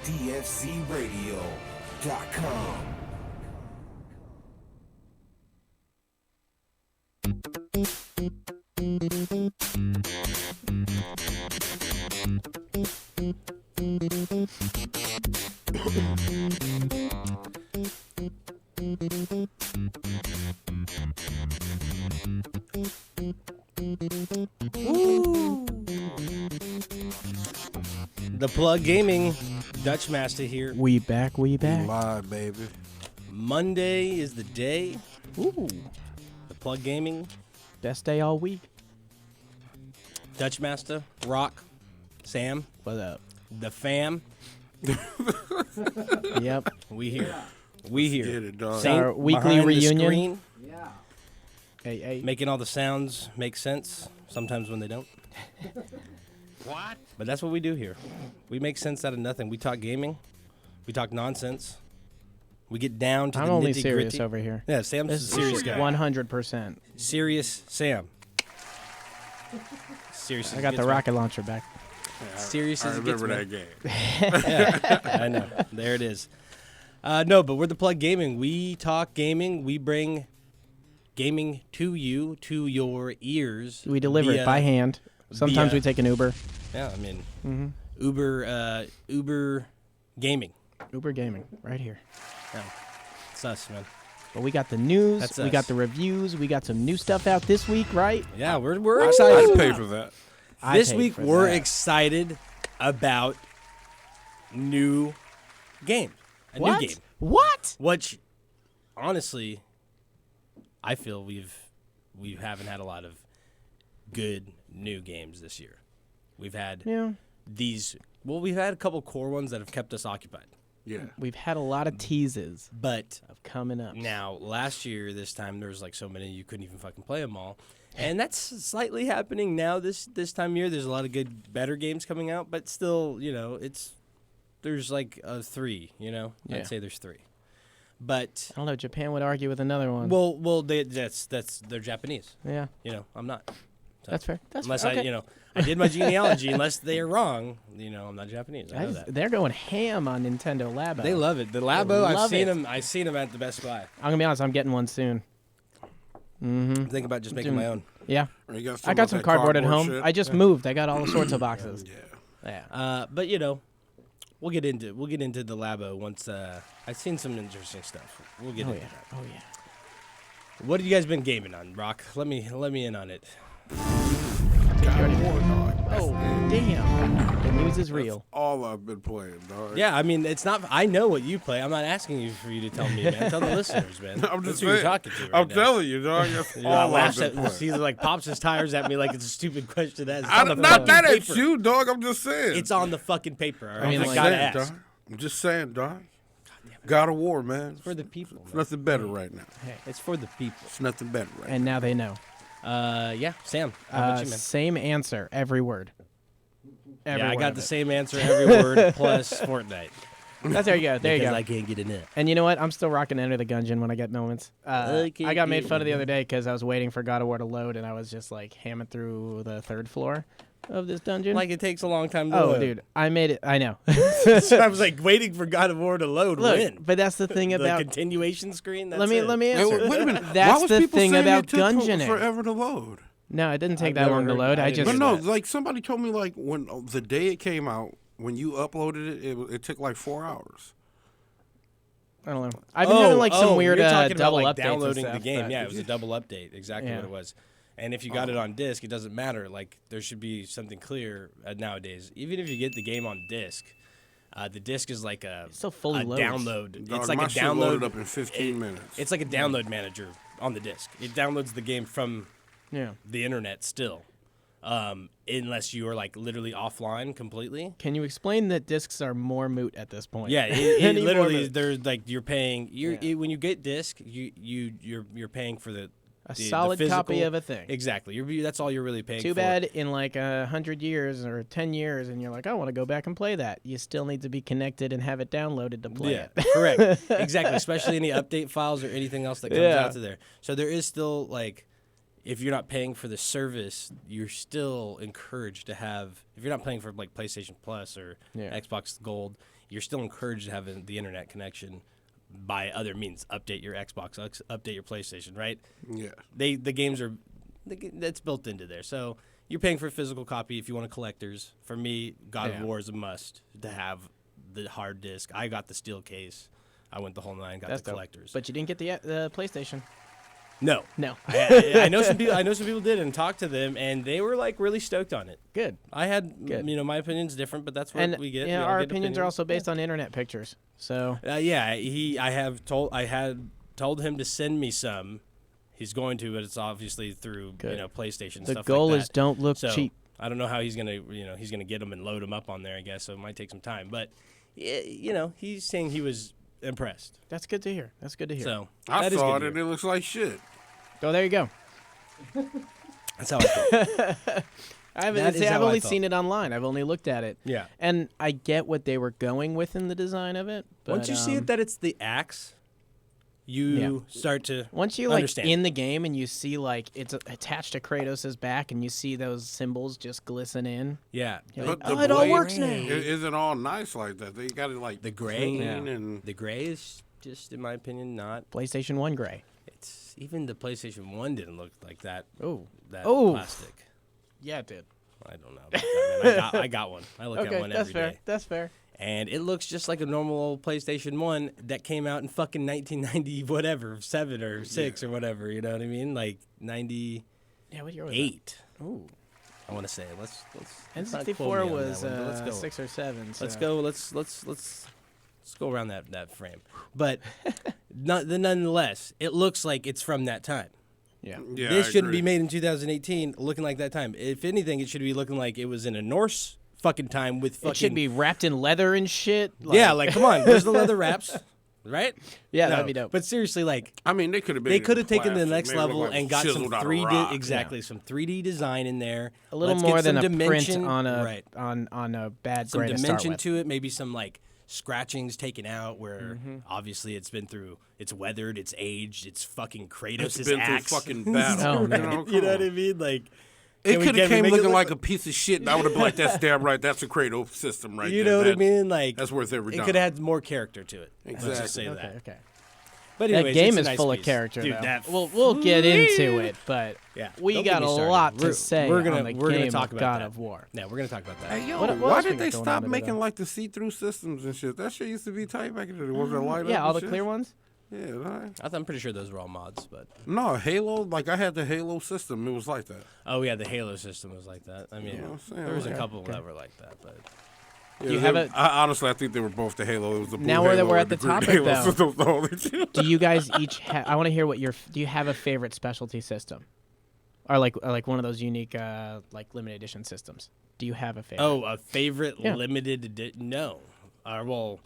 DFCRadio.com. The Plug Gaming, Dutch Master here. We back. Live, baby. Monday is the day. Ooh, The Plug Gaming, best day all week. Dutch Master, Rock, Sam, What up? the fam. Yep. We here. We here. Get it, dog. Saint Our weekly behind the reunion. screen, Hey. making all the sounds make sense. Sometimes when they don't. What? But that's what we do here. We make sense out of nothing. We talk gaming. We talk nonsense. We get down to I'm the only nitty serious gritty. over here. Yeah, Sam's a serious guy. 100%. Serious Sam. Serious. I got the rocket launcher back. Serious I as it gets, remember man. that game. I know. There it is. No, but we're the Plug Gaming. We talk gaming. We bring gaming to you, to your ears. We deliver via- it by hand. Sometimes via- we take an Uber. Yeah, I mean, Mm-hmm. Uber gaming. Uber Gaming, right here. Yeah, it's us, man. But we got the news. That's we us. got the reviews. We got some new stuff out this week, right? Yeah, we're I excited. pay for that. I This paid week for we're that. excited about new game. A What? new game. What? Which, honestly, I feel we haven't had a lot of good new games this year. We've had Yeah. we've had a couple core ones that have kept us occupied. Yeah. We've had a lot of teases But of coming up. now, last year, this time, there was like so many you couldn't even fucking play them all. And that's slightly happening now this time of year. There's a lot of good, better games coming out, but still, there's like three, Yeah. I'd say there's three. But, I don't know. Japan would argue with another one. they're Japanese. Yeah, I'm not. So, that's fair. That's unless fair. Okay. I did my genealogy. Unless they are wrong, I'm not Japanese. I know that. They're going ham on Nintendo Labo. They love it. The Labo, I've love seen it. them. I've seen them at the Best Buy. I'm gonna be honest. I'm getting one soon. I'm thinking about just making my own. Yeah, Or you I got some cardboard at home. shit? I just moved. I got all sorts of boxes. Yeah. Yeah. But we'll get into the Labo once I've seen some interesting stuff. We'll get Oh into yeah. that. Oh yeah. What have you guys been gaming on, Rock? Let me in on it. God of War, dog. Oh damn. The news is real. All I've been playing, dog. Yeah, I mean it's not. I know what you play. I'm not asking you for you to tell me, man. Tell the listeners, man. I'm That's just who you're saying. talking to. Right I'm now. telling you, dog. That's You know, all I've laughs been at, playing. he like pops his tires at me like it's a stupid question. That's on the Not that fucking at paper. you, dog. I'm just saying. It's on the fucking paper. All right? I mean, I like- gotta saying, ask. dog. I'm just saying, dog. God of War, man. For the people, It's man. nothing better right now. It's for the people. It's nothing better right And now they know. Yeah, Sam. How about you, man? Same answer, every word. Every Yeah, I word got of the it. same answer every word plus Fortnite. There you go. There you Because go. I can't get in it. And you know what? I'm still rocking Enter the Gungeon when I get moments. I got made fun of the other day because I was waiting for God of War to load, and I was just like hamming through the third floor of this dungeon. Like it takes a long time to oh, load. dude, I made it. I know. So I was like waiting for God of War to load. Look, when? but that's the thing The about. continuation screen. That's Let me it. let me now. answer. Hey, wait a minute. That's Why was the people thing saying about it took Gungeoning. forever to load? No, it didn't take I've that never long to heard- load. I I didn't just. But hear no, that. like somebody told me, like when the day it came out, when you uploaded it took like 4 hours. I don't know. I've been having like some weird you're talking double about, like, updates downloading and the stuff, game. but- Yeah, it was a double update. Exactly Yeah. what it was. And if you got it on disc, it doesn't matter. Like there should be something clear nowadays. Even if you get the game on disc, the disc is like a still fully a loads. download. Dog, It's like my a shit loaded download. up in 15 minutes. It's like a download manager on the disc. It downloads the game from Yeah. the internet still, unless you are like literally offline completely. Can you explain that discs are more moot at this point? Yeah, it Any more literally moot. there's like you're paying. Yeah. When you get disc, you're paying for the solid copy physical- of a thing. Exactly. That's all you're really paying Too for. bad in like 100 years or 10 years, and you're like, I want to go back and play that. You still need to be connected and have it downloaded to play Yeah, it. correct. Exactly. Especially any update files or anything else that comes Yeah. out to there. So there is still like, if you're not paying for the service, you're still encouraged to have. If you're not paying for like PlayStation Plus or Yeah. Xbox Gold, you're still encouraged to have the internet connection by other means. Update your Xbox, update your PlayStation, right? Yeah. The games are that's built into there. So you're paying for a physical copy if you want a collector's. For me, God of War is a must to have the hard disk. I got the steel case. I went the whole nine, got That's the dope. collector's. But you didn't get the PlayStation. No. I know some people. I know some people did and talked to them, and they were like really stoked on it. Good. I had, Good. my opinion's different, but that's what And we get. you know, We all our get opinions are also based on internet pictures. So I had told him to send me some. He's going to, but it's obviously through Good. PlayStation. the stuff goal like that. is don't look So, cheap. I don't know how he's gonna get them and load them up on there. I guess so. It might take some time, but he's saying he was impressed. That's good to hear. That's good to hear. So I that is saw good it to and it looks like shit. Oh, there you go. That's how I feel. I've That is how I only felt. seen it online. I've only looked at it. Yeah. And I get what they were going with in the design of it. But, Once you see it that it's the axe, you start to once you understand. in the game and you see it's attached to Kratos' back and you see those symbols just glisten in. Yeah. You're But like, the oh, it all blade works now. isn't all nice like that. They got it like The gray? clean Yeah. and The gray is just, in my opinion, not. PlayStation 1 gray. It's even the PlayStation 1 didn't look like that. Oh. That Oh. plastic. Yeah, it did. I don't know. About that, man. I got one. I look at Okay, one that's every fair. day. That's fair. And it looks just like a normal old PlayStation 1 that came out in fucking 1990 whatever, 7 or 6 or whatever, you know what I mean? Like 98. Yeah, what year was that? Ooh. I want to say. Let's not N64 quote me on was that one, but let's go. 6 or 7. So. Let's go. Let's go around that frame. But nonetheless, it looks like it's from that time. Yeah. yeah, This I shouldn't agree. be made in 2018 looking like that time. If anything, it should be looking like it was in a Norse fucking time with fucking. It should be wrapped in leather and shit. Yeah, like come on, where's the leather wraps? Right? Yeah, No, that'd be dope. But seriously, like I mean, they could have been. they could have taken the plastic, next made it look level like and got some chiseled out of 3D rock. exactly some 3D design in there. a little Let's more get than some a dimension, print on a right. on a bad Some gray to start dimension with. to it, maybe some like scratchings taken out where obviously it's been through, it's weathered, it's aged, it's fucking Kratos' It's been axe. through fucking battle. Oh, man. You know what come I on. mean? Like It can we could have came make it looking look like a piece of shit. And I would have been like, "That's damn right. That's a Kratos system, right you there. know what I That- mean? Like That's worth every it dime." could have had more character to it. Let's just Exactly. say Okay, that. okay. But That anyways, game it's a is nice full piece. of character, Dude, though. that We'll get into it, but Yeah, we don't got get a me started. lot to We're- say we're gonna- on the we're gonna game talk of about God that. of War. Yeah, we're gonna talk about that. Hey, yo, What why else we did got they going stop on in making there? like the see-through systems and shit? That shit used to be tight back in the day. Was it light up? Yeah, all and the shit? clear ones. Yeah, right. I'm pretty sure those were all mods, but No, Halo. Like I had the Halo system. It was like that. oh yeah, the Halo system was like that. I mean, You know what I'm saying? there was a Okay, couple that were like that, but Yeah, you have they- a- honestly, I think they were both the Halo. It was the blue Now we're- Halo we're and at the green topic, Halo though. system, the only two. Do you guys each have? I want to hear what do you have a favorite specialty system, or like one of those unique like limited edition systems? Do you have a favorite? oh, a favorite Yeah. limited no, well,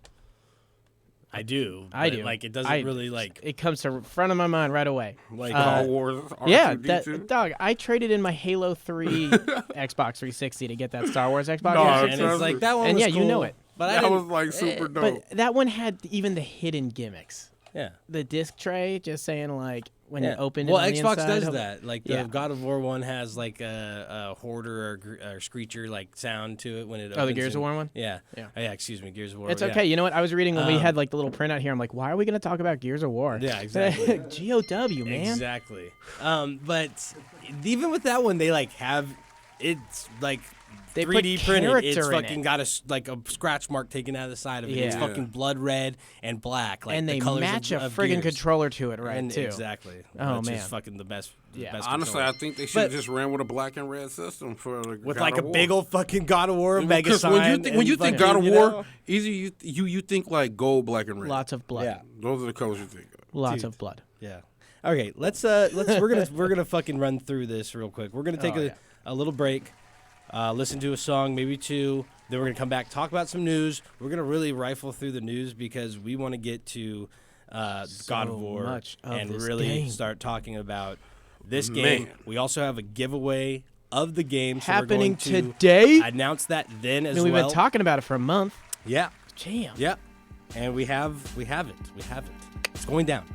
I do. I but, do. Like it doesn't really like It comes to front of my mind right away. Star Wars. Yeah, R2-D2. dog. I traded in my Halo 3 Xbox 360 to get that Star Wars Xbox No, 360. and it's like that one. And was yeah, you know cool, it. But I That didn't, was like super dope. But that one had even the hidden gimmicks. yeah. The disc tray, just saying like when Yeah. you open well, it on the Xbox inside, does hope- that. Like the Yeah. God of War one has like a hoarder or screecher like sound to it when it opens. Oh, the Gears of and- War one? Yeah. Yeah. Oh, yeah. Excuse me, Gears of War. It's yeah. okay. You know what? I was reading when we Um, had like the little printout here. I'm like, why are we going to talk about Gears of War? Yeah, exactly. GOW, man. Exactly. But even with that one, they like have it's like They 3D put printed. It's character in fucking it. got like a scratch mark taken out of the side of it. It's Yeah. fucking blood red and black. Like And the they colors match of, a of friggin' Gears. controller to it, right? And too. exactly. Oh, It's man. just fucking the best. Yeah. Best Honestly, controller. I think they should But- have just ran with a black and red system for the with God like a of War. big old fucking God of War mega Because sign. when you think and God of fucking, War, know? easy you think like gold, black, and red. Lots of blood. Yeah. Those are the colors you think of. Lots Dude. of blood. Yeah. Okay, let's we're gonna fucking run through this real quick. We're gonna take Oh, a little break, listen to a song, maybe two. Then we're gonna come back, talk about some news. We're gonna really rifle through the news because we want to get to God of War much of and this really game. start talking about this game. Man. We also have a giveaway of the game so Happening we're going to today? Announce that then as I mean, we've well. been talking about it for a month. Yeah. Damn. Yep. And we have it. It's going down.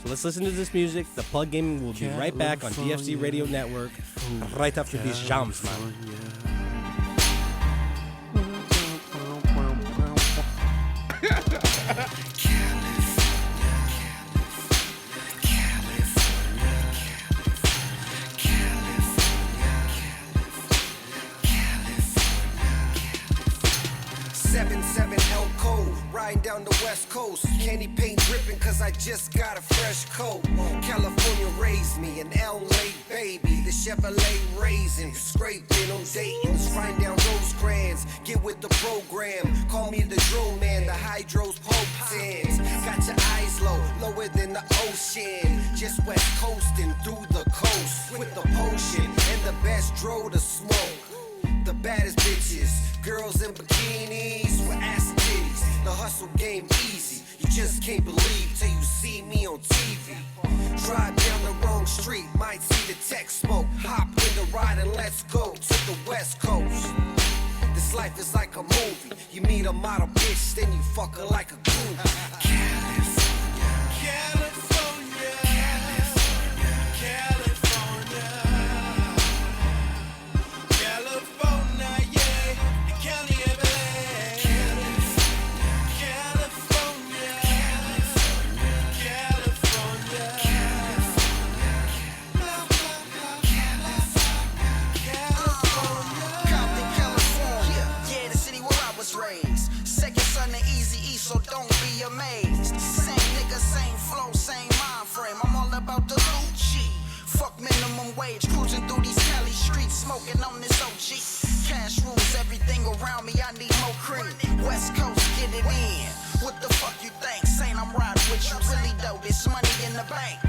So let's listen to this music. The Plug Gaming will be right back on DFC Radio Network right after these jams, man. 7 L code, riding down the west coast. Candy paint dripping cause I just got a fresh coat. California raised me, an LA baby. The Chevrolet raisin, scraping on Dayton's, riding down Rosecrans. Get with the program, call me the drill man, the hydros potens. Got your eyes low, lower than the ocean. Just west coasting through the coast with the potion and the best dro to smoke. The baddest bitches, girls in bikinis with ass titties. The hustle game easy, you just can't believe till you see me on TV. Drive down the wrong street, might see the tech smoke. Hop in the ride and let's go to the west coast. This life is like a movie. You meet a model bitch, then you fuck her like a groupie. California, California, California, California, yeah, the county of LA. California, California, Compton, California, yeah, the city where I was raised. Second son to Eazy-E, so don't be amazed. Same nigga, same flow, same mind frame. I'm all about the Lucci. Fuck minimum wage, cruising through these Cali streets, smoking on this OG. Cash rules everything around me, I need more cream. West Coast, get it in. What the fuck you think? Saying I'm riding with you, really though, this money in the bank.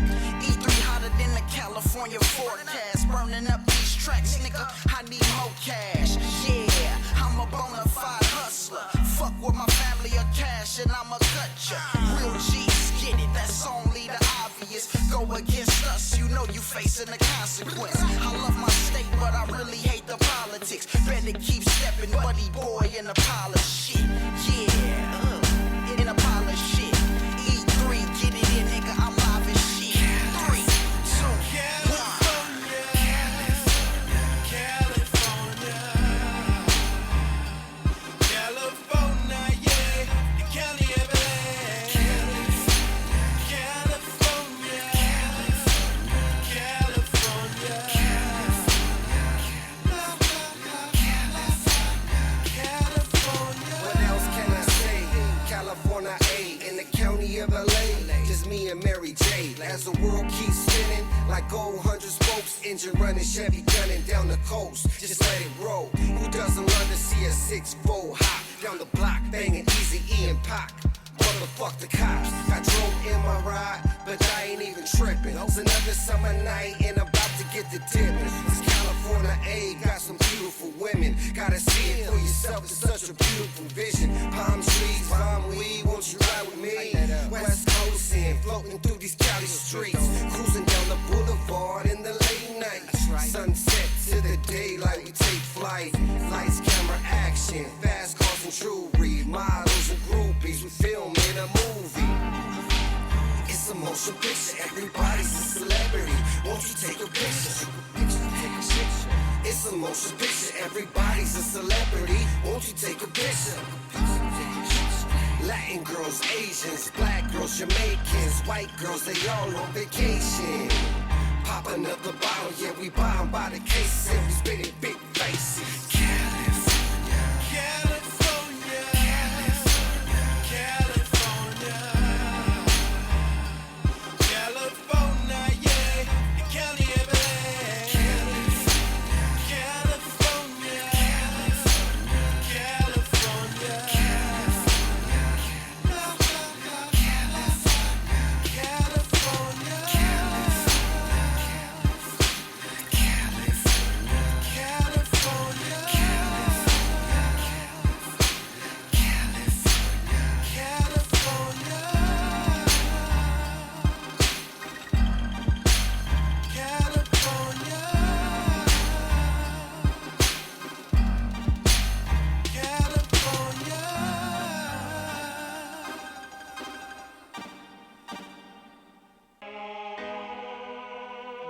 E3 hotter than the California forecast, burning up these tracks, nigga, I need more cash. Yeah, I'm a bona fide hustler. Fuck with my family or cash and I'ma cut ya. Real G's get it, that's only the obvious. Go against us, you know you facing the consequence. I love my state, but I really hate the politics. Better keep stepping, buddy boy, in a pile of shit. Yeah, in a pile of shit. E3, get it in, nigga, I'm live as shit. 3, 2, 1. California, yeah, the county of LA. California, California, California. What else can I say? California, A, in the county of LA. Just me and Mary J. As the world keeps spinning, like gold 100 spokes, engine running, Chevy gunning down the coast. Just let it roll. Who doesn't love to see a 6-4 hop down the block, banging Eazy-E and Pac? Motherfuck the cops. I drove in my ride, but I ain't even tripping. It's another summer night and I'm about to get the dipping. It's California, A, got some beautiful women. Gotta see it for yourself, it's such a beautiful vision. Palm trees, palm weed, won't you ride with me? West Coast in, floating through these Cali streets. Cruising down the boulevard in the late night. Sunset to the daylight, we take flight. Lights, camera, action, fast cars and jewelry. Models and groupies, we film in a movie. It's a motion picture, everybody's a celebrity. Won't you take a picture? It's a motion picture, everybody's a celebrity. Won't you take a picture? Latin girls, Asians, black girls, Jamaicans, white girls, they all on vacation. Pop another bottle, yeah, we buy 'em by the case, and we spit it big faces. California, California, California, California, yeah, the county of LA. California, California,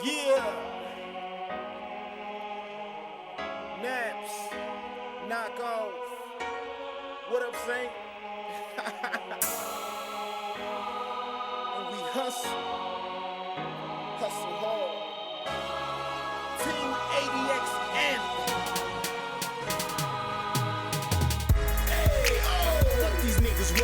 Yeah. Naps. Knock off. What up, Saint? And we hustle. Hustle hard. Team ADX anthem. Hey, oh.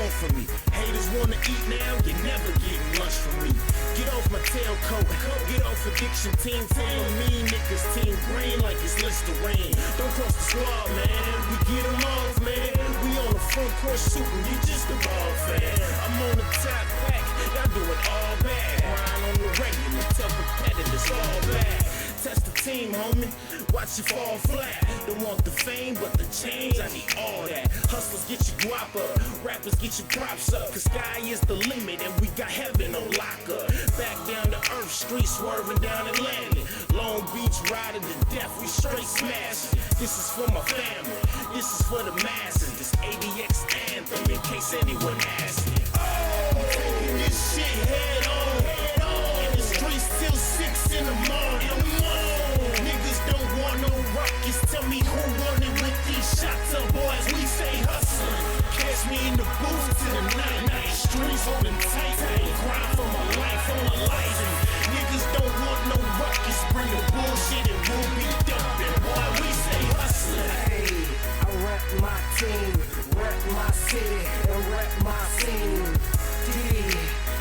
want from me. Haters wanna eat now, you never get lunch from me. Get off my tailcoat, get off addiction. Team full of mean niggas, team green like it's Listerine. Don't cross the squad, man. We get them off, man. We on the front court shooting, you just a ball fan. I'm on the top back, y'all do it all bad. Grind on the regular, tell competitors all bad. Test the team, homie. Watch you fall flat. Don't want the fame, but the change, I need all that. Hustlers get your guap up, rappers get your props up. Cause sky is the limit, and we got heaven on lock up. Back down to earth, street swerving down Atlantic. Long Beach riding to death, we straight smashing. This is for my family, this is for the masses. This ADX anthem, in case anyone asks me. Oh, taking this shit head on. In the streets till 6 in the morning. Niggas don't want no ruckus. Tell me who won it with these shots up, boys. We stay hustling. Catch me in the booth to the night. Streets holding tight. Grind for my life, for my life. Niggas don't want no ruckus. Bring the bullshit and we'll be dumping. Boy, we stay hustling. Hey, I rep my team, rep my city, and rep my scene. D,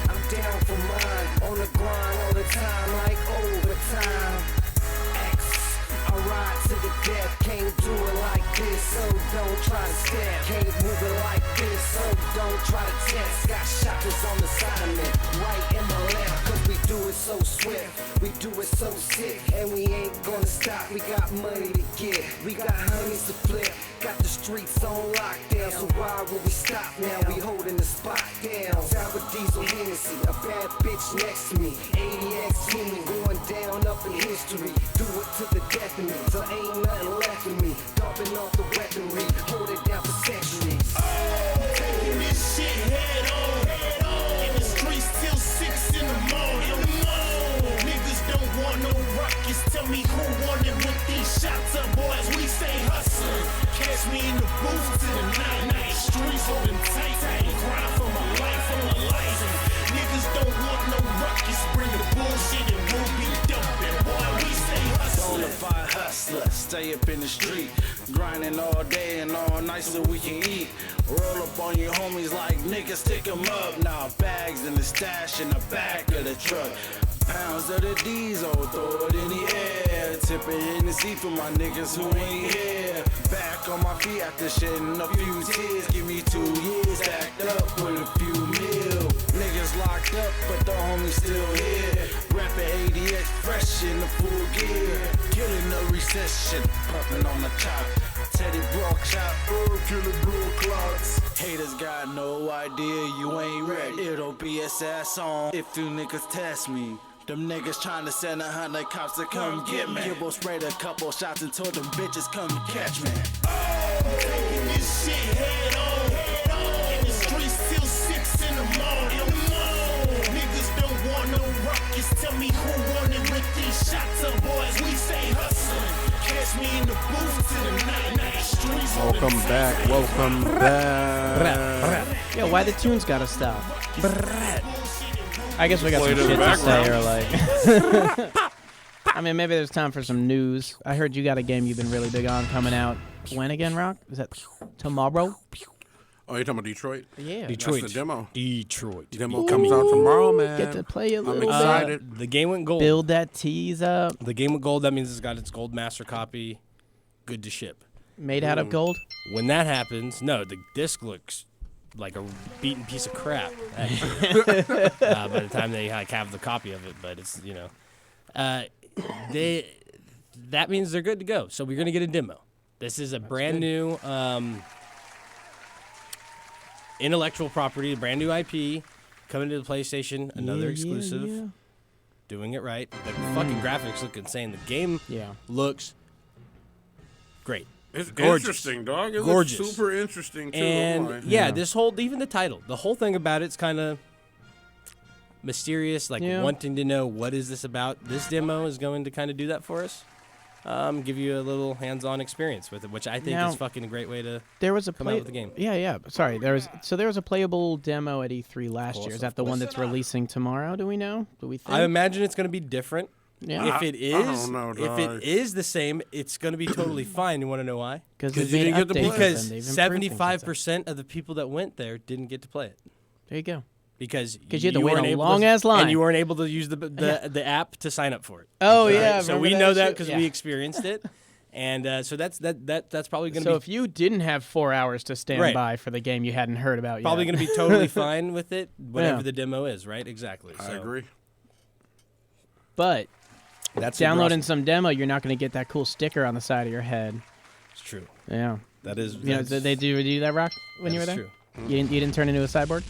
I'm down for mine, on the grind all the time, like overtime. X, I ride to the death, can't do it like this, so don't try to step. Can't move it like this, so don't try to test. Got shotters on the side of me, right in my left, cause we do it so swift, we do it so sick, and we ain't gonna stop. We got money to get, we got honeys to flip, got the streets on lockdown, so why would we stop now? We holding the spot down. Sour Diesel Hennessy, a bad bitch next to me, ADX team going down up in history. Do it to the death of me, so ain't nothing left of me. Dumping off the weaponry, hold it down for centuries. Taking this shit head on. In the streets till 6 in the morning. Niggas don't want no ruckus. Tell me who won it with these shots up, boys. We stay hustling. Catch me in the booth to the night. Streets holding tight. Grind for my life, for my life. Niggas don't want no ruckus. Bring the bullshit and we'll be dumping. Boy, we stay hustling. Bonafide hustler, stay up in the street, grinding all day and all night so we can eat. Roll up on your homies like niggas, stick 'em up. Now bags in the stash in the back of the truck. Pounds of the diesel, throw it in the air. Tipping Hennessy for my niggas who ain't here. Back on my feet after shedding a few tears. Give me 2 years, stacked up with a few mil. Niggas locked up, but the homies still here. Rapping ADX fresh in the full gear. Killing the recession, pumping on the chop. Teddy Brock shot, killing blue clocks. Haters got no idea you ain't ready. It'll be a sad song if you niggas test me. Them niggas tryna send 100 cops to come get me. Gibbo sprayed a couple shots and told them bitches come catch me. Taking this shit head on. In the streets till 6 in the morning. Niggas don't want no ruckus. Tell me who won it with these shots up, boys. We stay hustling. Catch me in the booth to the night. Streets Welcome back. Welcome back. Yeah, why the tunes gotta stop? I guess we got Played some in shit the to say, or like. I mean, maybe there's time for some news. I heard you got a game you've been really big on coming out. When again, Rock? Is that tomorrow? Oh, you talking about Detroit? Yeah. Detroit. That's the demo. Detroit. Demo comes out tomorrow, man. Get to play a little I'm bit. excited. The game went gold. Build that tease up. The game went gold. That means it's got its gold master copy. Good to ship. Made out of gold. When that happens, no, the disc looks like a beaten piece of crap. Actually. By the time they like have the copy of it, but it's that means they're good to go. So we're gonna get a demo. This is a brand new intellectual property, a brand new IP coming to the PlayStation. Another exclusive. Yeah. Doing it right. The fucking graphics look insane. The game looks great. It's gorgeous. interesting, dog. It Gorgeous. looks super interesting, too. And this whole, even the title, the whole thing about it's kind of mysterious, like wanting to know what is this about. This demo is going to kind of do that for us. Give you a little hands-on experience with it, which I think is fucking a great way to come out with the game. Yeah. Sorry, there was a playable demo at E3 last year. Is that the one that's releasing tomorrow? Do we know? Do we think? I imagine it's going to be different. Yeah, If it is, don't know, if dog. it is the same, it's going to be totally fine. You want to know why? because you didn't get to play it. Because 75% of the people that went there didn't get to play it. There you go. Because you had to wait weren't a able long-ass line. and you weren't able to use the app to sign up for it. Oh Right? yeah, So remember we know that shit? because Yeah. we experienced it, and so that's probably going to So be if you didn't have 4 hours to stand Right. by for the game you hadn't heard about probably yet, going to be totally fine with it, whatever Yeah. the demo is, right? Exactly. I So agree. but That's downloading awesome. some demo, you're not going to get that cool sticker on the side of your head. It's true. Yeah, That is. you know, did they do that, Rock, when you were there? True. You didn't turn into a cyborg?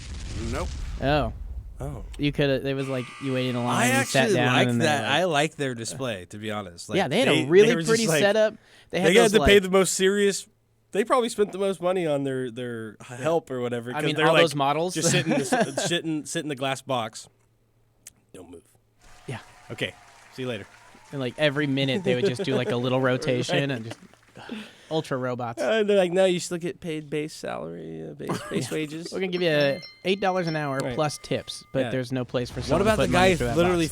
Nope. Oh, Oh. you could have. It was like you waited in a line. I and sat actually down like and that. then, I like their display, to be honest. Like, yeah, they had a really were just pretty like- setup. They had They had those, to pay like- the most serious. They probably spent the most money on their help or whatever. I 'cause mean, they're all like, those models. just sit in the glass box. Don't move. Yeah. Okay. See you later. And like every minute they would just do like a little rotation and just ultra robots. And they're like, no, you still get paid base salary, base wages. We're gonna give you $8 an hour Right. plus tips, but Yeah. there's no place for What someone about to the put guy money who's through that literally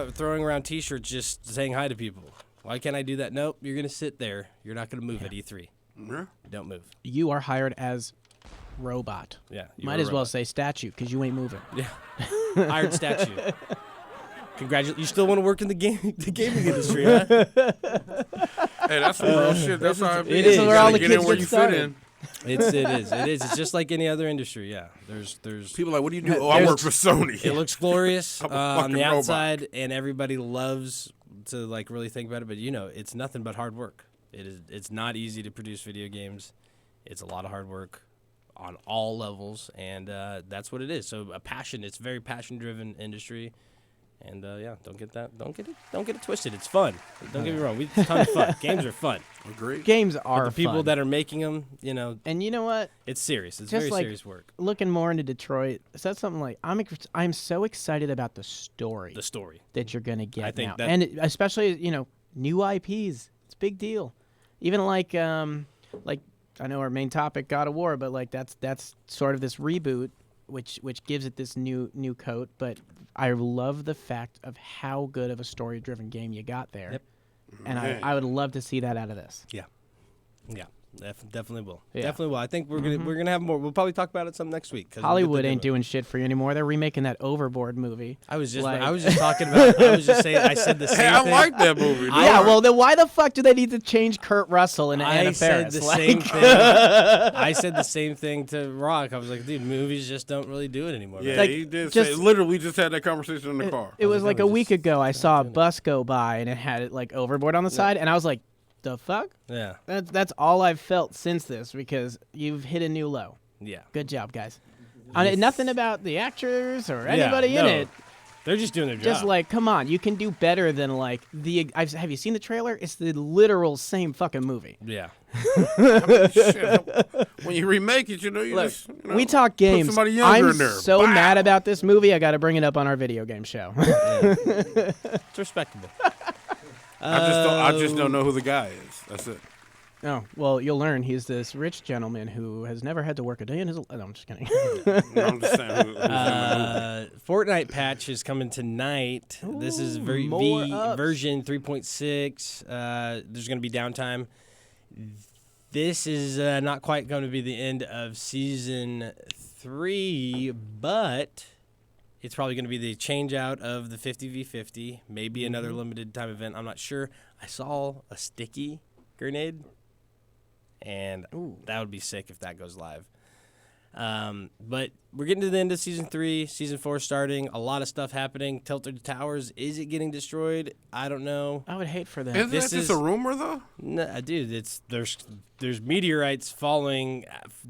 box. throwing around T-shirts just saying hi to people? Why can't I do that? Nope, you're gonna sit there. You're not gonna move at E3. Yeah. Don't move. You are hired as robot. Yeah. you Might were as well right. say statue because you ain't moving. Yeah. Hired statue. Congratulations. You still want to work in the gaming industry, huh? Hey, that's some real shit. That's how it It is. is You where all gotta the get in kids where get you started. fit in. It is. It's just like any other industry. Yeah. There's. People are like, what do you do? Oh, I work for Sony. It looks glorious I'm a on fucking the robot. outside, and everybody loves to like really think about it. But it's nothing but hard work. It's not easy to produce video games. It's a lot of hard work on all levels, and that's what it is. So a passion. It's a very passion-driven industry, and don't get it twisted. It's fun. Don't get me wrong. It's a ton of fun. Games are fun. Agree. Games are But the people fun. that are making them, and you know what? it's serious. It's Just very like- serious work. Looking more into Detroit, said something like, I'm so excited about the story The story. that you're gonna get I think now, that- and especially new IPs. It's a big deal. Even like I know our main topic, God of War, but like that's sort of this reboot, which gives it this new coat. But I love the fact of how good of a story-driven game you got there, Yep. and I would love to see that out of this. Yeah. Definitely will. Yeah. Definitely will. I think we're gonna have more. We'll probably talk about it some next week. 'cause we'll get Hollywood the ain't demo. doing shit for you anymore. They're remaking that Overboard movie. I was just like- talking about. I was just saying. I said the same Hey, I thing. like that movie. Yeah, dog. well, then why the fuck do they need to change Kurt Russell and I Anna said Faris? the Like- same thing. I said the same thing to Rock. I was like, dude, movies just don't really do it anymore. Yeah, man. Like, he did just- say. Literally, we just had that conversation in the car. It was like a week just ago. I saw a bus go by and it had it like Overboard on the side, and I was like, "The fuck?" Yeah. That's all I've felt since this because you've hit a new low. Yeah. Good job, guys. Nothing about the actors or Yeah, anybody in no. it. They're just doing their Just job. like, come on, you can do better than like have you seen the trailer? It's the literal same fucking movie. Yeah. Shit. When you remake it, you Look, just we talk games. somebody younger I'm in there. so Wow. mad about this movie. I got to bring it up on our video game show. It's respectable. I just don't know who the guy is. That's it. Oh, well, you'll learn. He's this rich gentleman who has never had to work a day in his life. No, I'm just kidding. No, I'm just saying who's in the movie. Fortnite patch is coming tonight. This is more ups. version 3.6. There's going to be downtime. This is not quite going to be the end of season 3, but it's probably going to be the change out of the 50v50, maybe another limited time event. I'm not sure. I saw a sticky grenade, and that would be sick if that goes live. But we're getting to the end of season 3, season 4 starting. A lot of stuff happening. Tilted Towers, is it getting destroyed? I don't know. I would hate for that. Isn't this that just is- a rumor though? No, dude, there's meteorites falling.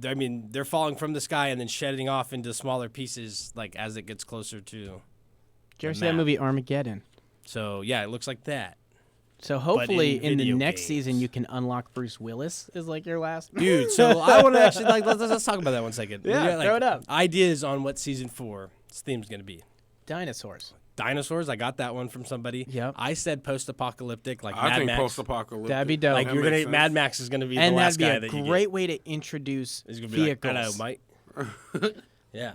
I mean, they're falling from the sky and then shedding off into smaller pieces, like as it gets closer to. Did you ever see map. that movie Armageddon? So yeah, it looks like that, So hopefully in the video next games. season you can unlock Bruce Willis is like your last. dude. So I want to actually let's talk about that 1 second. Yeah, We got, throw it up. Ideas on what season 4's theme's gonna be. Dinosaurs. Dinosaurs. I got that one from somebody. Yep. I said post-apocalyptic, like I Mad think Max. post-apocalyptic. That'd be dope. Like That you're gonna makes sense. Mad Max is gonna be And the last that'd guy be that a you great get. way to introduce He's gonna be vehicles. like, hello, mate. Yeah.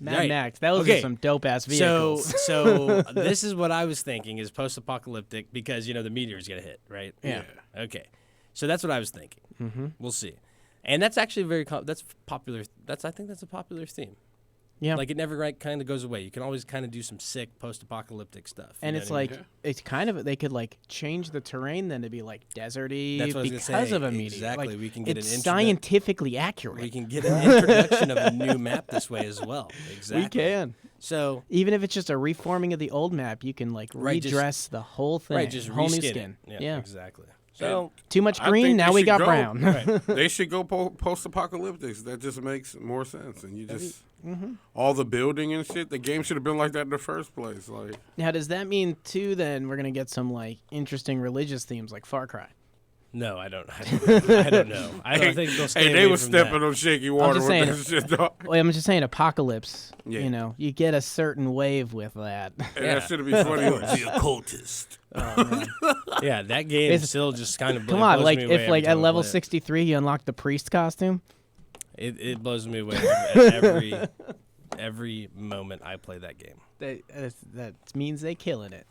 Mad Right. Max. That was Okay. some dope ass vehicles. So this is what I was thinking is post-apocalyptic because the meteor's gonna hit, right? Yeah. Okay. So that's what I was thinking. Mm-hmm. We'll see. And that's actually that's popular. I think that's a popular theme. Yeah. Like it never kind of goes away. You can always kind of do some sick post-apocalyptic stuff. you And know it's what I mean? like it's kind of they could like change the terrain then to be like deserty That's what I was because gonna say. of a meteor. Exactly. Like, We can get it's an scientifically accurate. we can get an introduction of a new map this way as well. Exactly. We can. So Even if it's just a reforming of the old map, you can like Right, just- redress the whole thing. right, just whole new reskin skin. it. Yeah, exactly. So Too much I green, think now they we should got go- brown. They should go post-apocalyptic. That just makes more sense. And you just Mm-hmm. all the building and shit. The game should have been like that in the first place. Like Now, does that mean too? Then we're gonna get some like interesting religious themes like Far Cry. no, I don't know. I don't think they'll stay hey, they away were from stepping that. on shaky water just with saying- that shit, dog. Well, I'm just saying, apocalypse. Yeah. You know, you get a certain wave with that. And Yeah. that should be funny. The occultist. Yeah, that game It's- still just kind of Come on, blows like me away if every like time at I level play it. 63 you unlock the priest costume. It blows me away at every moment I play that game. That means they killing it.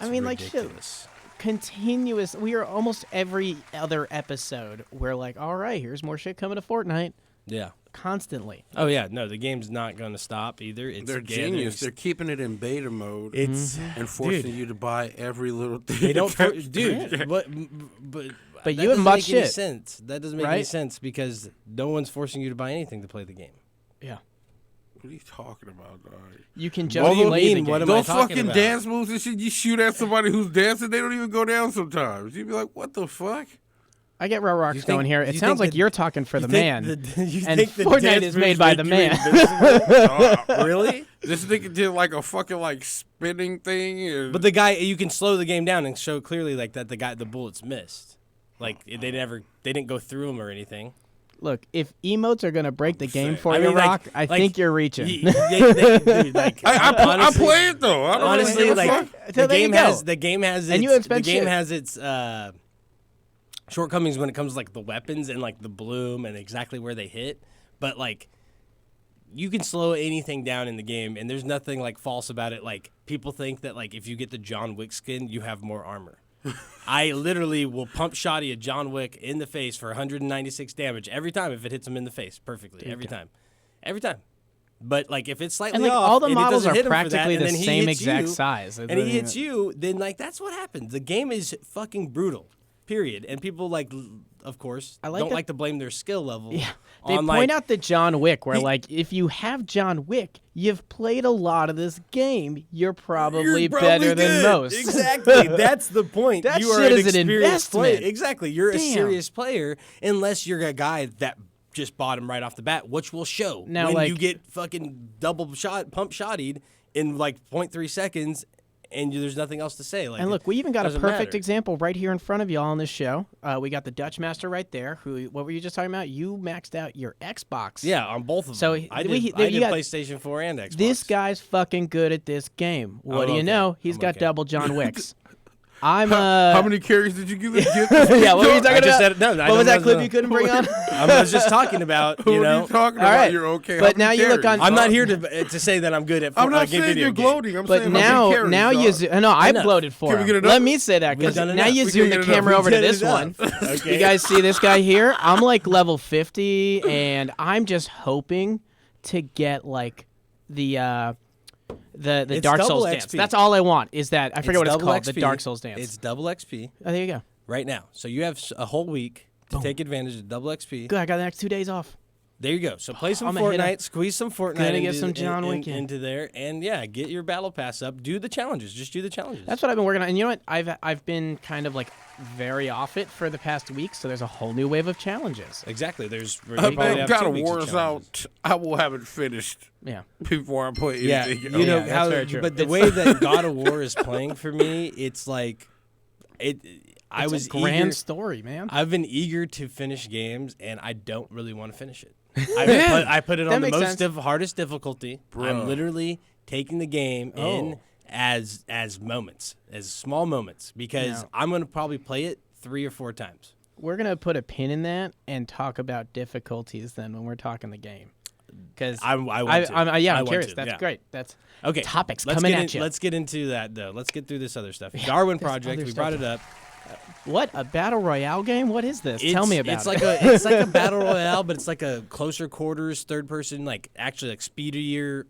I mean, like shit. Ridiculous. Continuous. We are almost every other episode. We're like, all right, here's more shit coming to Fortnite. Yeah. Constantly. Oh yeah, no, the game's not going to stop either. It's They're gathering genius. They're keeping it in beta mode It's and forcing dude. you to buy every little thing. They don't, that- dude. But But that you haven't doesn't bought make any shit. sense. That doesn't make any Right? sense because no one's forcing you to buy anything to play the game. Yeah. What are you talking about, dog? You can What just do you play mean? the game. What am I Those talking fucking about? dance moves and shit, you shoot at somebody who's dancing, they don't even go down sometimes. You'd be like, what the fuck? I get where Rock's You think- going here. It you sounds think like the- you're talking for the You man. think you and think the Fortnite dance is moves made by make the you man. invincible? Really? This nigga did like a fucking like spinning thing. And But the guy, you can slow the game down and show clearly like that the bullets missed. Like they didn't go through them or anything. Look, if emotes are gonna break the game saying. for I you, mean, like- Rock, I like, think you're reaching. Dude, like, I honestly- play it though. I don't Honestly, really give a like fuck. So the there you game go. has And you its, expect the game shit. has its shortcomings when it comes to like the weapons and like the bloom and exactly where they hit. But like you can slow anything down in the game and there's nothing like false about it. Like people think that like if you get the John Wick skin, you have more armor. I literally will pump shotty a John Wick in the face for 196 damage every time if it hits him in the face perfectly. Every time. But like if it's slightly And like off, all the and it models doesn't are hit him for that, practically and the then he same hits exact you, size. and he hits you, then like that's what happens. The game is fucking brutal. Period. And people like, of course, I like don't that- like to blame their skill level. Yeah. They on, point like, out the John Wick, where He- like if you have John Wick, you've played a lot of this game. You're probably better than most. Exactly. That's the point. That you are shit an is an experienced player. investment. Exactly. You're a Damn. serious player unless you're a guy that just bought him right off the bat, which will show Now, when like- you get fucking pump shottied in like 0.3 seconds and there's nothing else to say. Like, And look, we even got a doesn't perfect matter. example right here in front of y'all on this show. We got the Dutch Master right there. Who? What were you just talking about? You maxed out your Xbox. Yeah, on both of So them. he- I we- did, there I you did got- PlayStation 4 and Xbox. This guy's fucking good at this game. What I'm do you okay. know? He's I'm got okay. double John Wicks. I'm How many carries did you give? yeah, what were you talking I just about? said no. I What was don't that know clip the- you couldn't bring on? I was just talking about, Who you are know. you talking All about? right. You're okay. But How many now you look carries, on- I'm not dog? here to say that I'm good at I'm not game saying video you're games. gloating. I'm But saying now, how many carries, now you dog. no, I Enough. bloated for Can we him. get enough? Let me say that because We've done now enough. you We zoom can the get enough. camera We over to did this enough. one. Okay. You guys see this guy here? I'm like level 50, and I'm just hoping to get like the It's Dark double Souls XP. dance. That's all I want. Is that I forget what it's double called? The XP. Dark Souls dance. It's double XP Oh, there you go. right now. So you have a whole week to take advantage of double XP. Good. I got the next 2 days off. There you go. So play some I'ma hit Fortnite, up. squeeze some Fortnite Gonna get into, some John Wick in. into there, and yeah, get your battle pass up. Do the challenges. Just do the challenges. That's what I've been working on. And you know what? I've been kind of like very off it for the past week, so there's a whole new wave of challenges. exactly. There's Man, have God 2 of weeks War is challenges. out. I will have it finished Yeah. before I play Yeah, anything. you know that's how. very true. But the It's- way that God of War is playing for me, it's like it. I It's was a grand eager, story, man. I've been eager to finish games, and I don't really want to finish it. I put it that on the makes most sense. hardest difficulty. I'm literally taking the game in Oh. as moments, as small moments, because No. I'm going to probably play it 3 or 4 times. We're gonna put a pin in that and talk about difficulties then when we're talking the game. Because I want to. I'm I want curious. to, That's yeah. great. That's Okay, topics let's coming get at you. Let's get into that though. Let's get through this other stuff. Darwin there's Project. other We stuff. brought it up. What, a battle royale game? What is this? Tell me about it's it. Like it's like a battle royale, but it's like a closer quarters, third person, like actually like speedier.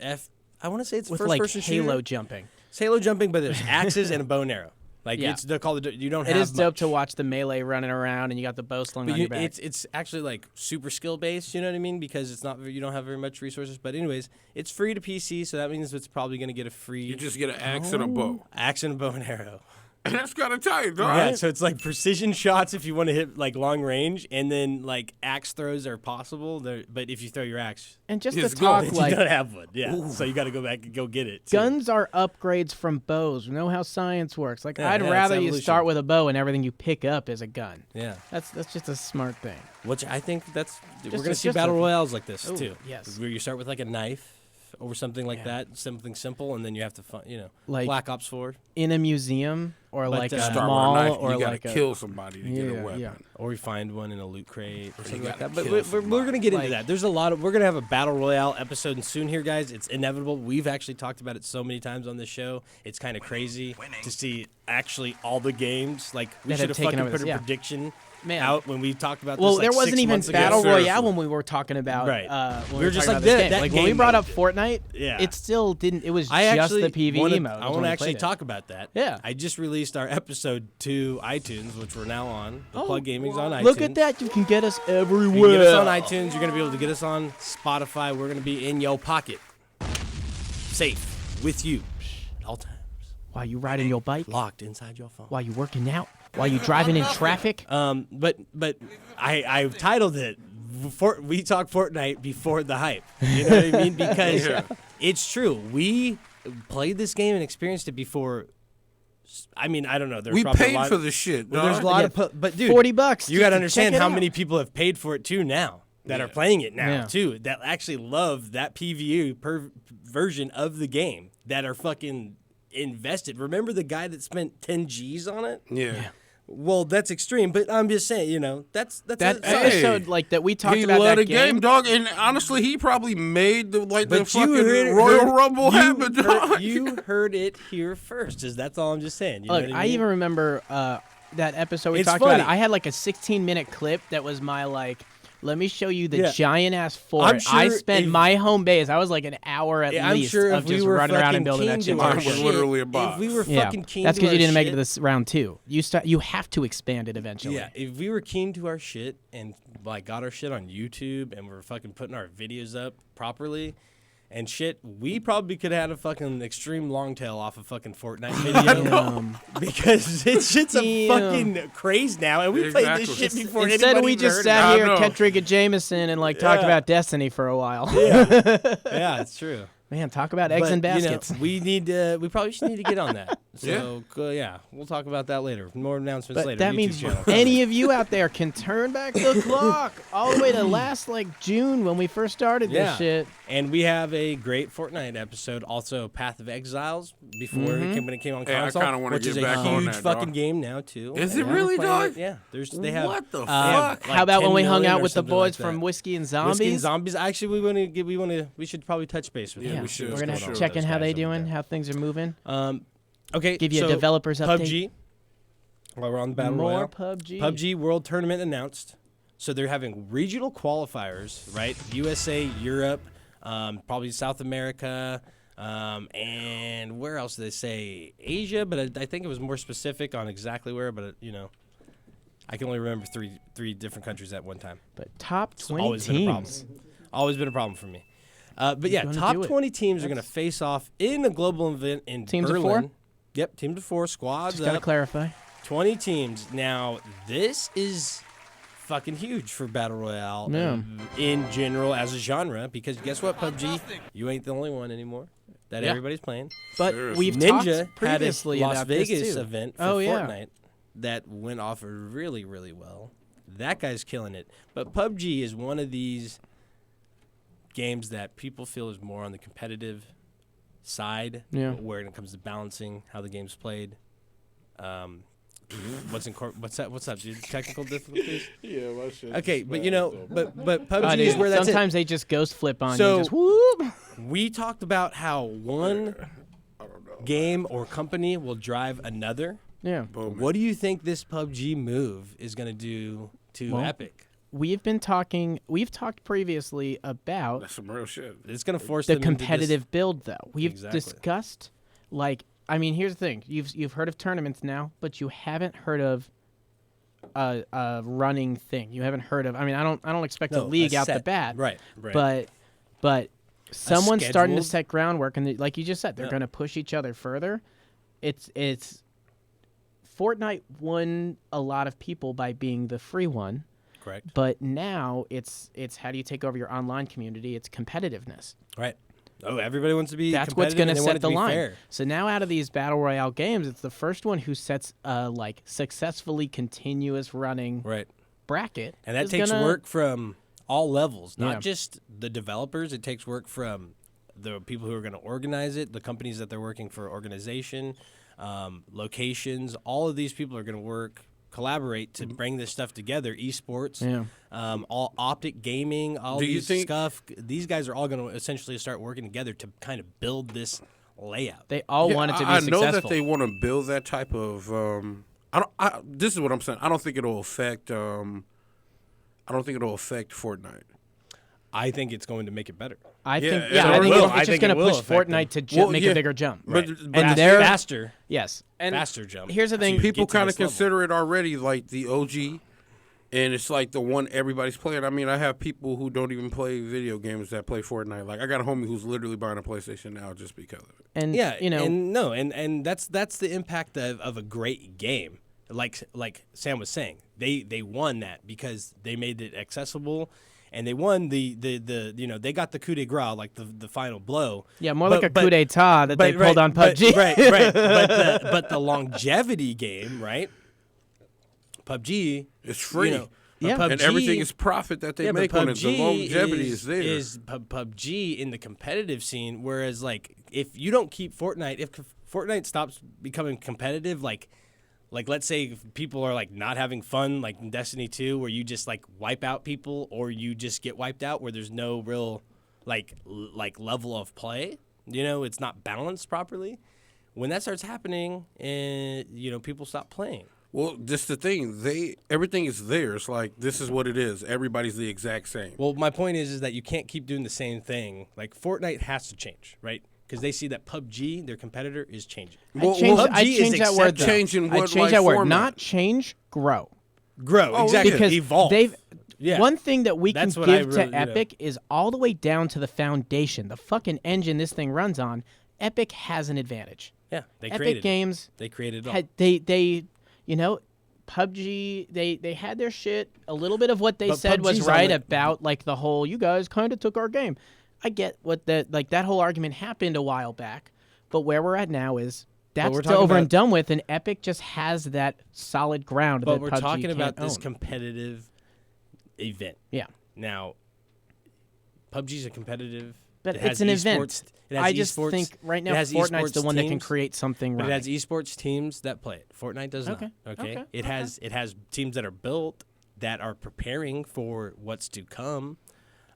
I want to say it's with first like person Halo shooter. jumping. It's Halo jumping, but there's axes and a bow and arrow. Like Yeah. they're called. You don't It have. is dope much. to watch the melee running around, and you got the bow slung But on your back. it's actually like super skill based, you know what I mean? Because it's not you don't have very much resources. But anyways, it's free to PC, so that means it's probably gonna get a free You just get an axe and a bow. axe and a bow and arrow. And that's kind of tight, dog. Yeah, so it's like precision shots if you want to hit like long range, and then like axe throws are possible. But if you throw your axe, And just It's to talk, gold. you like, don't have one. Yeah, so you got to go back and go get it. too. guns are upgrades from bows. We know how science works. Like, Yeah, I'd yeah, it's rather you evolution. start with a bow and everything you pick up is a gun. Yeah, That's just a smart thing. which I think we're Just gonna a- see just battle a- royales like this Ooh, too. yes. Where you start with like a knife or something like Yeah. that, something simple, and then you have to Like- Black Ops 4. In a museum or But, like a Start Start mall with a knife, or you gotta like a kill somebody to get Yeah, a weapon. yeah. Or we find one in a loot crate or something like gotta that. But kill we're going to get into Like- that. There's a lot of, we're going to have a Battle Royale episode soon here, guys. It's inevitable. We've actually talked about it so many times on this show. It's kind of crazy to see actually all the games. Like, we That should have have taken fucking over put this, a yeah. prediction Man. out when we talked about Well, this. there like, wasn't 6 even months ago. battle Seriously. royale when we were talking about. Right. When We were just talking like, about this that- game. that Like when we game brought up mode. Fortnite, Yeah. it still didn't. It was I just actually the PVE wanna, mode. I was want when to we actually played it. talk about that. Yeah. I just released our episode to iTunes, which we're now on. The Plug Gaming's on iTunes. Look at that! You can get us everywhere. You can get us on iTunes. You're going to be able to get us on Spotify. We're going to be in your pocket. Safe. With you. All times. While you riding your bike, Locked inside your phone. while you working out, while you driving in traffic. But I titled it, We Talk Fortnite Before the Hype. You know what I mean? Because it's true. We played this game and experienced it before. I mean, I don't know. There's We probably a paid lot, for the shit, Well, there's a dog. lot Yeah, of, but dude, $40. You got to just to check understand it how out. many people have paid for it too now that are playing it now Yeah. too. That actually love that PVE version of the game. That are fucking invested. Remember the guy that spent 10 G's on it? Yeah. Well, that's extreme, but I'm just saying, that's That a- Hey, episode, like that we talked He about loved that the game, dog. And honestly, he probably made the But fucking heard- Royal Rumble you happen, dog. You heard it here first. That's all I'm just saying. You know Look, what I mean? even remember that episode we It's talked funny. about. I had like a 16-minute clip that was my like, let me show you the Yeah. giant ass I'm fort. I sure spent if- my home base. I was like an hour at Yeah, I'm least sure of if we just were running around fucking and building that keen shit. to by our Mine was myself. shit, literally a box. If we were Yeah, fucking keen that's to because you our didn't make it shit- to this round 2. You have to expand it eventually. Yeah, if we were keen to our shit and like got our shit on YouTube and we're fucking putting our videos up properly and shit, we probably could have had a fucking extreme long tail off a fucking Fortnite video because it's shit's a Damn. fucking craze now, and we played this Exactly. shit before Instead, anybody we even just heard sat about here, I know. kept drinking Jameson, and like talked Yeah. about Destiny for a while. it. Yeah, it's true. Man, talk about eggs But, and baskets. we probably just need to get on that. Yeah. So yeah, we'll talk about that later. More announcements But later. that YouTube means channel. any of you out there can turn back the clock all the way to last like June when we first started Yeah. this shit. And we have a great Fortnite episode, also Path of Exiles, before when it came on Hey, I console, kinda wanna which get is back a on huge that, fucking dog. game now too. Is And it we're really, playing dog? it. Yeah, they have. What the they fuck? have, like, How about when 10 we hung million out or with the something boys like from that. Whiskey and Whiskey Zombies? and Zombies. Actually, we should probably touch base with Yeah, them. we should. We're What's gonna going on with check in those how they guys over doing, there. how things are moving. Okay, Give you a so developers update. PUBG. While we're on the battle More royale, PUBG. PUBG World Tournament announced. So they're having regional qualifiers, right? USA, Europe, probably South America, and where else did they say? Asia, but I think it was more specific on exactly where. But I can only remember three different countries at one time. But top 20 Always been a problem. teams. Always been a problem for me. But yeah, gonna top do it? 20 teams are going to face off in a global event in Teams of Berlin. 4? Yep, teams of 4, squads Just gotta up. clarify. 20 teams. Now, this is fucking huge for Battle Royale Yeah. in general as a genre because guess what, PUBG? You ain't the only one anymore that Yeah. everybody's playing. But Seriously. we've Ninja talked had a previously Las about Vegas this too. event for Oh, yeah. Fortnite that went off really, really well. That guy's killing it. But PUBG is one of these games that people feel is more on the competitive side Yeah. where it comes to balancing how the game's played. What's up, dude? Technical difficulties. Yeah, my shit. Okay, but you know, but PUBG Oh, is dude, where that's sometimes they just ghost flip on So- you. Just whoop. it. We talked about how one game or company will drive another. Yeah. What do you think this PUBG move is going to do to Well, Epic? We've talked previously about That's some real shit. It's going to force the them into this- competitive build, though. We've Exactly. discussed, like, I mean, here's the thing: you've heard of tournaments now, but you haven't heard of a running thing. You haven't heard of. I mean, I don't expect No, a league out the set. bat, Right. But someone's starting to scheduled- set groundwork, and like you just said, they're Yeah. going to push each other further. It's Fortnite won a lot of people by being the free one. Correct. But now it's how do you take over your online community? It's competitiveness. Right. Oh, everybody wants to be. That's what's going to set the line. Fair. So now, out of these battle royale games, it's the first one who sets a like successfully continuous running Right. bracket, And that is takes gonna- work from all levels, not Yeah. just the developers. It takes work from the people who are going to organize it, the companies that they're working for, organization, locations. All of these people are going to collaborate to bring this stuff together. Esports, Yeah. all Optic Gaming, all Do you these think- stuff. These guys are all going to essentially start working together to kind of build this layout. They all Yeah, want it to be I successful. know that they want to build that type of. This is what I'm saying. I don't think it'll affect. I don't think it'll affect Fortnite. I think it's going to make it better. I think, it yeah, I think will. it's I just think going it to will push affect them. Fortnite to Well, make yeah, a bigger jump. But, And Faster- they're faster. yes, and Faster jump. Here's the thing: So you people get to kind of this level. consider it already like the OG, and it's like the one everybody's playing. I mean, I have people who don't even play video games that play Fortnite. Like I got a homie who's literally buying a PlayStation now just because of it. and Yeah, you know, and that's the impact of a great game. Like Sam was saying, they won that because they made it accessible, and they won the they got the coup de grace, like the final blow. yeah, more like a coup d'état that they but- pulled on but- PUBG. right. But the longevity game, right? PUBG, It's free. You know, Yeah. but And everything is profit that they yeah, make but on it. The PUBG longevity is there. PUBG in the competitive scene. Whereas, like, if you don't keep Fortnite, if Fortnite stops becoming competitive, like let's say if people are like not having fun, like in Destiny 2, where you just like wipe out people, or you just get wiped out, where there's no real like level of play. You know, it's not balanced properly. When that starts happening, and people stop playing. Well, just the thing. Everything is there. It's like this is what it is. Everybody's the exact same. Well, my point is that you can't keep doing the same thing. Like Fortnite has to change, right? Because they see that PUBG, their competitor, is changing. Well, I PUBG change is that word. accepted. though. Change in I what, change like, that word. format? Not change, grow. Grow, Oh, exactly. Because Evolve. they've Yeah. one thing that we That's can what I give really- to Epic is all the way down to the foundation, the fucking engine this thing runs on. Epic has an advantage. Yeah, they Epic created it. Games They created it all. had PUBG, they had their shit. A little bit of what they But said was PUBG's on right the- about like the whole you guys kind of took our game. I get what that whole argument happened a while back, but where we're at now is we're that's talking over and about- done with, and Epic just has that solid ground. But that we're PUBG talking about can't this own. competitive event. Yeah. Now, PUBG's a competitive. But it has it's an esports- event. It has I just esports- think right it now has Fortnite's the esports one that can teams, create something But right. it has esports teams that play it. Fortnite does Okay. not. Okay. Okay. It has teams that are built that are preparing for what's to come.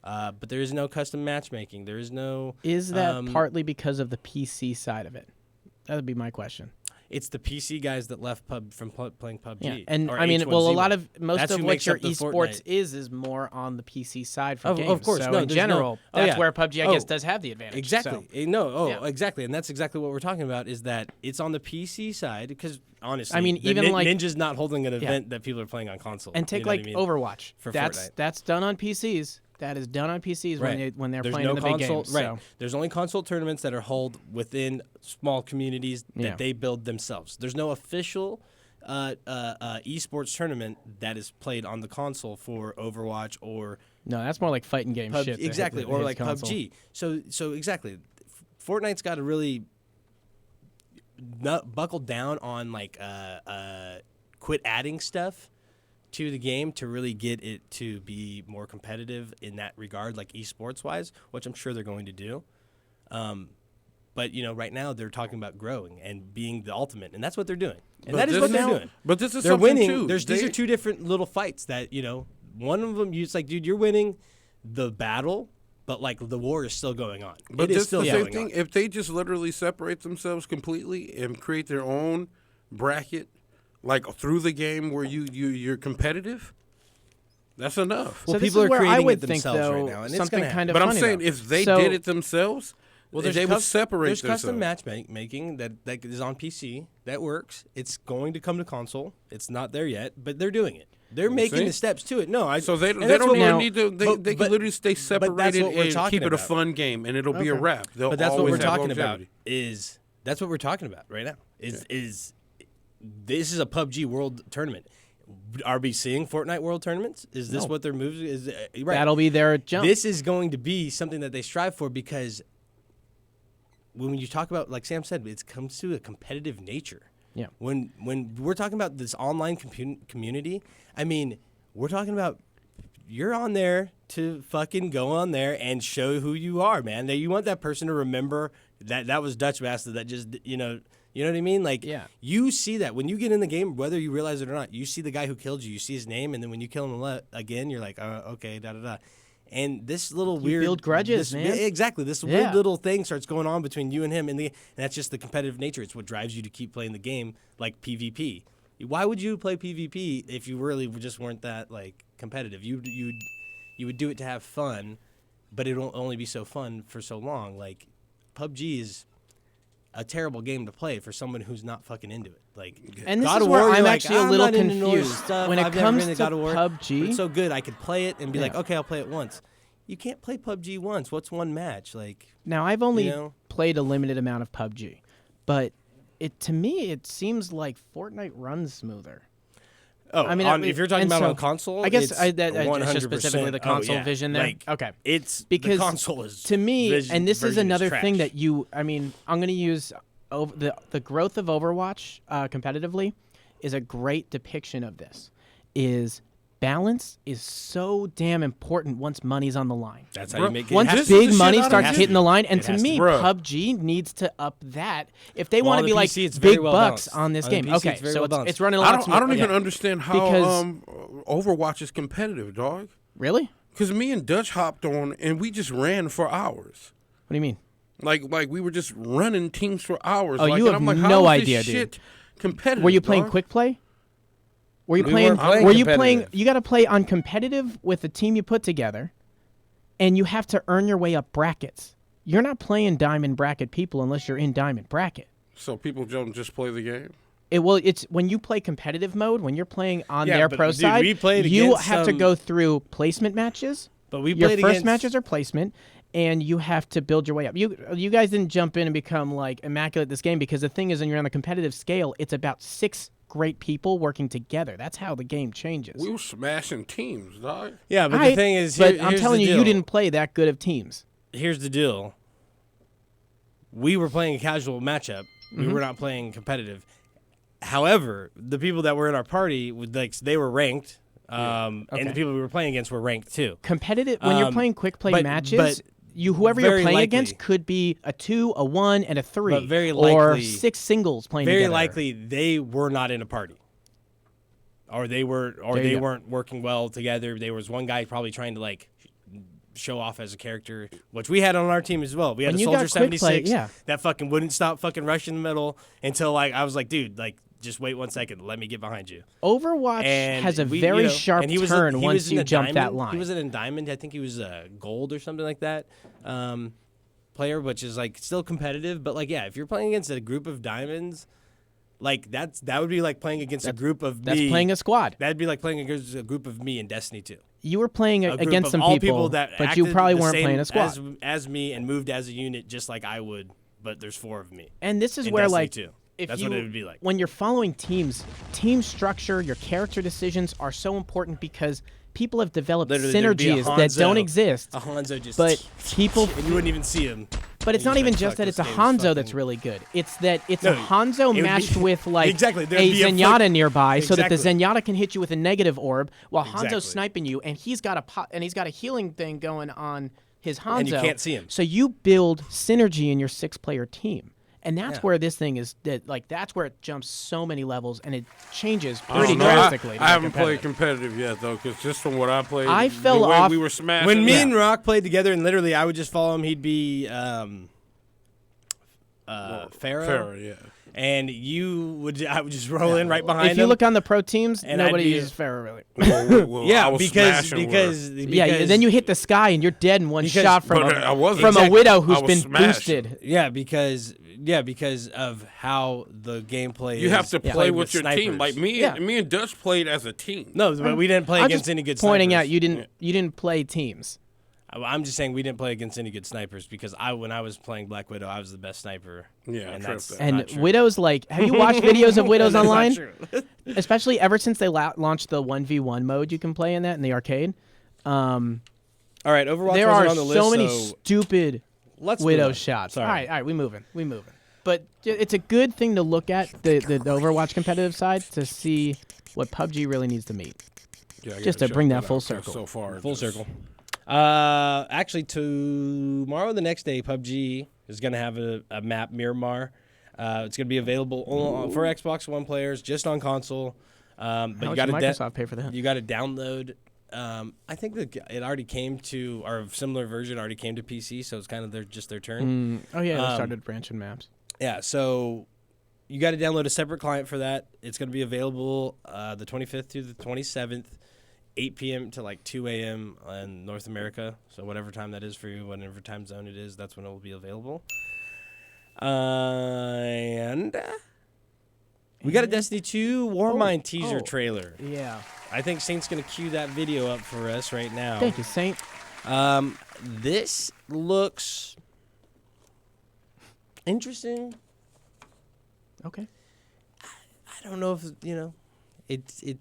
But there is no custom matchmaking. There is no. Is that um, partly because of the PC side of it? That would be my question. It's the PC guys that left playing PUBG. Yeah, and or I mean, well, a H1Z1. lot of most That's of who what makes your up the esports Fortnite. is more on the PC side for Of games. course, so no, in there's general, no- oh, that's yeah. where PUBG, I guess, Oh, does have the advantage. Exactly. So, No. yeah. Exactly. And that's exactly what we're talking about. Is that it's on the PC side because honestly, I mean, the even like- Ninja's not holding an event that people are playing on console. and take you know like what I mean? Overwatch. For That's Fortnite. done on PCs. That is done on PCs Right. when they're There's playing no in the big console, games. right? So. There's only console tournaments that are held within small communities that Yeah. they build themselves. There's no official esports tournament that is played on the console for Overwatch or No, that's more like fighting game PUBG, shit. that hit exactly, the- or hit like console. PUBG. So exactly, Fortnite's got to really buckle down on like quit adding stuff to the game to really get it to be more competitive in that regard, like esports wise, which I'm sure they're going to do. But But right now they're talking about growing and being the ultimate, and that's what they're doing. And But that is this what they're is- doing. but this is they're something, winning. too. These are They- two different little fights that one of them. It's like, dude, you're winning the battle, but like the war is still going on. But it is this still the same going thing. on. If they just literally separate themselves completely and create their own bracket, like through the game where you're competitive, that's enough. Well, so this people is are where I creating would it think, themselves though, right now, and it's something gonna kind of But I'm funny, saying though. if they So- did it themselves, they would separate There's themselves. custom matchmaking that is on PC that works. It's going to come to console. It's not there yet, but they're doing it. They're making see? the steps to it. No, So they and don't that's what even we're- need to. They can literally stay but that's separated what we're and talking keep it a about. fun game, and it'll be a wrap. They'll But that's what always we're have talking about. longevity. That's what we're talking about right now. Is this is a PUBG World Tournament? Are we seeing Fortnite World Tournaments? Is this what their moves is? Right. That'll be their jump. This is going to be something that they strive for because when you talk about, like Sam said, it comes to a competitive nature. Yeah. When we're talking about this online community, I mean, we're talking about you're on there to fucking go on there and show who you are, man. That you want that person to remember that was Dutch Bastard that just you know what I mean? Like, Yeah. you see that when you get in the game, whether you realize it or not, you see the guy who killed you, you see his name, and then when you kill him again, you're like, okay, da da da. And this little weird build grudges, man. Exactly. This Yeah. weird little thing starts going on between you and him, and that's just the competitive nature. It's what drives you to keep playing the game, like PvP. Why would you play PvP if you really just weren't that like competitive? You would do it to have fun, but it'll only be so fun for so long. Like PUBG is a terrible game to play for someone who's not fucking into it. Like, And this God is of where War, I'm you're like, actually a I'm little not into Norse confused. stuff. When it I've never comes been to God of War, PUBG, but it's so good. I could play it and be like, Yeah. okay, I'll play it once. You can't play PUBG once. What's one match? Like, now I've only you know? played a limited amount of PUBG, but to me it seems like Fortnite runs smoother. oh, I mean, if you're talking and about so on console, I guess it's it's just 100%. specifically the console yeah. vision there. Like, Okay. it's Because the console is to me, version and this is another thing trash. that I'm going to use the growth of Overwatch competitively is a great depiction of this. Is balance is so damn important once money's on the line. That's how you make it. Once has to big be. money shit out of starts it. hitting the line, and It to has to me, be. Bruh. PUBG needs to up that if they Well, want on to the be like PC, it's very big well bucks balanced. on this On the game. PC, Okay, it's very so well it's balanced. running a I lot don't smoother. even Yeah. understand how Because- Overwatch is competitive, dog. Really? Because me and Dutch hopped on and we just ran for hours. What do you mean? Like we were just running teams for hours. Oh, like, you and have I'm like, no how is idea, this dude. shit competitive? Were you playing dog? quick play? Were you We playing? weren't playing Were you playing? competitive. You got to play on competitive with the team you put together, and you have to earn your way up brackets. You're not playing diamond bracket people unless you're in diamond bracket. So people don't just play the game. It's when you play competitive mode, when you're playing on Yeah, their but, pro dude, side, we played you against have to some- go through placement matches. But we Your played first against matches are placement, and you have to build your way up. You guys didn't jump in and become like immaculate at this game because the thing is, when you're on the competitive scale, it's about 6 great people working together. That's how the game changes. We were smashing teams, dog. Yeah, but Alright, the thing is, but here- I'm here's telling the you, you deal. didn't play that good of teams. Here's the deal. We were playing a casual matchup. Mm-hmm. We were not playing competitive. However, the people that were in our party, they were ranked, and Okay. the people we were playing against were ranked too. Competitive when you're Um, playing quick play but- matches, but whoever you're very playing likely- against could be a 2, a 1, and a 3, But very or likely- 6 singles playing Very together. likely they were not in a party, or they There you go. weren't working well together. There was one guy probably trying to like show off as a character, which we had on our team as well. We had When a you Soldier got quick play, 76 yeah. that fucking wouldn't stop fucking rushing the middle until like I was like, dude, like just wait 1 second, let me get behind you. Overwatch And has a we, very you know, sharp and he was turn he once was in you a jump that diamond. line. He wasn't in diamond. I think he was gold or something like that. Player, which is like still competitive, but like yeah, if you're playing against a group of diamonds, like that would be like playing against a group of That's me. playing a squad. That'd be like playing against a group of me in Destiny 2. You were playing A group against of some all people, that but you acted probably the weren't same playing a squad. as me and moved as a unit just like I would, but there's 4 of me. And this is in where, Destiny like, 2. if That's you, what it would be like. when you're following teams, team structure, your character decisions are so important because people have developed Literally, there'd be a synergies that don't Hanzo. exist. A Hanzo just But people, and you wouldn't even see him. but it's you're not just even like, just fuck, that this it's a game's Hanzo that's fucking- really good. It's that it's No, a Hanzo it would be- matched with like Exactly, there'd a be a Zenyatta fuck- nearby, so that the Exactly. Zenyatta can hit you with a negative orb while Exactly. Hanzo's sniping you, and he's got a healing thing going on his Hanzo. And you can't see him. So you build synergy in your 6-player team. And that's where this thing is, that's where it jumps so many levels, and it changes I pretty don't know. drastically. I haven't played competitive yet, though, because just from what I played, I fell the way off- we were smashing. When me and Rock played together, and literally I would just follow him, he'd be Pharaoh. yeah. And I would just roll in right behind If you him. look on the pro teams, And nobody I'd be- uses Pharaoh really. Well, I yeah, was because smashing her. Yeah, then you hit the sky and you're dead in one Because- shot from But I wasn't. from a Exactly. widow I who's was been smashing. boosted. because of how the gameplay You is. have to play played with your snipers. team. Like me and Dutch played as a team. No, but we didn't play I'm against just any good pointing snipers. out you didn't play teams. I'm just saying we didn't play against any good snipers because when I was playing Black Widow, I was the best sniper. Yeah, and true. that's And not true. widows have you watched videos of widows That's not online? true. Especially ever since they launched the 1v1 mode you can play in that in the arcade. All right, Overwatch There wasn't are on the so list, many so stupid let's move widow on. shots. Sorry. All right, we moving. But it's a good thing to look at the Overwatch competitive side to see what PUBG really needs to meet. Yeah, I Just gotta to bring check that full out, 'cause circle. So far, Full just- circle. Actually, tomorrow, the next day, PUBG is going to have a map, Miramar. It's going to be available for Xbox One players, just on console. But How you much got did to Microsoft pay for that? You got to download. I think that it already came to, or a similar version already came to PC, so it's kind of their turn. Oh yeah, they started branching maps. Yeah, so you got to download a separate client for that. It's going to be available the 25th through the 27th, 8 p.m. to like 2 a.m. in North America. So whatever time that is for you, whatever time zone it is, that's when it will be available. And we got a Destiny 2 Warmind teaser trailer. Yeah. I think Saint's going to cue that video up for us right now. Thank you, Saint. This looks interesting. Okay. I don't know if it.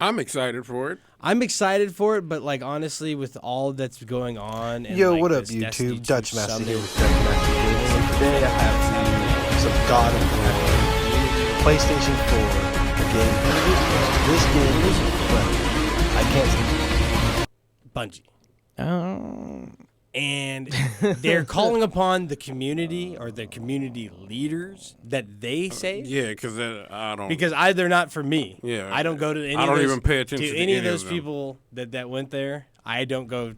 I'm excited for it. I'm excited for it, but like honestly, with all that's going on, and Yo, like, what up, this Destiny 2 YouTube? Dutch Master Summit- here with Dutch Master Gaming, and today I have some God of War PlayStation 4 game. This game is incredible. I can't. Bungie, Oh. and they're calling upon the community or the community leaders that they say. Yeah, because I don't. Because they're not for me. Yeah, I don't go to any. I of don't those, even pay attention to any of any of those them. people that went there. I don't go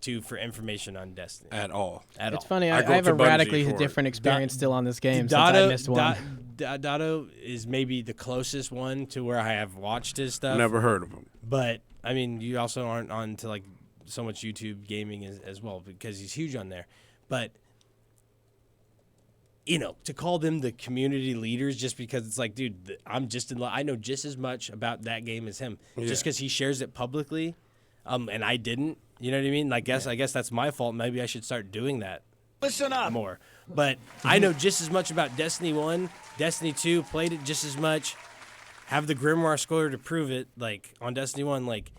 to for information on Destiny at all. at It's all. funny. I I go have to a Bungie radically for it. different experience still on this game since I missed one. Dotto is maybe the closest one to where I have watched his stuff. Never heard of him. But I mean, you also aren't on to like so much YouTube gaming as well because he's huge on there. But to call them the community leaders just because it's like, dude, I'm just in love. I know just as much about that game as him. Just Yeah. because he shares it publicly, and I didn't. You know what I mean? I guess that's my fault. Maybe I should start doing that. Listen up. More. But I know just as much about Destiny 1, Destiny 2, played it just as much, have the Grimoire score to prove it, like, on Destiny 1, like,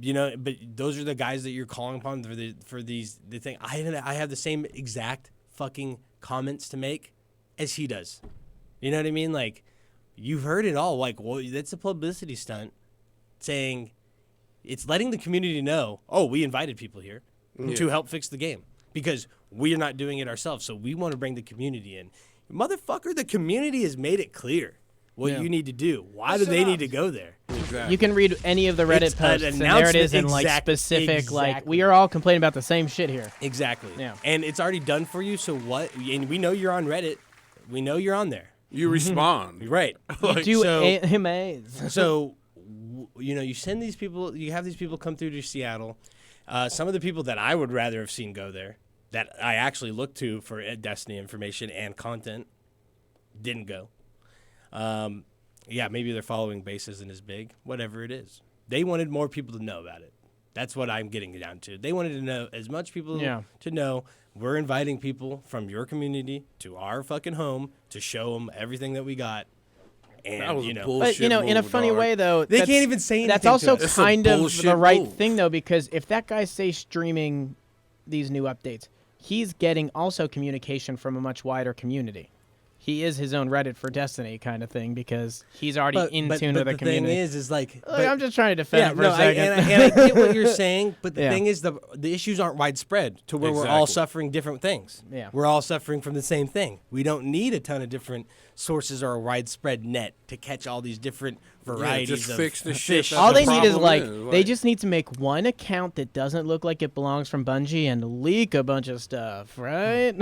but those are the guys that you're calling upon for the thing. I have the same exact fucking comments to make as he does. You know what I mean? Like, you've heard it all. Like, well, that's a publicity stunt saying it's letting the community know, oh, we invited people here to help fix the game because we're not doing it ourselves. So we want to bring the community in. Motherfucker, the community has made it clear what you need to do. Why do they need to go there? Exactly. You can read any of the Reddit It's an posts, and there it is in like specific, exactly. we are all complaining about the same shit here. Exactly. Yeah. And it's already done for you, so what? And we know you're on Reddit. We know you're on there. You respond. Right. You do so- AMAs. So, you send these people, you have these people come through to Seattle. Some of the people that I would rather have seen go there, that I actually looked to for Destiny information and content, didn't go. Maybe their following base isn't as big. Whatever it is. They wanted more people to know about it. That's what I'm getting down to. They wanted to know as much people to know. We're inviting people from your community to our fucking home to show them everything that we got. And, That was a But bullshit in a move, funny dog. way though, They that's- can't even say That's anything also to us. It's a kind of the bullshit right move. thing though, because if that guy stays streaming these new updates, he's getting also communication from a much wider community. he is his own Reddit for Destiny kind of thing because he's already in tune with the the community. thing is like, Look, I'm just trying to defend yeah, it for no, a second. and I get what you're saying, but the Yeah. thing is, the issues aren't widespread to where we're all Exactly. suffering different things. Yeah. We're all suffering from the same thing. We don't need a ton of different sources or a widespread net to catch all these different varieties just of fix the shit fish. that All the they need is problem they just need to make one account that doesn't look like it belongs from Bungie and leak a bunch of stuff, right?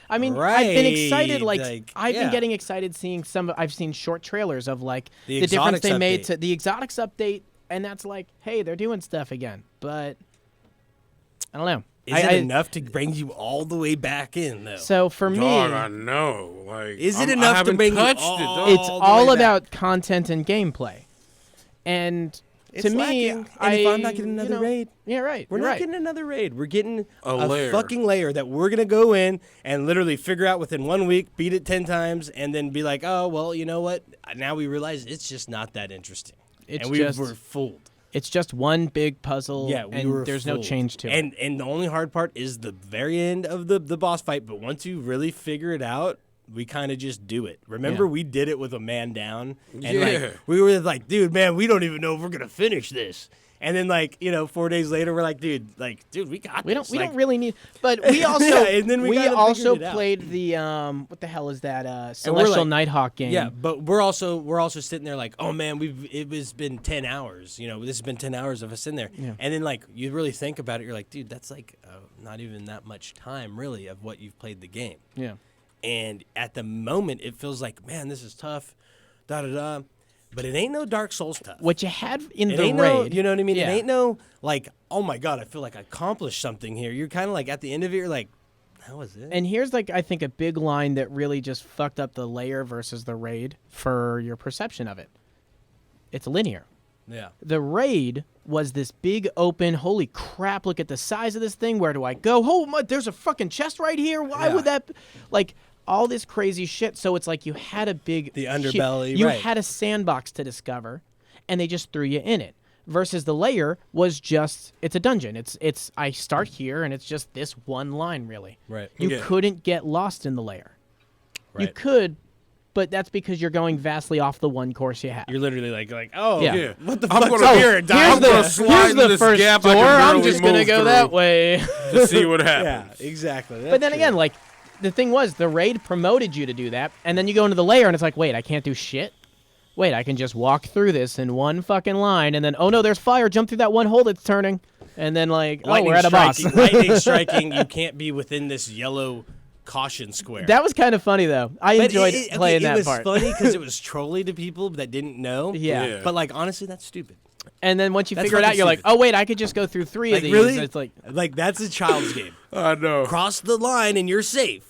I mean, I've been excited. Right, I've been yeah. getting excited seeing I've seen short trailers of like The the difference they Exotics made update. to the exotics update, and that's like, hey, they're doing stuff again. But I don't know. Is it enough to bring you all the way back in, though? So for me, Dog, I know. Like, Is it I enough to haven't bring you touched all- it, dog. it's all the all way back? about content and gameplay. And It's to me, lacking. And if I'm not getting another raid, yeah, right. we're you're not right. getting another raid. We're getting A a layer. fucking layer that we're gonna go in and literally figure out within 1 week, beat it 10 times, and then be like, oh well, you know what? Now we realize it's just not that interesting, It's and we just- were fooled. It's just one big puzzle. Yeah, we and were there's no fooled. change to it. And the only hard part is the very end of the boss fight. But once you really figure it out, we kind of just do it. Remember, Yeah. we did it with a man down, and Yeah. like we were like, dude, man, we don't even know if we're gonna finish this. And then 4 days later, we're like, dude, we got We this. don't. We don't really need. But we also. Yeah, and then we kinda also figured it out. played the what the hell is that? we're Celestial like- Nighthawk game. Yeah, but we're also sitting there like, oh man, it's been 10 hours. This has been 10 hours of us in there. Yeah. And then you really think about it, you're like, dude, that's not even that much time really of what you've played the game. Yeah. And at the moment, it feels like, man, this is tough, da da da. But it ain't no Dark Souls tough. What you had in It the ain't raid. no, you know what I mean? Yeah. It ain't no oh my god, I feel like I accomplished something here. You're kind of like at the end of it, you're like, that was it. And here's I think a big line that really just fucked up the layer versus the raid for your perception of it. It's linear. Yeah. The raid was this big open, holy crap, look at the size of this thing. Where do I go? Oh my, there's a fucking chest right here. Why would that all this crazy shit. So it's like you had a big The underbelly, you right. had a sandbox to discover and they just threw you in it. Versus the layer was just it's a dungeon. It's I start here and it's just this one line really. Right. You Yeah. couldn't get lost in the layer. You Right. could, but that's because you're going vastly off the one course you have. You're literally like, oh, Yeah. Yeah. what the I'm fuck's gonna- up here? Here's I'm the, gonna slide here's into the this first gap I door. can I'm barely just gonna move go through. that way. to see what Yeah, happens. exactly. But then again, the thing was, the raid promoted you to do that, and then you go into the layer, and it's like, wait, I can't do shit? Wait, I can just walk through this in one fucking line, and then, oh no, there's fire, jump through that one hole that's turning, and then we're at a boss. lightning striking. You can't be within this yellow caution square. That was kind of funny, though. I But enjoyed okay, playing that It part. was funny because it was trolly to people that didn't know. Yeah. Yeah. But honestly, that's stupid. And then once you That's figure it out, fucking you're like, stupid. oh wait, I could just go through three of these. Really? It's like, That's a child's game. I know. Cross the line and you're safe.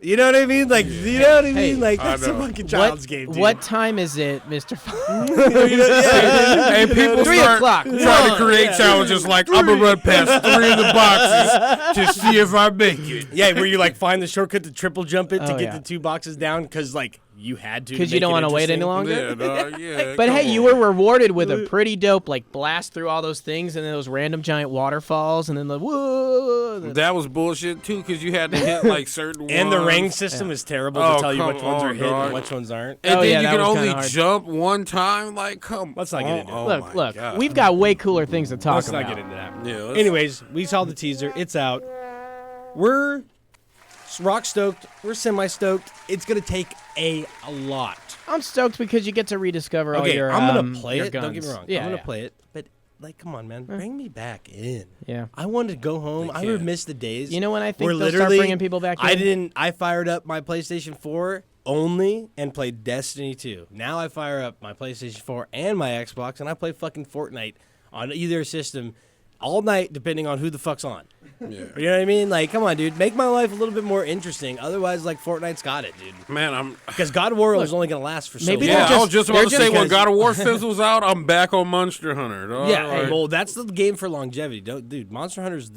You know what I mean? You know what I Hey, mean? Like I that's a know. fucking child's game. Dude. what time is it, Mr. And people 3 start o'clock. trying to create challenges like I'm gonna run past 3 of the boxes to see if I make it. Yeah, where you find the shortcut to triple jump it to Oh, get yeah. the 2 boxes down because you had to. Because you don't want to wait any longer? Yeah, dog, yeah. But come hey, you on. were rewarded with a pretty dope blast through all those things, and then those random giant waterfalls, and then the whoa. That was bullshit too, because you had to hit certain And the ones. ring system is terrible Oh, to tell you come which ones are on, hidden dog. and which ones aren't. And Oh, then yeah, you that can was only kinda hard. jump one time. Come. Let's not get into it. Oh, Look, my look, God. we've got way cooler things to talk Let's about. not get into that. Yeah. let's- Anyways, we saw the teaser. It's out. We're rock stoked. We're semi stoked. It's gonna take a lot. I'm stoked because you get to rediscover all Okay, your. I'm gonna play your it. Don't get me guns. wrong. Yeah, I'm gonna yeah. play it. But come on, man, bring me back in. Yeah. I wanted to go home. They I would can't. miss the days. You know when I think where they'll start literally bringing people back in? I fired up my PlayStation 4 only and played Destiny 2. Now I fire up my PlayStation 4 and my Xbox and I play fucking Fortnite on either system all night, depending on who the fuck's on. Yeah. You know what I mean? Come on, dude. Make my life a little bit more interesting. Otherwise, Fortnite's got it, dude. Man, I'm. Because God of War is only going to last for so maybe long. Yeah, they're I was just about they're to say when just- God of War fizzles out, I'm back on Monster Hunter. Dog. Yeah, Like, well, that's the game for longevity. Dude, Monster Hunter's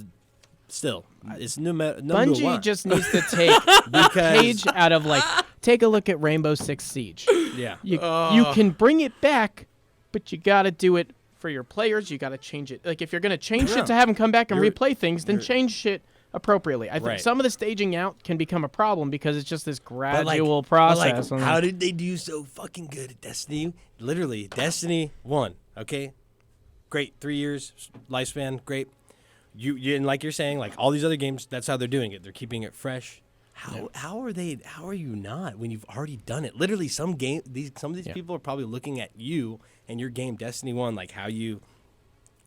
still. It's number Bungie one. just needs to take the cage out of take a look at Rainbow Six Siege. Yeah. You can bring it back, but you got to do it for your players. You got to change it. If you're gonna change shit to have them come back and replay things, then change shit appropriately. I think Right. some of the staging out can become a problem because it's just this But, like- gradual but, process. like, how did they do so fucking good at Destiny? Literally, Destiny 1, okay? Great, 3 years lifespan, great. You and like you're saying, like all these other games, that's how they're doing it. They're keeping it fresh. How are you not when you've already done it? Literally, some of these people are probably looking at you and your game Destiny 1, like how you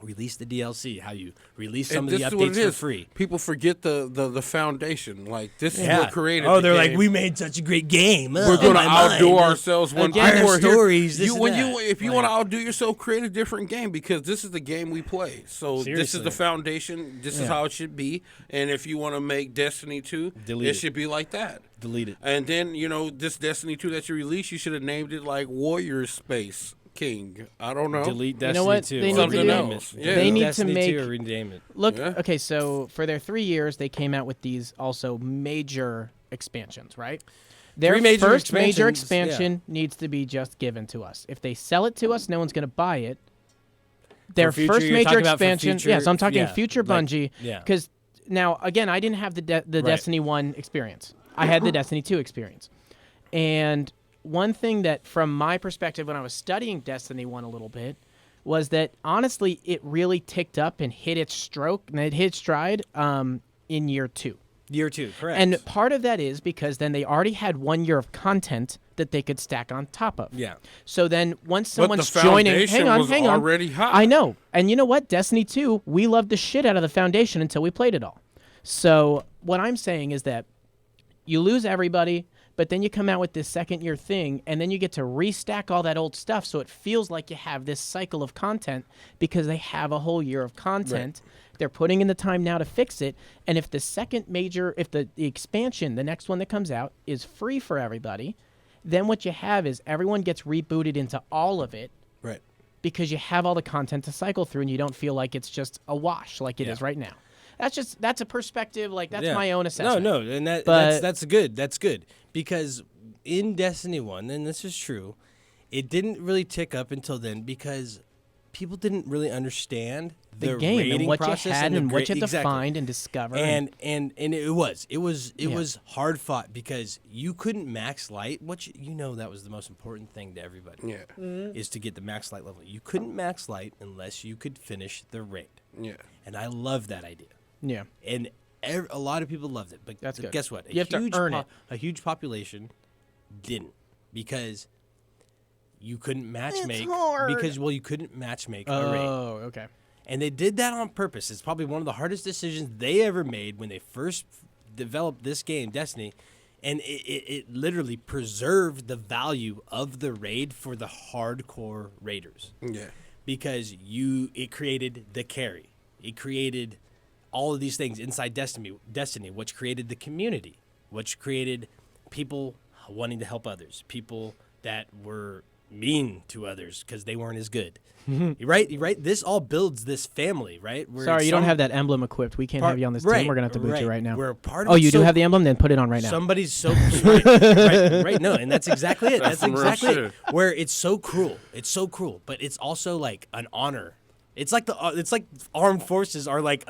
release the DLC, how you release some And of the this is what updates it for is. free. People forget the foundation. Like this is what created. Oh, the they're game. like, we made such a great game. We're gonna outdo ourselves when Again, people are here. stories, this and If you that. want to outdo yourself, create a different game because this is the game we play. So this is Seriously. the foundation. This is how it should be. And if you want to make Destiny 2, Delete it it. should be like that. Delete it. And then this Destiny 2 that you released, you should have named it like Warrior Space King. I don't know. Delete know Destiny what? 2. They need or to Something do- rename else. it. Yeah. They need to Destiny make- 2 or rename it. Look, Yeah. okay, so for their 3 years, they came out with these also major expansions, right? Their 3 major first major expansions, expansion needs to be just given to us. If they sell it to us, no one's going to buy it. Their future, first you're major talking about for expansion, future- yes, I'm talking yeah, future like- Bungie, yeah. because now again, I didn't have the Destiny 1 experience. I had the Destiny 2 experience, and one thing that, from my perspective, when I was studying Destiny 1 a little bit, was that honestly, it really ticked up and hit its stride in year 2. Year 2, correct. And part of that is because then they already had 1 year of content that they could stack on top of. yeah. So then once But someone's the joining, foundation hang on, was hang on. already hot. I know. And you know what? Destiny 2, we loved the shit out of the foundation until we played it all. So what I'm saying is that you lose everybody, but then you come out with this second year thing, and then you get to restack all that old stuff, so it feels like you have this cycle of content because they have a whole year of content. They're putting in the time now to fix it, and if the second major, if the expansion, the next one that comes out, is free for everybody, then what you have is everyone gets rebooted into all of it Right. because you have all the content to cycle through, and you don't feel like it's just a wash like it is right now. That's a perspective, like that's Yeah. my own assessment. No, and But- that's good. That's good because in Destiny 1, and this is true, it didn't really tick up until then because people didn't really understand the the game and rating what you process had the and what you had to exactly. find and discover. And it was hard fought because you couldn't max light. That was the most important thing to everybody. Yeah. Is to get the max light level. You couldn't max light unless you could finish the raid. Yeah. And I love that idea. yeah. And a lot of people loved it, but That's good. guess what? You have to earn it. A huge population didn't because you couldn't matchmake you couldn't matchmake a raid, Oh, okay. and they did that on purpose. It's probably one of the hardest decisions they ever made when they first developed this game, Destiny, and it literally preserved the value of the raid for the hardcore raiders. Yeah. Because it created the carry. It created all of these things inside Destiny, which created the community, which created people wanting to help others, people that were mean to others because they weren't as good. Right? This all builds this family, right? Where Sorry, you don't some have that emblem equipped. We can't part- have you on this right, team. We're gonna have to boot right. you right now. We're a part of Oh, it. you do So have the emblem? Then put it on right now. Somebody's so right. No, and that's exactly it. That's some real exactly shit. it. Where it's so cruel. It's so cruel, but it's also like an honor. It's like it's like armed forces are like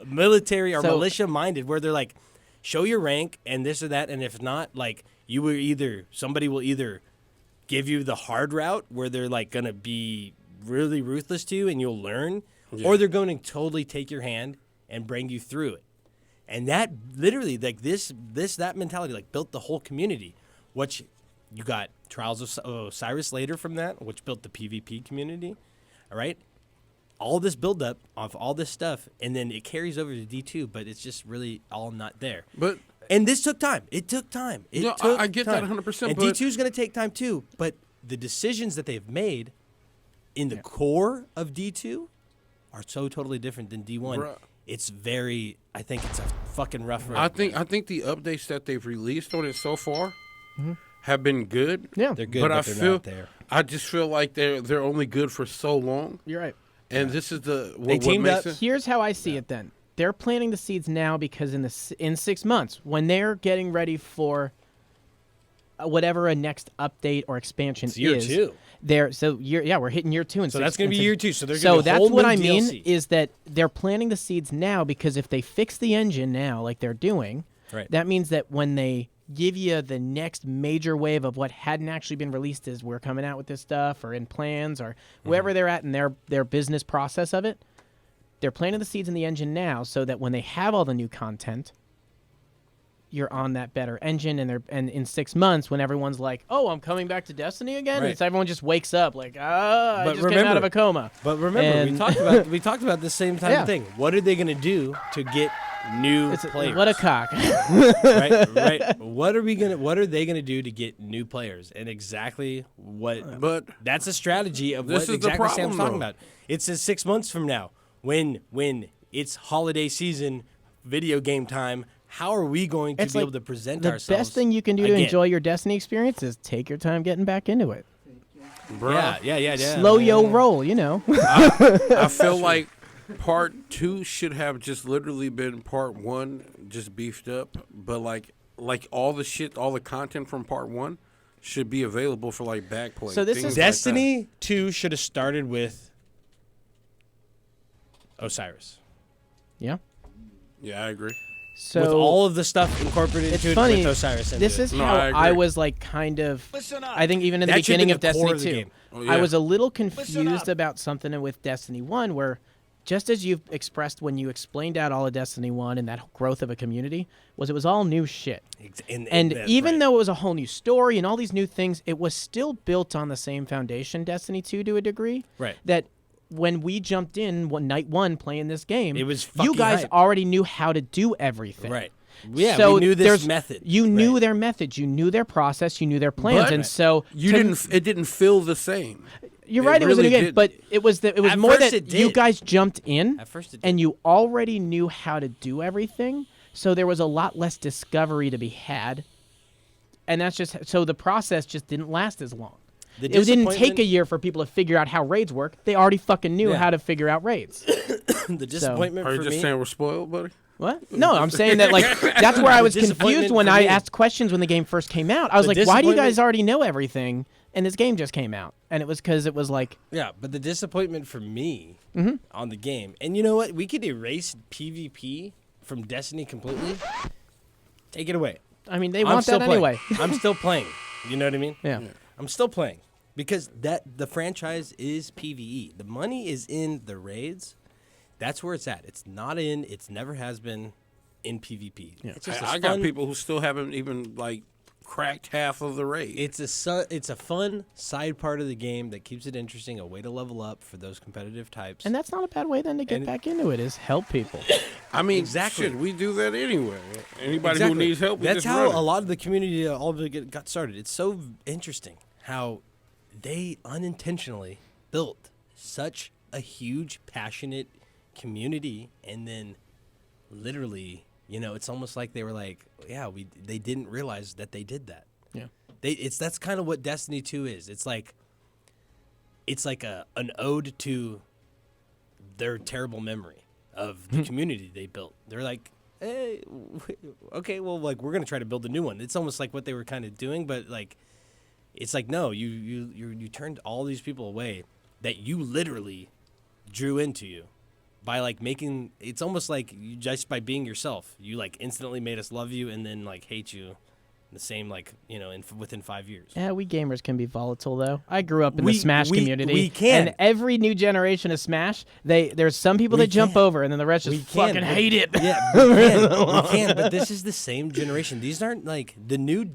military or So- militia minded, where they're like, show your rank and this or that, and if not, like somebody will either give you the hard route where they're like gonna be really ruthless to you and you'll learn, or they're going to totally take your hand and bring you through it. And that literally, like that mentality, like built the whole community. Which you got Trials of Osiris later from that, which built the PvP community. All right, all this build up of all this stuff, and then it carries over to D2, but it's just really all not there. But And this took time. It took time. It Yeah, took I get that time. 100%, And but- D2 is going to take time too. But the decisions that they've made in the core of D2 are so totally different than D1. Bruh. It's very. I think it's a fucking rough road. I think the updates that they've released on it so far have been good. Yeah, they're good, but but I they're feel not there. I just feel like they're only good for so long. you're right. And this is what teamed makes up. it. Here's how I see it. Then they're planting the seeds now because in 6 months, when they're getting ready for whatever a next update or expansion It's year is. 2. We're hitting year 2, and So that's going to be year 2. So they're So going to that's whole what new I mean DLC. is that they're planting the seeds now, because if they fix the engine now, like they're doing, Right. that means that when they give you the next major wave of what hadn't actually been released as we're coming out with this stuff or in plans or wherever they're at in their business process of it, they're planting the seeds in the engine now so that when they have all the new content, you're on that better engine, and in 6 months when everyone's like, "Oh, I'm coming back to Destiny again," Right. it's everyone just wakes up like, I But just came out of remember- a coma. But remember, And- we talked about the same type Yeah. of thing. What are they going to do to get new It's players? what a cock. right. What are they gonna do to get new players? And exactly what. But that's a strategy of this what is the exactly Sam's problem, talking though. about. It says 6 months from now, when it's holiday season, video game time. How are we going to It's be like able to present the ourselves? best thing you can do to again? enjoy your Destiny experience is take your time getting back into it. bruh, Yeah. Slow yo roll, you know. I feel like part 2 should have just literally been part 1, just beefed up. But like all the shit, all the content from part 1 should be available for like backplay. So this things is- like that. Destiny 2 should have started with Osiris. Yeah. Yeah, I agree. So with all of the stuff incorporated it's into it funny. with Osiris. into This it. is No, how I I agree. was like kind of. Listen up. I think even in the That should have beginning been of the core Destiny of the 2, game. Oh, I yeah. was a little Listen confused up. about something with Destiny 1 where just as you've expressed when you explained out all of Destiny 1 and that growth of a community, it was all new shit. And that's even right. though it was a whole new story and all these new things, it was still built on the same foundation, Destiny 2 to a degree. Right. That when we jumped in night 1 playing this game, It was you fucking guys hype. already knew how to do everything. Right. Yeah, So we knew this there's- method. You knew Right. their methods, you knew their process, you knew their plans, But and so You to- didn't. It didn't feel the same. You're It right. It was a new really game, didn't. but it was At more first that it you did. guys jumped in, At first it and you already knew how to do everything. So there was a lot less discovery to be had, and that's just so the process just didn't last as long. The It didn't take disappointment- a year for people to figure out how raids work. They already fucking knew Yeah. how to figure out raids. the disappointment Are you for just me. saying we're spoiled, buddy? What? No, I'm saying that like that's where I was confused disappointment when for I me- asked questions when the game first came out. I was The like, why do you guys disappointment- already know everything? And this game just came out, and it was because it was like, Yeah, but the disappointment for me Mm-hmm. on the game, and you know what? We could erase PvP from Destiny completely. Take it away. I mean, they I'm want still that playing. anyway. I'm still playing. You know what I mean? Yeah. I'm still playing because the franchise is PvE. The money is in the raids. That's where it's at. It's not in. It's never has been in PvP. It's just a I got fun- people who still haven't even like cracked half of the raid. It's a fun side part of the game that keeps it interesting. A way to level up for those competitive types. And that's not a bad way then to get And- back into it is help people. I mean, Exactly. shit, we do that anyway. Anybody Exactly. who needs help, we That's just how run it. a lot of the community all of it got started. It's so interesting how they unintentionally built such a huge, passionate community, and then literally, it's almost like they were like, yeah, they didn't realize that they did that. Yeah. That's kind of what Destiny 2 is. It's like an ode to their terrible memory of the community they built. They're like, hey, okay, well, like we're gonna try to build a new one. It's almost like what they were kind of doing, but like, it's like no, you turned all these people away that you literally drew into you by like making. It's almost like you just by being yourself, you like instantly made us love you and then like hate you. The same, within 5 years. Yeah, we gamers can be volatile though. I grew up in We- the Smash we- community. we can. And every new generation of Smash, there's some people We that jump can. over and then the rest just fucking hate it. Yeah, we can. But this is the same generation. These aren't like the new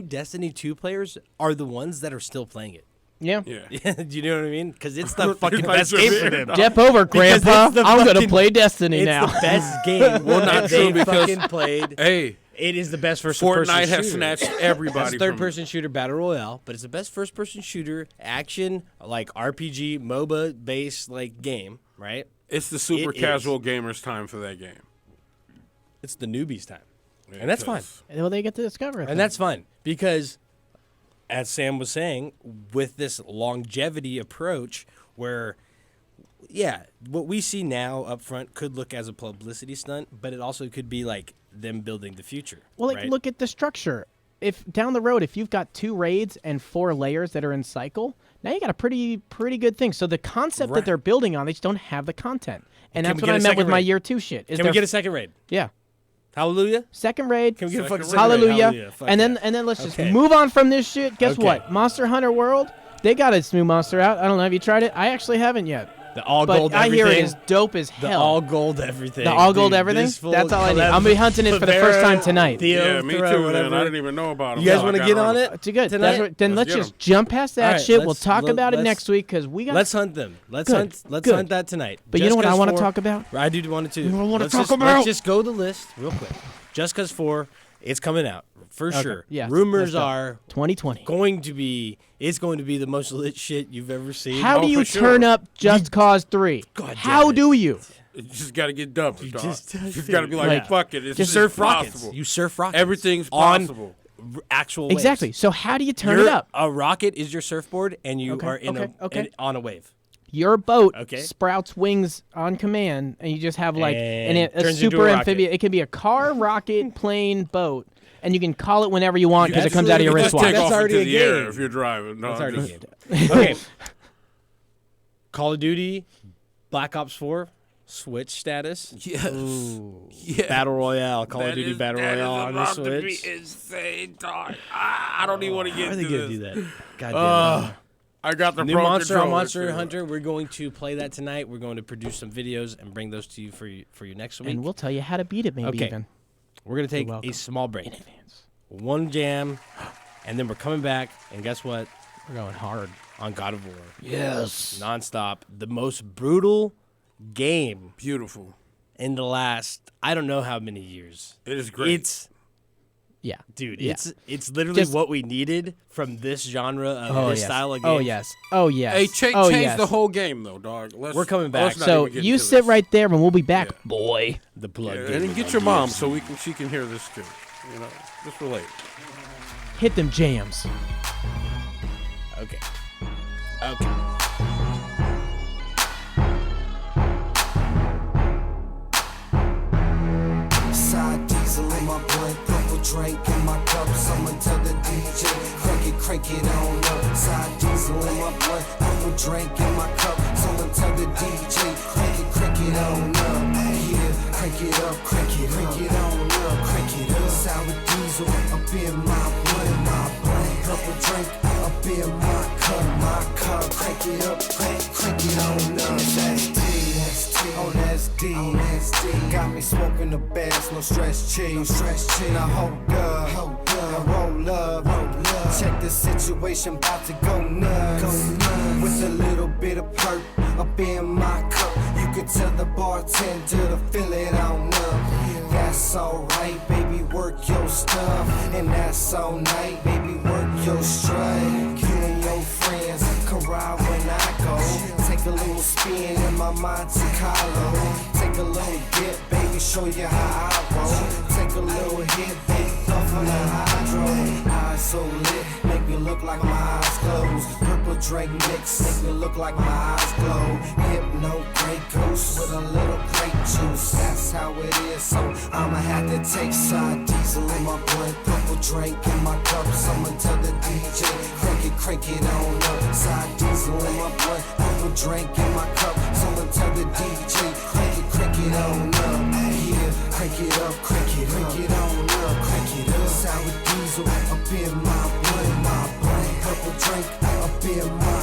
Destiny 2 players are the ones that are still playing it. Yeah. Yeah. Do you know what I mean? Because it's the fucking best game for them. Step over, Because Grandpa. it's the I'm gonna fucking- play Destiny It's now. the best game. Well, not that true, they because- fucking played. Hey, It is the best first-person Fortnite shooter. has snatched everybody. It's a third-person shooter battle royale, but it's the best first-person shooter action, like RPG, MOBA-based like game, right? It's the super It is. casual gamers' time for that game. It's the newbies' time, and that's fine. Well, they get to discover it. And that's fine because, as Sam was saying, with this longevity approach, where, yeah, what we see now up front could look as a publicity stunt, but it also could be like them building the future. Well, like, right? look at the structure. if down the road, if you've got 2 raids and 4 layers that are in cycle, now you got a pretty good thing. So the concept that they're building on, they just don't have the content, and Can that's we what get I a meant with second my raid? year 2 shit. Is Can we get a second raid? Yeah. Hallelujah. Second raid. Can we get a fucking Second second raid? Hallelujah. Fuck And yeah. then let's just Okay. move on from this shit. Guess Okay. what? Monster Hunter World, they got its new monster out. I don't know. Have you tried it? I actually haven't yet. The all But gold I everything. hear it is dope as The hell. all gold everything. The all gold Dude, everything? this full That's all I need. collab- I'm gonna be hunting it for the first time tonight. Theo, Yeah, me Throw, too, man. whatever. I didn't even know about it. You guys want to get on it? It's good. tonight? Then Let's let's get just 'em. jump past that All right, shit. We'll let's- talk about it let's- next week because we got. Let's hunt them. Let's Good, hunt. Let's good. hunt that tonight. But you know what I want wanna talk about? I do want to. You know what I wanna Let's talk just, about? Let's just go the list real quick. Just Cause 4, it's coming out for Okay, sure. yes, Rumors let's go. are 2020. it's going to be the most lit shit you've ever seen. How do Oh, you for sure. turn up Just Cause 3? God How damn it. do you? You just got to get dumped, dog. just- You've got to be like, Like, fuck it. It's Just it's surf rockets. possible. You surf rockets. Everything's on possible. actual waves. Exactly. So how do you turn Your- it up? A rocket is your surfboard, and you Okay, are in okay. on a wave. Your boat Okay. sprouts wings on command, and you just have like And a turns into super a rocket. amphibian. It can be a car, rocket, plane, boat, and you can call it whenever you want because it That's comes out of your literally- Just wristwatch. take That's off already into a the air game. if you're driving. No, That's already just- good. Okay. Call of Duty, Black Ops 4, Switch status. Yes. Yeah. Battle Royale, Call of That Duty is- Battle that is Royale on the about to be Switch. insane, dog. I don't even want to How get are they into gonna this. do that? God damn it. I got the New Pro Monster on controller, Monster too. Hunter. We're going to play that tonight. We're going to produce some videos and bring those to you for you next week. And we'll tell you how to beat it, maybe Okay. even. We're gonna take welcome. a small break, one jam, and then we're coming back. And guess what? We're going hard. On God of War, Yes. nonstop, the most brutal game Beautiful. in the last I don't know how many years. It is great. It's Yeah. dude, Yeah. it's literally Just- what we needed from this genre of this yes. style of game. Oh yes. Oh yes. Hey, oh change yes. the whole game, though, dog. We're coming back. let's not So even get you into sit this. right there, and we'll be back, Yeah. boy. The blood. Yeah, game and then of get the your mom years. so she can hear this too. You know, just relate. Hit them jams. Okay. Okay. Side diesel in my blunt, purple drink in my cup. Someone tell the DJ, crank it on up. Side diesel in my blunt, purple drink in my cup. Someone tell the DJ, crank it on up. Yeah, crank it up, crank it on up, crank it up. Sour diesel up in my blunt, purple drink up in my cup, crank it up, crank it on up. That's D, got me smoking the bass, no stress cheese. Now hold up, now roll up. Check the situation, about to go nuts. With a little bit of perk up in my cup, you can tell the bartender to fill it on up. That's alright, baby, work your stuff, and that's all night, baby, work your strike. You and your friends can ride when I go. Take a little spin in my Monte Carlo. Take a little dip, baby, show you how I roll. Take a little hit, baby, puff on the hydro. Eyes so lit, make me look like my eyes closed. Purple drink mix, make me look like my eyes glow. Hypno Grey Goose with a little grape juice. That's how it is, so I'ma have to take side diesel in my blunt. Purple drink in my cup, someone tell the DJ, crank it on up. Side diesel in my blunt, purple drink in my cup. Someone tell the DJ, crank it on up. Yeah, crank it up, crank it on up, crank it up. Sour diesel up in my blunt, purple drink up in my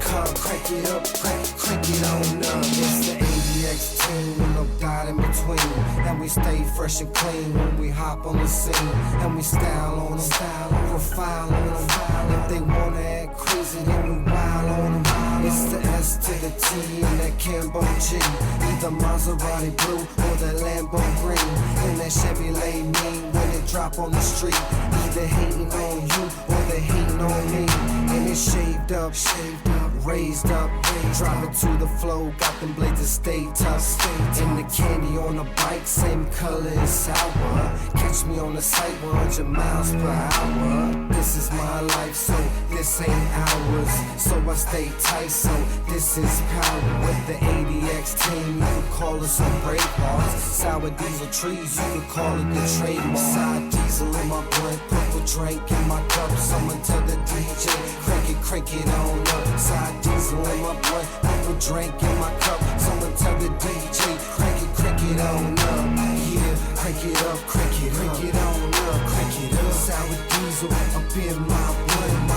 cup, crank it up, crank it on up. It's the ADX team with no doubt in between, and we stay fresh and clean when we hop on the scene, and we style on them, profile on them. If they wanna act crazy, then we wild on them. It's the S to the T and that Cambo G, either Maserati blue or the Lambo green, and that Chevrolet mean when it drop on the street. Either hating on you or they hating on me, and it's shaved up, raised up, drop it to the flow, got them blades to stay tough. And the candy on the bike, same color as sour. Catch me on the site, 100 miles per hour. This is my life, so this ain't ours. So I stay tight, so this is power. With the ADX team, you can call us some brave hearts. Sour diesel trees, you can call it the trademark. Side diesel in my blunt, purple drink in my cup. Someone tell the DJ, crank it on up. Side diesel in my blunt, purple drink in my cup. Someone tell the DJ, crank it on up. Yeah, crank it up, crank it on up, crank it up. Sour diesel up in my blunt,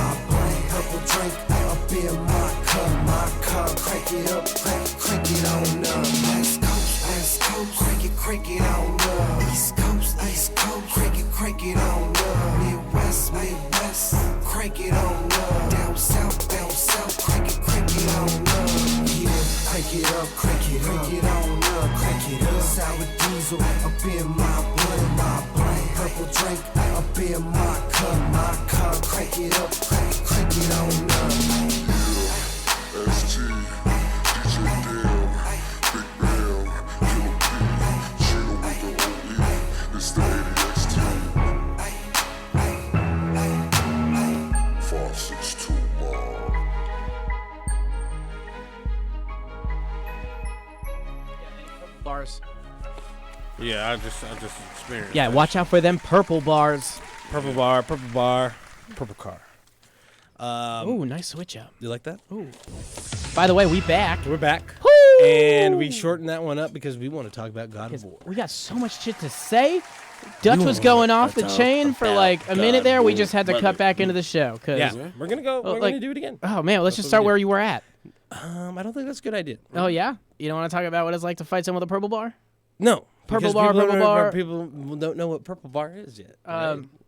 purple drink up in my cup, crank it up, crank it on up. West Coast, crank it on up. East Coast, crank it on up. Midwest, crank it on up. Down south, crank it on up. Yeah, crank it up, crank it on up, crank it up. Sour diesel up in my blunt, purple drink up in my cup, crank it up, crank it on up. ST, DJ Dale, Big Bell, Killer P, Gino with the OE, it's the ADX team. 462 Mob. Bars. Yeah, I just experienced. Yeah, that. watch out for them purple bars. Purple bar, purple car. Ooh, nice switch up. You like that? Ooh. By the way, we back. We're back. Woo! And we shortened that one up because we want to talk about God of War. We got so much shit to say. Dutch was going off the chain for like a minute there. We just had to cut back into the show. Cause Yeah, we're gonna go. We're like- gonna do it again. Oh man, let's just what start we where did. you were at. I don't think that's a good idea. Oh yeah, you don't want to talk about what it's like to fight someone with a purple bar? No, Purple because bar, people purple don't know- bar. People don't know what purple bar is yet.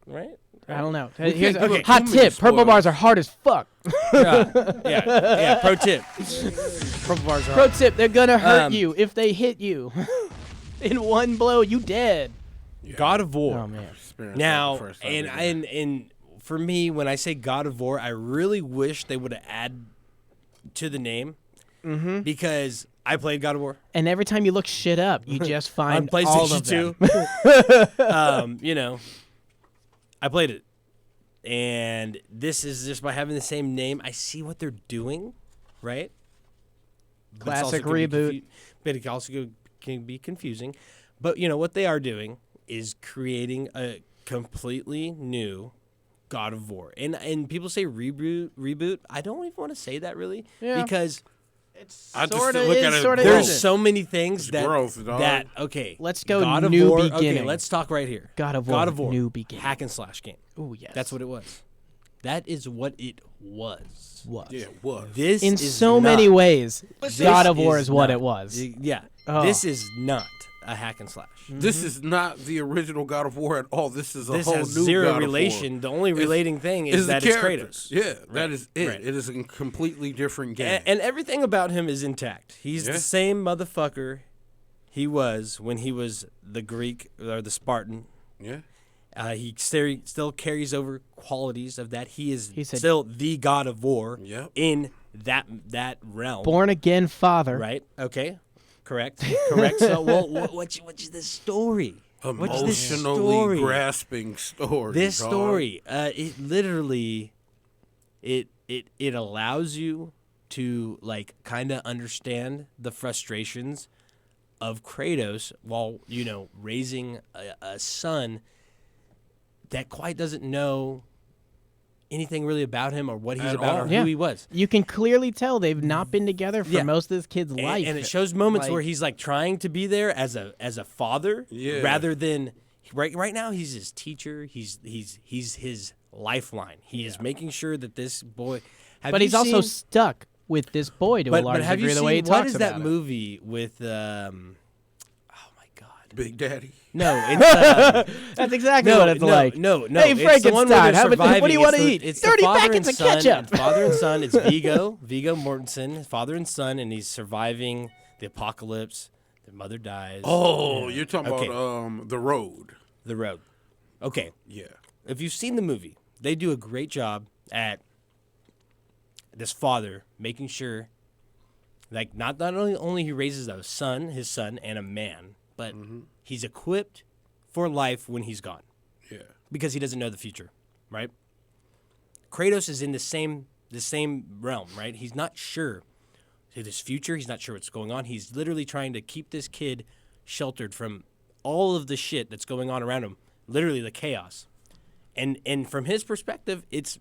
Right? I don't know. Here's give it hot too many tip: purple spoilers. bars are hard as fuck. Yeah. Pro tip: purple bars are. Pro tip: they're gonna hurt Um, you if they hit you. In one blow, you dead. God of War. Oh man. Experienced Now, that the first time and I did and for me, when I say God of War, I really wish they would have added to the name, because I played God of War And every time you look shit up, you just find on all of PlayStation them. 2. You know, I played it, and this is just by having the same name. I see what they're doing, right? But it's also Classic can be reboot. but it also can be confusing. But you know what they are doing is creating a completely new God of War. And people say reboot. I don't even want to say that really, Yeah. because I just Sorta look is, at it. sorta growth. there's isn't. so many things It's that growth, dog. that okay. Let's go God of new War. beginning. Okay, let's talk right here. God of God War, of War, new beginning. hack and slash game. Oh yes. That's what it was. That is what it was. was. Yeah, it was. This In is so not. many ways, This God of War is what not. it was. Yeah. Oh. This is not a hack and slash. This is not the original God of War at all. This is a This whole has new zero God of War. relation. The only relating thing is the that it's characters. Kratos. Yeah, that Right, is it. right. It is a completely different game. And everything about him is intact. He's Yeah. the same motherfucker he was when he was the Greek or the Spartan. yeah. He still carries over qualities of that. He is He said- still the God of War Yep. in that realm. Born again father. Right? Okay. Correct. Correct. So, well, what's the story? What's this Emotionally story? grasping story. This dog. story, it literally, it allows you to like kind of understand the frustrations of Kratos while raising a son that quite doesn't know anything really about him or what he's At about all. or Yeah. who he was. You can clearly tell they've not been together for Yeah. most of this kid's life. And it shows moments Like- where he's like trying to be there as a father, Yeah. rather than right now he's his teacher. He's his lifeline. He is making sure that this boy. Have But you he's also seen- stuck with this boy to a large have you degree. The seen way he what talks is about that it. movie with? Oh my God! Big Daddy. No, it's That's exactly no, what it's no, like. No, Hey, it's the one where Frankenstein, they're what do you surviving. want to It's eat? It's 30 the father packets and of son. ketchup. It's father and son. It's Viggo Mortensen, father and son, and he's surviving the apocalypse. Their mother dies. Oh, you're talking Okay. about The Road. The road. Okay, Yeah. if you've seen the movie, they do a great job at this father making sure, like, not only he raises his son, and a man, but he's equipped for life when he's gone Yeah. because he doesn't know the future, right? Kratos is in the same realm, right? He's not sure his future. He's not sure what's going on. He's literally trying to keep this kid sheltered from all of the shit that's going on around him, literally the chaos. And from his perspective, it's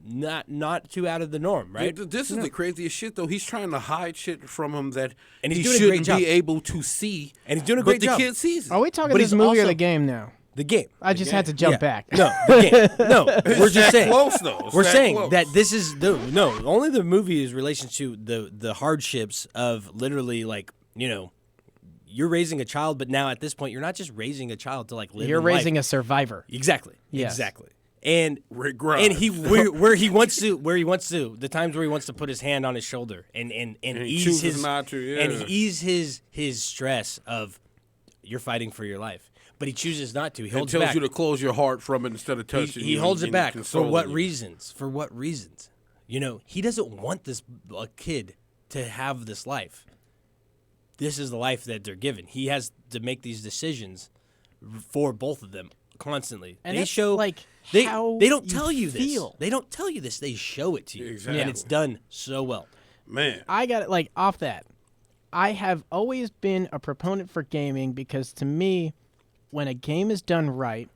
not too out of the norm, right? This is the craziest shit, though. He's trying to hide shit from him that And he's he doing a great shouldn't job. be able to see. And he's doing a great but job. the kid sees it. Are we talking But this he's movie or also- the game now? The game. I just had to jump Yeah. back. No, the game. No, we're just saying. Close, though. It's We're that saying close. that this is only the movie is relation to the hardships of literally like, you're raising a child, but now at this point you're not just raising a child to like live. You're in raising life. a survivor. Exactly. Yes. Exactly. And Rick Grimes. and he where he wants to the times where he wants to put his hand on his shoulder and he ease chooses his not to, yeah. and ease his stress of you're fighting for your life, but he chooses not to. He It holds tells back. you to close your heart from it instead of touching He you holds and- it back. and For what consoling you. reasons? For what reasons? He doesn't want this kid to have this life. This is the life that they're given. He has to make these decisions for both of them constantly. And they that's, show like, they how they don't you tell you feel. this. They don't tell you this. They show it to you, Exactly. and it's done so well. Man. I got it, like, off that. I have always been a proponent for gaming because to me, when a game is done right,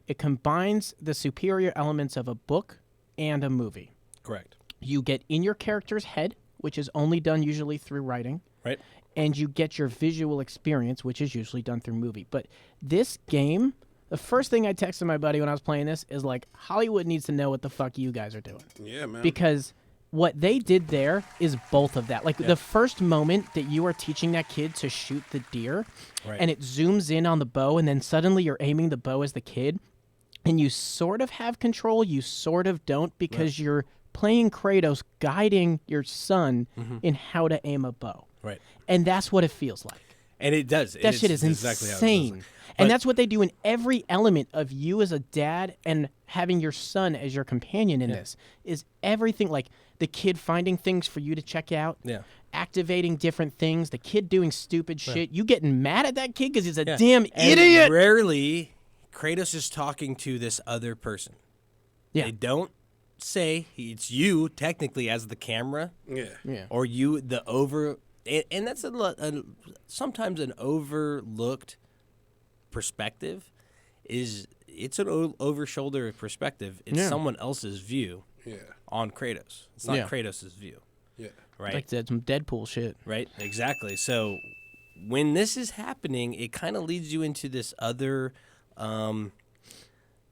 it combines the superior elements of a book and a movie. Correct. You get in your character's head, which is only done usually through writing, Right. and you get your visual experience, which is usually done through movie. But this game, the first thing I texted my buddy when I was playing this is like, Hollywood needs to know what the fuck you guys are doing. Yeah, man. Because what they did there is both of that. Like the first moment that you are teaching that kid to shoot the deer, Right. and it zooms in on the bow, and then suddenly you're aiming the bow as the kid, and you sort of have control, you sort of don't, because you're playing Kratos guiding your son in how to aim a bow. Right. And that's what it feels like. And it does. That shit is exactly how it insane. feels. And But- that's what they do in every element of you as a dad and having your son as your companion in this is everything, like the kid finding things for you to check out, Yeah. activating different things, the kid doing stupid shit, you getting mad at that kid because he's a Yeah. damn And idiot. Rarely, Kratos is talking to this other person. Yeah. They don't say it's you technically as the camera. yeah. Yeah. Or you the and that's sometimes an overlooked perspective is it's an over shoulder perspective. It's Yeah. someone else's view Yeah. on Kratos. It's not Yeah. Kratos' view, Yeah. right? Like that's some Deadpool shit. Right, exactly. So when this is happening, it kind of leads you into this other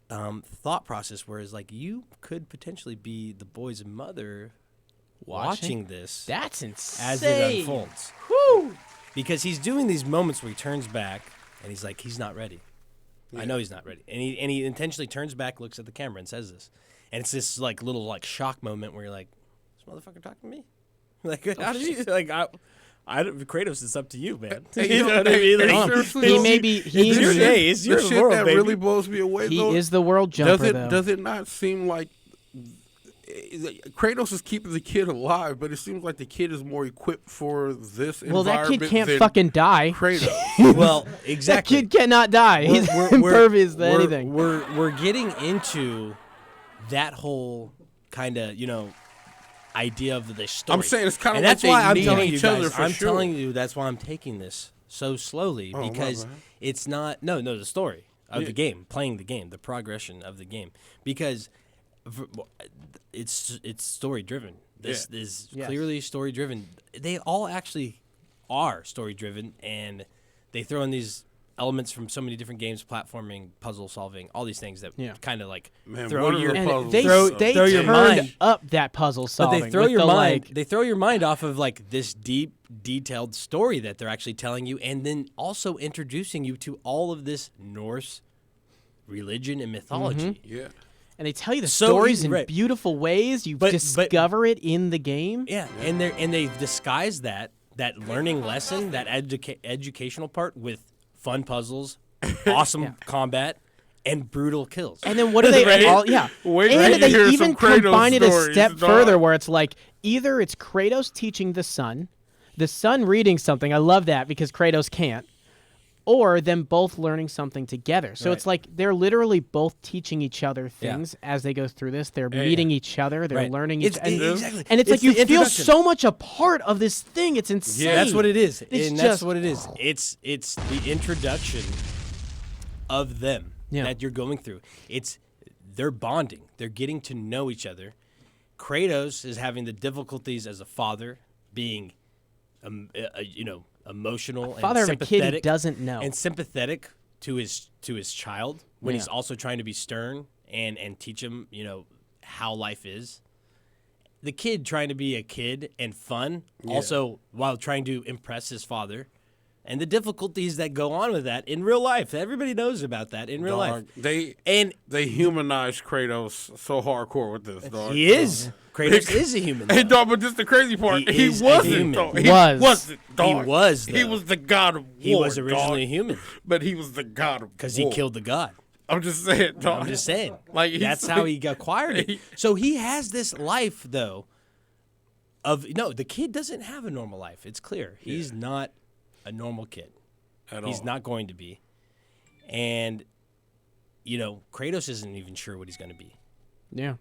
thought process, whereas like you could potentially be the boy's mother watching this That's insane. as it unfolds. Woo! Because he's doing these moments where he turns back and he's like, he's not ready. I know he's not ready. And he intentionally turns back, looks at the camera and says this. And it's this like little like shock moment where you're like, this motherfucker talking to me? Like, how did you like Kratos, it's up to you, man. Hey, you know what I mean? hey, Like, seriously, He though, may be. it's your He's, day. It's your the shit world, that baby. really blows me away, he though, is the world jumper, though. does it not seem like Kratos is keeping the kid alive, but it seems like the kid is more equipped for this Well, that environment kid can't than fucking die. Kratos. Well, That exactly. kid cannot die. He's impervious to anything. We're getting into that whole kind of idea of the story. I'm saying it's kinda and like that's why they I'm need telling each you other guys. for I'm sure. telling you that's why I'm taking this so slowly Oh, my because bad. it's not the story of the game, playing the game, the progression of the game because it's story driven. This is Yes. clearly story driven. They all actually are story driven, and they throw in these elements from so many different games, platforming, puzzle solving, all these things that kind of like Man, throw one of your the And puzzles they is they throw your turned mind. up that puzzle but solving. they throw with your the, mind. like, They throw your mind off of like this deep, detailed story that they're actually telling you, and then also introducing you to all of this Norse religion and mythology. Yeah. and they tell you the So stories easy, in right. beautiful ways. You But- discover it in the game. Yeah, and they disguise that learning lesson, that educational part with fun puzzles, awesome combat, and brutal kills. And then what do they Right? all? Yeah, Wait and till you hear they some even Kratos combine it a stories, step dog. further, where it's like either it's Kratos teaching the son reading something. I love that because Kratos can't, or them both learning something together. So Right. it's like they're literally both teaching each other things as they go through this. They're meeting each other. They're Right. learning each other. Exactly. And it's like the you feel introduction. so much a part of this thing. It's insane. Yeah, that's what it is, It's and just- that's what it is. It's the introduction of them that you're going through. They're bonding. They're getting to know each other. Kratos is having the difficulties as a father, being, emotional Father and of a kid sympathetic. he doesn't know. And sympathetic to his child when he's Yeah. also trying to be stern and teach him, how life is. The kid trying to be a kid and fun, also while trying to impress his father, and the difficulties that go on with that in real life. Everybody knows about that in real life. They And humanized Kratos so hardcore with this, dog. he is. Kratos is a human. Hey, though. dog, but just the crazy part, He he is a wasn't. human. Dog. He was. wasn't, dog. He was, He though. was the god of war. He was originally dog. human But he was the god of because war. he killed the god. I'm just saying, dog. I'm just saying. Like, he's That's how he acquired it. So he has this life, though, the kid doesn't have a normal life. It's clear. He's not a normal kid. He's not going to be. And, Kratos isn't even sure what he's going to be. Yeah.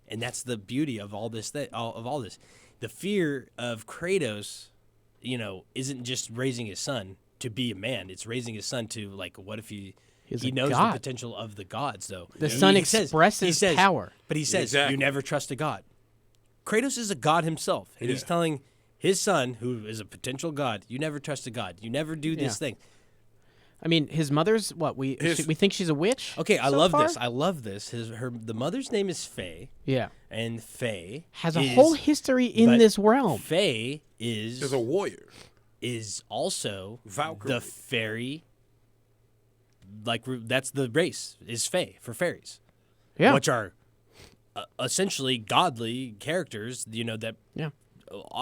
And that's the beauty of all this. All this. The fear of Kratos, isn't just raising his son to be a man. It's raising his son to, like, what if he a knows god. the potential of the gods, though. The son expresses power. But he says, Exactly. you never trust a god. Kratos is a god himself. And he's telling his son, who is a potential god, you never trust a god. You never do this thing. I mean, his mother's what? We think she's a witch? Okay, I so love far? this. I love this. The mother's name is Faye, Yeah. and Faye Has a is- whole history in but this realm. Faye is He's a warrior. also Valkyrie. the fairy. Like that's the race is Fae for fairies, Yeah. which are essentially godly characters. That Yeah.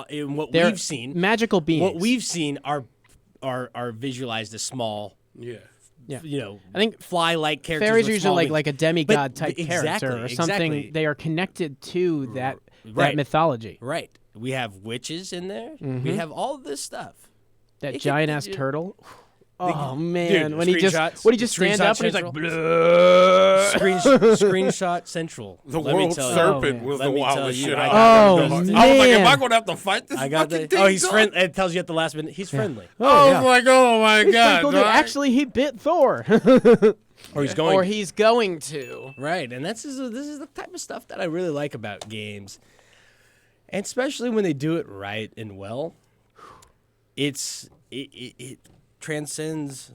In what They're we've seen, magical beings. what we've seen are visualized as small. Yeah. Yeah. I think fly-like characters. fairies with are small usually wings. like a demigod But type exactly, character or something. exactly. They are connected to that Right. mythology. Right. We have witches in there. Mm-hmm. We have all this stuff. That It could- giant ass yeah. turtle. Oh man, Dude, when he just screenshots- stand screenshot up and he's like, central. "Bleh." Screenshot Central. The Let me world tell you. serpent man. was Let the me tell wildest you, shit I I got ever Oh, done. I was like, am man. I going to have to fight this I got fucking the. thing, Oh, he's dog? friendly. It tells you at the last minute. He's friendly. I was yeah. like, oh my He's pretty god. cool dude. dog. Actually, he bit Thor, Or he's going. or he's going to. Right, and this is the type of stuff that I really like about games, and especially when they do it right and well. It transcends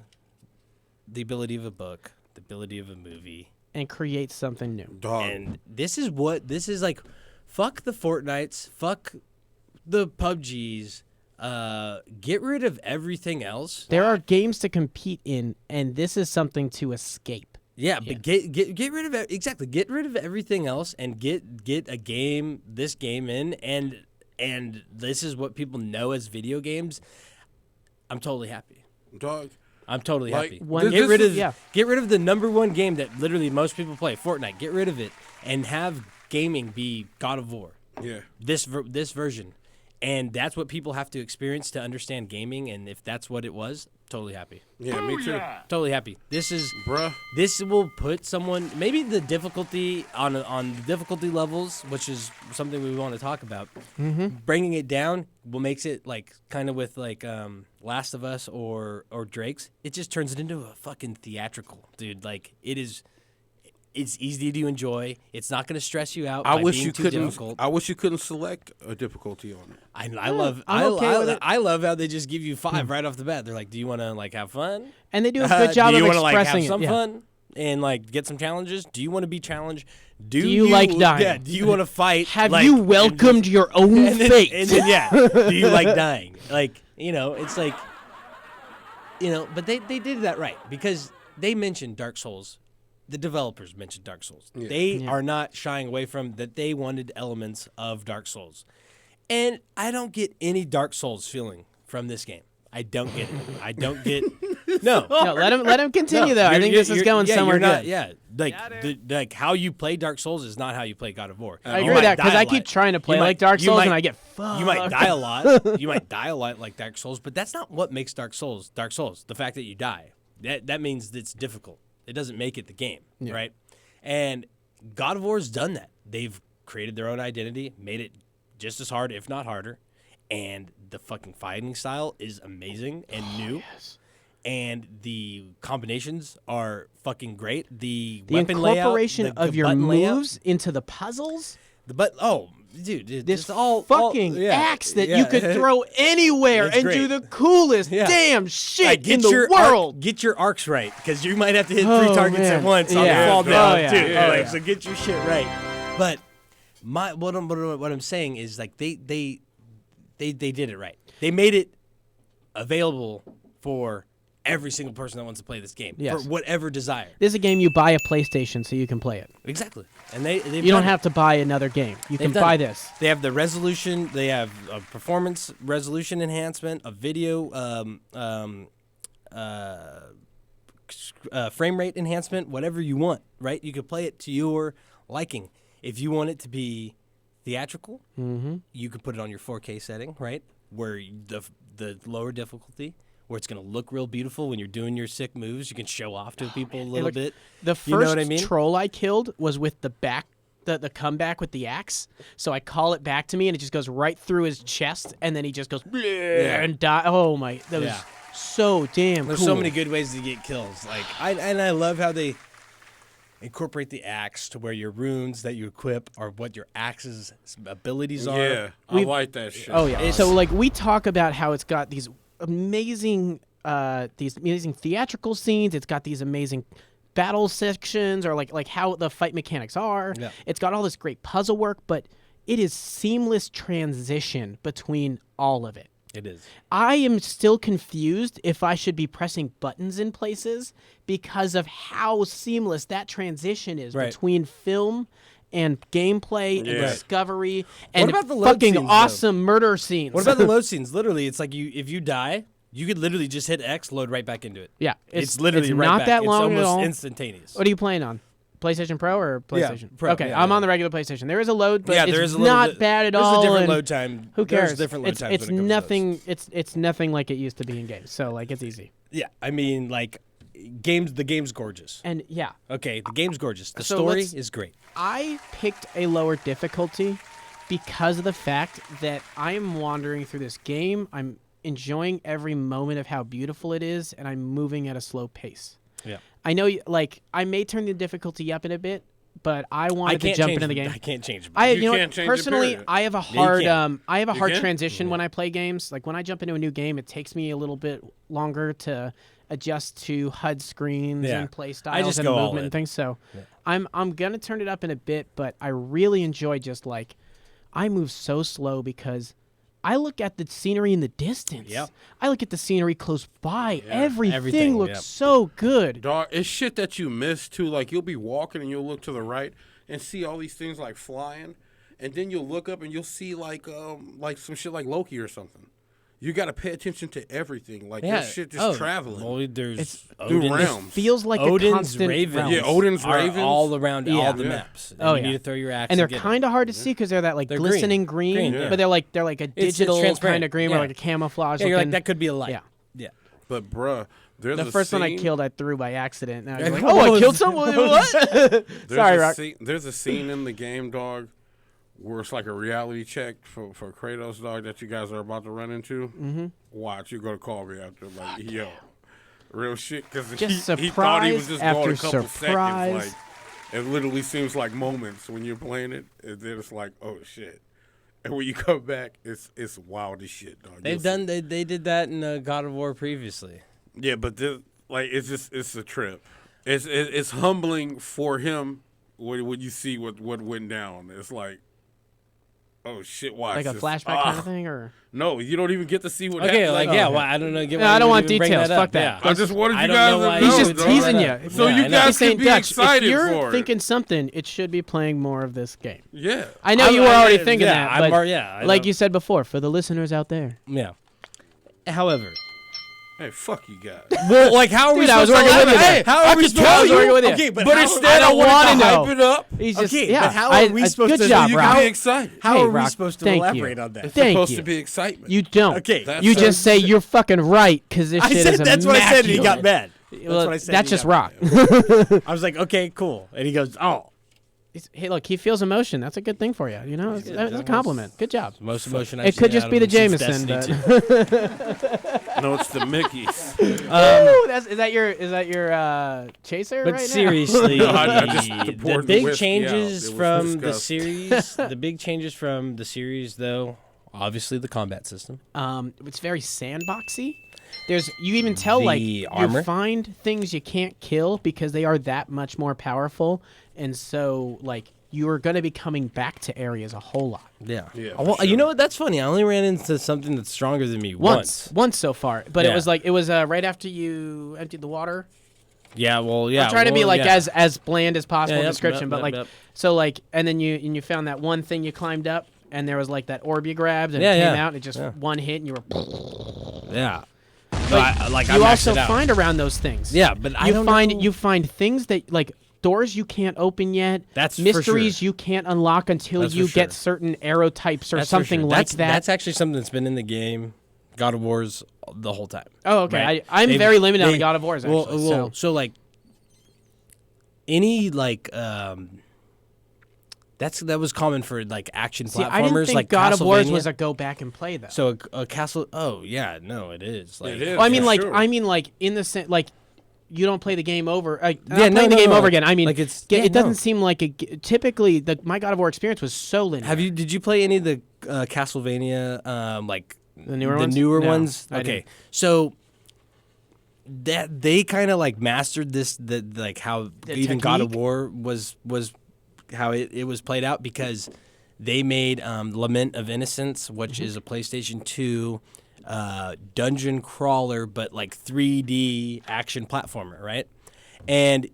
the ability of a book, the ability of a movie, And create something new. Dog. and this is like, fuck the Fortnites, fuck the PUBGs, get rid of everything else. There are games to compete in, and this is something to escape. Yeah, but get rid of exactly. Get rid of everything else and get this game in, and this is what people know as video games. I'm totally happy. Dog. I'm totally Like, happy. When- Get rid this of is- yeah. get rid of the number one game that literally most people play, Fortnite. Get rid of it and have gaming be God of War. Yeah. This version, and that's what people have to experience to understand gaming. And if that's what it was, totally happy. Yeah, me too. Totally happy. This is. Bruh. This will put someone maybe the difficulty on the difficulty levels, which is something we want to talk about. Bringing it down will makes it like kind of with like Last of Us or Drake's. It just turns it into a fucking theatrical, dude. Like it is. It's easy to enjoy. It's not going to stress you out. I by wish being you too couldn't. difficult. I wish you couldn't select a difficulty on it. I love. I'm okay with it. I love how they just give you 5 right off the bat. They're like, "Do you want to like have fun? And they do a good job do you of wanna, like, have expressing some it. Yeah. fun and like get some challenges? Do you want to be challenged? Do you like dying? Yeah. Do you want to fight? Have like, you and welcomed your own just- fate? And then yeah, do you like dying? Like it's like but they did that right because they mentioned Dark Souls. The developers mentioned Dark Souls. They are not shying away from that. They wanted elements of Dark Souls, and I don't get any Dark Souls feeling from this game. I don't get it. I don't get no. No, let him continue though. I think this is going somewhere you're not, good. Yeah, like how you play Dark Souls is not how you play God of War. I You agree with might that because die I a keep lot. trying to play You like might- Dark you Souls might- and I get fucked. You might die a lot. You might die a lot like Dark Souls, but that's not what makes Dark Souls Dark Souls. The fact that you die. that means it's difficult. It doesn't make it the game, right? And God of War's done that. They've created their own identity, made it just as hard, if not harder. And the fucking fighting style is amazing and new. And the combinations are fucking great. The weapon layout, incorporation the of your button layout, moves into the puzzles. dude, This just all fucking axe that you could throw anywhere It's and great. do the coolest Yeah. damn shit Like, in the world. Get your arcs right, because you might have to hit Oh, 3 targets man. at once on Yeah. the fall Oh, down, yeah. too. Yeah. Like, so get your shit right. But what I'm saying is, like, they did it right. They made it available for every single person that wants to play this game Yes. for whatever desire. This is a game you buy a PlayStation so you can play it. Exactly, and they've You done don't it. have to buy another game. You can They've done buy it. this. They have the resolution. They have a performance resolution enhancement, a video frame rate enhancement, whatever you want, right? You can play it to your liking. If you want it to be theatrical, you can put it on your 4K setting, right? Where the lower difficulty, where it's going to look real beautiful when you're doing your sick moves. You can show off to people a little bit. The You know first what I mean? troll I killed was with the comeback with the axe. So I call it back to me and it just goes right through his chest and then he just goes and die. Oh my, that was Yeah. so damn There's cool. so many good ways to get kills. Like I love how they incorporate the axe to where your runes that you equip are what your axe's abilities are. Yeah, I like that shit. Oh yeah. So like we talk about how it's got these amazing theatrical scenes. It's got these amazing battle sections, or like how the fight mechanics are. Yeah. It's got all this great puzzle work, but it is seamless transition between all of it. It is. I am still confused if I should be pressing buttons in places because of how seamless that transition is Right. between film and gameplay and Yeah. discovery and about the load fucking scenes, though? awesome murder scenes. What about the load scenes? Literally, it's like if you die, you could literally just hit X, load right back into it. Yeah, It's literally it's right not back. that long it's at almost all. instantaneous. What are you playing on? PlayStation Pro or PlayStation? Pro, Okay, yeah, I'm yeah. on the regular PlayStation. There is a load, but yeah, it's there is a little not bit- bad at there's all. a different and load time. Who cares? There's different load it's times it's when it comes to nothing. It's nothing like it used to be in games. So like it's easy. Yeah, I mean, like, the game's gorgeous. And yeah, Okay, the game's gorgeous. The So story let's- is great. I picked a lower difficulty because of the fact that I am wandering through this game. I'm enjoying every moment of how beautiful it is, and I'm moving at a slow pace. Yeah. I know, like, I may turn the difficulty up in a bit, but I wanted to can't jump change into the game. I can't change it. I, You you know, can't what, change it, personally, period. I have a you hard, can. I have a You hard can? transition when I play games. Like when I jump into a new game, it takes me a little bit longer to adjust to HUD screens Yeah. and play I styles just and go all movement in. and things. So I'm gonna turn it up in a bit, but I really enjoy just like I move so slow because I look at the scenery in the distance. Yep. I look at the scenery close by. Everything everything, looks yep. so good. Dog, it's shit that you miss too. Like you'll be walking and you'll look to the right and see all these things like flying, and then you'll look up and you'll see like some shit like Loki or something. You got to pay attention to everything. Like there's shit just traveling. Well, there's through Odin's, realms. Feels like a Odin's constant ravens. realm. Yeah, Odin's are ravens. all around Yeah. all the Yeah. maps. And Oh, you yeah. need to throw your axe. And they're get 'em. kind of hard to see because they're that like They're glistening green, Green, yeah. but they're like a It's digital transparent. kind of green, or Yeah. like a camouflage. Yeah, you're like looking. that could be a light. Yeah. Yeah. But bruh, there's The a first one I scene- killed, I threw by accident. And I was Yeah, like, what "Oh, I was- killed someone! What?" There's Sorry, a Rock. There's a scene in the game, dog, where it's like a reality check for Kratos, dog, that you guys are about to run into. Mm-hmm. Watch, you're gonna call me after, like, yo, real shit, because Just he thought he was surprise just going a after couple surprise. seconds. Like, it literally seems like moments when you're playing it, and then it's like, oh shit. And when you come back, it's wild as shit, dog. They've You'll done. see. They did that in God of War previously. Yeah, but this, like, it's a trip. It's humbling for him when you see what went down. It's like, oh shit, watch Like a this. flashback kind of thing, or No, you don't even get to see what Okay, happened. like Oh, yeah. okay. Well, I don't know. No, I don't want even bring details. That up. Fuck that. Yeah. I just wanted I you don't guys know to why know. he's you just would bring teasing that you. up. So Yeah, you I know. guys he's saying, could be Dutch, excited if you're for it. thinking something, it should be playing more of this game. Yeah. I know you were already thinking yeah, that, I'm but I like know. you said before, for the listeners out there, Yeah. However, Hey, fuck you guys. well, like how are we Dude, I was supposed to working with you Hey, there. how I are we could supposed tell to you. Working with you. Okay, but But how- instead, I don't wanted wanna to know. hype it up. he's just Okay, yeah. but how are we supposed good to- job, You Rock. can be excited. How Hey, are we Rock, supposed to thank you. elaborate on that? It's Thank supposed you. to be excitement. You don't. Okay. That's You so- just say you're fucking right because this I shit said is that's what I said, and he got immaculate. mad. well, what I said. that's He just got rock. I was like, okay, cool. And he goes, oh. Hey, look, he feels emotion. That's a good thing for you. You know, that's a compliment. Good job. Most emotion It could just be the Jameson. But No, it's the Mickey's. Ooh, is that your chaser But right seriously, No, I just the poured the big whiskey changes out. It was from the disgusting. series, the big changes from the series, though, obviously the combat system. now? It's very sandboxy. You even tell like The armor? you find things you can't kill because they are that much more powerful, and so like you are going to be coming back to areas a whole lot. Yeah. Yeah, Well, for you sure. know what? That's funny. I only ran into something that's stronger than me Once so far, but Yeah. it was right after you emptied the water. Yeah. Well, yeah. I'm trying to be well, like yeah. as bland as possible Yeah, in yep, description, yep, but yep, like yep. so like and then you found that one thing you climbed up and there was like that orb you grabbed and Yeah, it came yeah, out and it just yeah. one hit and you were. Yeah. But I you maxed also it out. find around those things. Yeah, but I you don't find know- you find things that like doors you can't open yet. That's for mysteries sure. you can't unlock until That's for you get sure. certain arrow types or That's for something sure. like That's, that. That's actually something that's been in the game, God of War's, the whole time. Oh, okay. Right? I'm They've- very limited on they- God of War's actually. So like any like that was common for like action See, platformers I didn't think like God of War's Castlevania. was a go back and play though. So a castle. Oh yeah, no, it is. Like, It is. Well, I mean, for like, sure. in the sense, like, you don't play the game over. Yeah, Not no, playing the no, game no, over again. I mean, like it's- it yeah, doesn't no. seem like typically my God of War experience was so linear. Did you play any of the Castlevania like The newer ones? newer No, ones? I Okay, didn't. so that they kind of like mastered this like how The even God of technique? War was how it was played out because they made Lament of Innocence, which Mm-hmm. is a PlayStation 2 dungeon crawler, but like 3D action platformer, right? And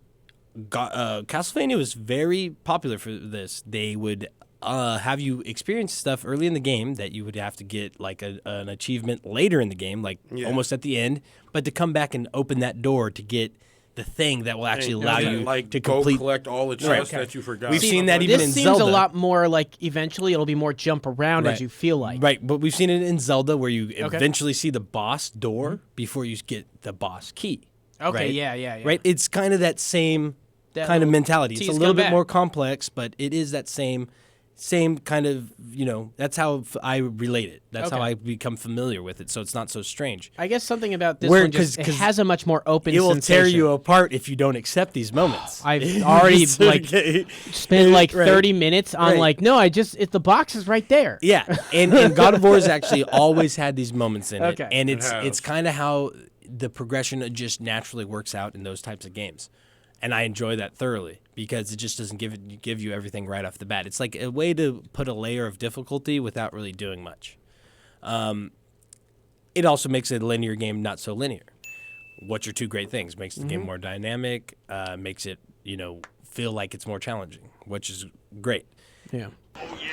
Castlevania was very popular for this. They would have you experience stuff early in the game that you would have to get like an achievement later in the game, like Yeah. almost at the end, but to come back and open that door to get the thing that will actually allow you like to go complete. collect all the chests that you forgot. We've seen that even this in seems Zelda. a lot more like eventually it'll be more jump around as you feel like. Right, but we've seen it in Zelda where you eventually see the boss door before you get the boss key. Mm-hmm. Okay, right? yeah. Right? It's kind of that same That kind of little mentality. It's a tease little come bit back. more complex, but it is that same kind of, that's how I relate it. That's how Okay. I become familiar with it, so it's not so strange. I guess something about this Where- one just 'cause it has a much more open It will tear sensation. you apart if you don't accept these moments. I've already So, like okay. spent like Right. 30 minutes on Right. like no, the box is right there. Yeah, and God of War has actually always had these moments in it, Okay. and It it's has. kind of how the progression just naturally works out in those types of games, and I enjoy that thoroughly because it just doesn't give you everything right off the bat. It's like a way to put a layer of difficulty without really doing much. It also makes a linear game not so linear. What's your two great things? Makes the game more dynamic, makes it feel like it's more challenging, which is great. Yeah.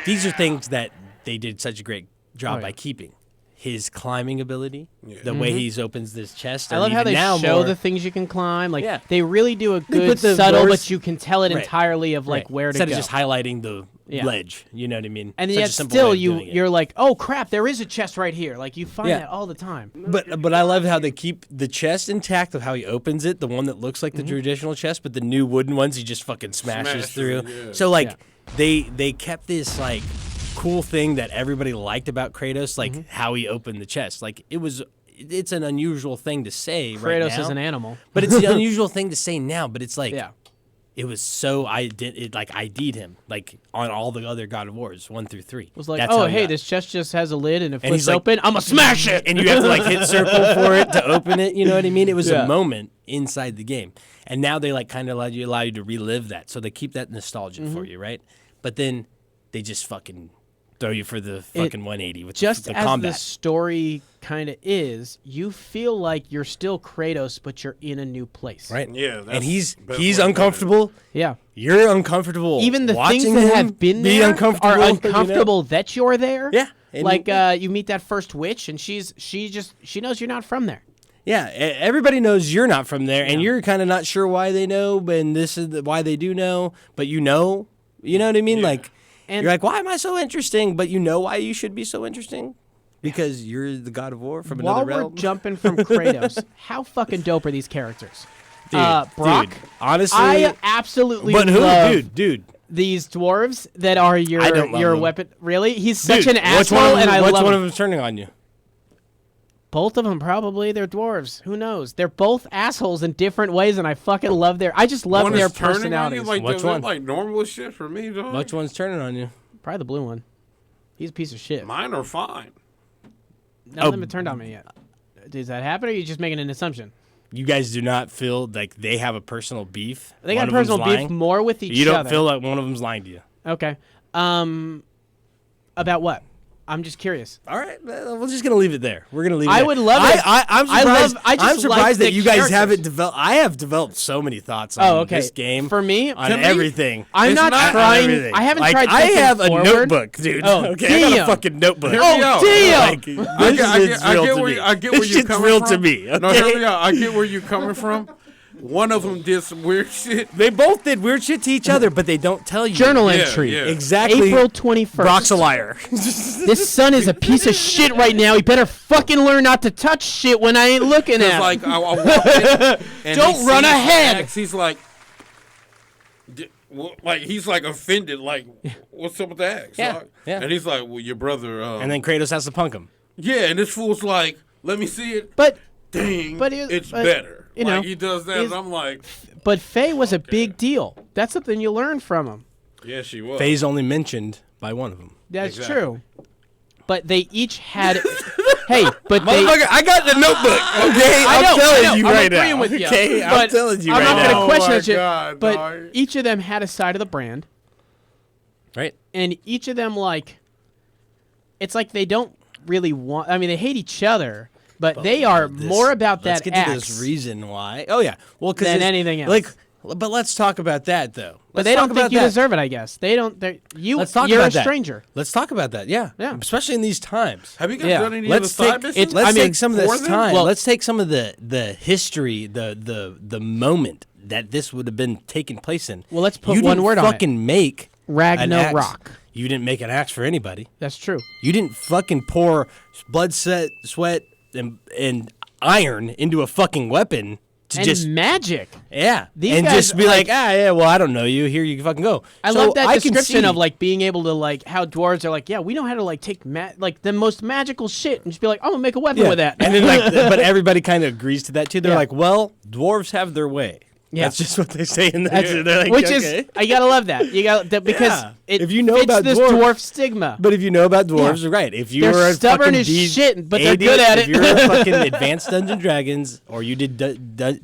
These are things that they did such a great job Oh, yeah. by keeping. His climbing ability, the way he opens this chest. Mm-hmm. I and love how even they now show more- the things you can climb. Like Yeah. they really do a They good put the subtle, doors- but you can tell it Right. entirely of like Right. where to Instead go. of just highlighting the Yeah. ledge. You know what I mean? and Such yet a simple still way of doing it. you're like, oh crap, there is a chest right here. Like you find Yeah. that all the time. But I love how they keep the chest intact of how he opens it, the one that looks like the traditional chest, but the new wooden ones he just fucking smashes Smashes through. it, yeah. So like Yeah. they kept this like cool thing that everybody liked about Kratos, like how he opened the chest. Like it's an unusual thing to say right Kratos now. is an animal. But it's an unusual thing to say now, but it's like Yeah. it was so ID'd him like on all the other God of Wars 1 through 3. It was like, That's oh how he hey, got- this chest just has a lid and it And flips he's like- open. I'ma smash it. and you have to like hit circle for it to open it. You know what I mean? It was Yeah. a moment inside the game, and now they like kind of allow you to relive that. So they keep that nostalgia Mm-hmm. for you, right? But then they just fucking throw you for the fucking 180 with Just the as combat. the story kind of is, you feel like you're still Kratos, but you're in a new place. Right? Yeah, that's and he's the best way to put it. uncomfortable. Yeah. You're uncomfortable. Even the watching things that him have been be there uncomfortable, are you know? uncomfortable that you're there. Yeah, and- Like you meet that first witch, and she knows you're not from there. Yeah, everybody knows you're not from there, and you're kind of not sure why they know, and this is why they do know, but you know what I mean? Like, And- you're like, why am I so interesting? But you know why you should be so interesting? because you're the God of War from While another we're realm. jumping from Kratos, how fucking dope are these characters? Dude, Brock. dude, honestly, I absolutely but who, love dude? these dwarves that are I don't love your them. weapon. Really? He's such Dude, an asshole, and I what's love one him. of them turning on you? Both of them probably. They're dwarves. Who knows? They're both assholes in different ways, and I fucking love their. I just love One their is turning on you, personalities. like, Which does that, one? like normal shit for me, dog. Which one's turning on you? Probably the blue one. He's a piece of shit. Mine are fine. None of them have turned on me yet. Does that happen, or are you just making an assumption? You guys do not feel like they have a personal beef. They One got of them's personal beef lying? more with each other. You don't feel like one of them's lying to you. Okay. About what? I'm just curious. All right, we're just gonna leave it there. We're gonna leave. I it there. would love it. I'm I surprised. love- I just I'm surprised like that the you guys characters. haven't developed. I have developed so many thoughts on Oh, okay. this game. For me, on to me, everything. I'm It's not not trying. Everything. I haven't Like, tried. I thinking have a forward. notebook, dude. Oh, okay, I got damn. a fucking notebook. Hear Oh, me out. damn. Like, I this get, I is real get to where me. you, I get where This you're shit's coming real from. to me. No, okay? hear me out. I get where you're coming from. One of them did some weird shit. They both did weird shit to each other, but they don't tell you. Journal Yeah, entry. yeah. Exactly. April 21st. Brock's a liar. This son is a piece of shit right now. He better fucking learn not to touch shit when I ain't looking at It's him. like I walk in and Don't he run sees the ahead. axe, he's like, he's like offended. Like, what's up with the axe? Yeah, dog? yeah. And he's like, well, your brother. And then Kratos has to punk him. yeah, and this fool's like, let me see it. but Dang, but it's but, better. you Like, know, he does that, and I'm like, but Faye was a big deal. That's something you learn from him. yeah, she was. Faye's only mentioned by one of them. That's Exactly. true. But they each had. Hey, but they. Motherfucker, I got the notebook. Okay, I know, I'm telling you I'm right agreeing now. with you. Okay, I'm but telling you I'm right not now. gonna question Oh my that shit. God, but dog. each of them had a side of the brand, Right? and each of them like. It's like they don't really want. I mean, they hate each other, but they are more about Let's that get axe. to this reason why. Oh yeah, well, because Than anything else. Like, but let's talk about that though. But Let's they talk don't think about you that. deserve it. I guess they don't. You. Let's talk you're about a that. stranger. Let's talk about that. Yeah, Yeah. Especially in these times. Have you guys Yeah. done any Let's of the side take missions? let's I mean, take some of for this them? time. Well- Let's take some of the history, the moment that this would have been taking place in. Well, let's put you one didn't word on it. fucking make an Ragnarok. axe. You didn't make an axe for anybody. That's true. You didn't fucking pour blood, sweat, and iron into a fucking weapon to And just magic. yeah, These and guys, just be like- yeah, well, I don't know you. Here you fucking go. I So love that can description see- of like being able to like how dwarves are like, yeah, we know how to like take like the most magical shit and just be like, I'm gonna make a weapon yeah. with that. and then like, but everybody kind of agrees to that too. They're Yeah. like, well, dwarves have their way. Yeah. That's just what they say in the. They're like, Which okay. is I gotta love that. You got that because Yeah. it If you know fits about this dwarf- dwarf stigma. But if you know about dwarves, Yeah. right? If you They're were a stubborn fucking as shit, but they're AD, good at if it. you're a fucking advanced Dungeons and Dragons, or you did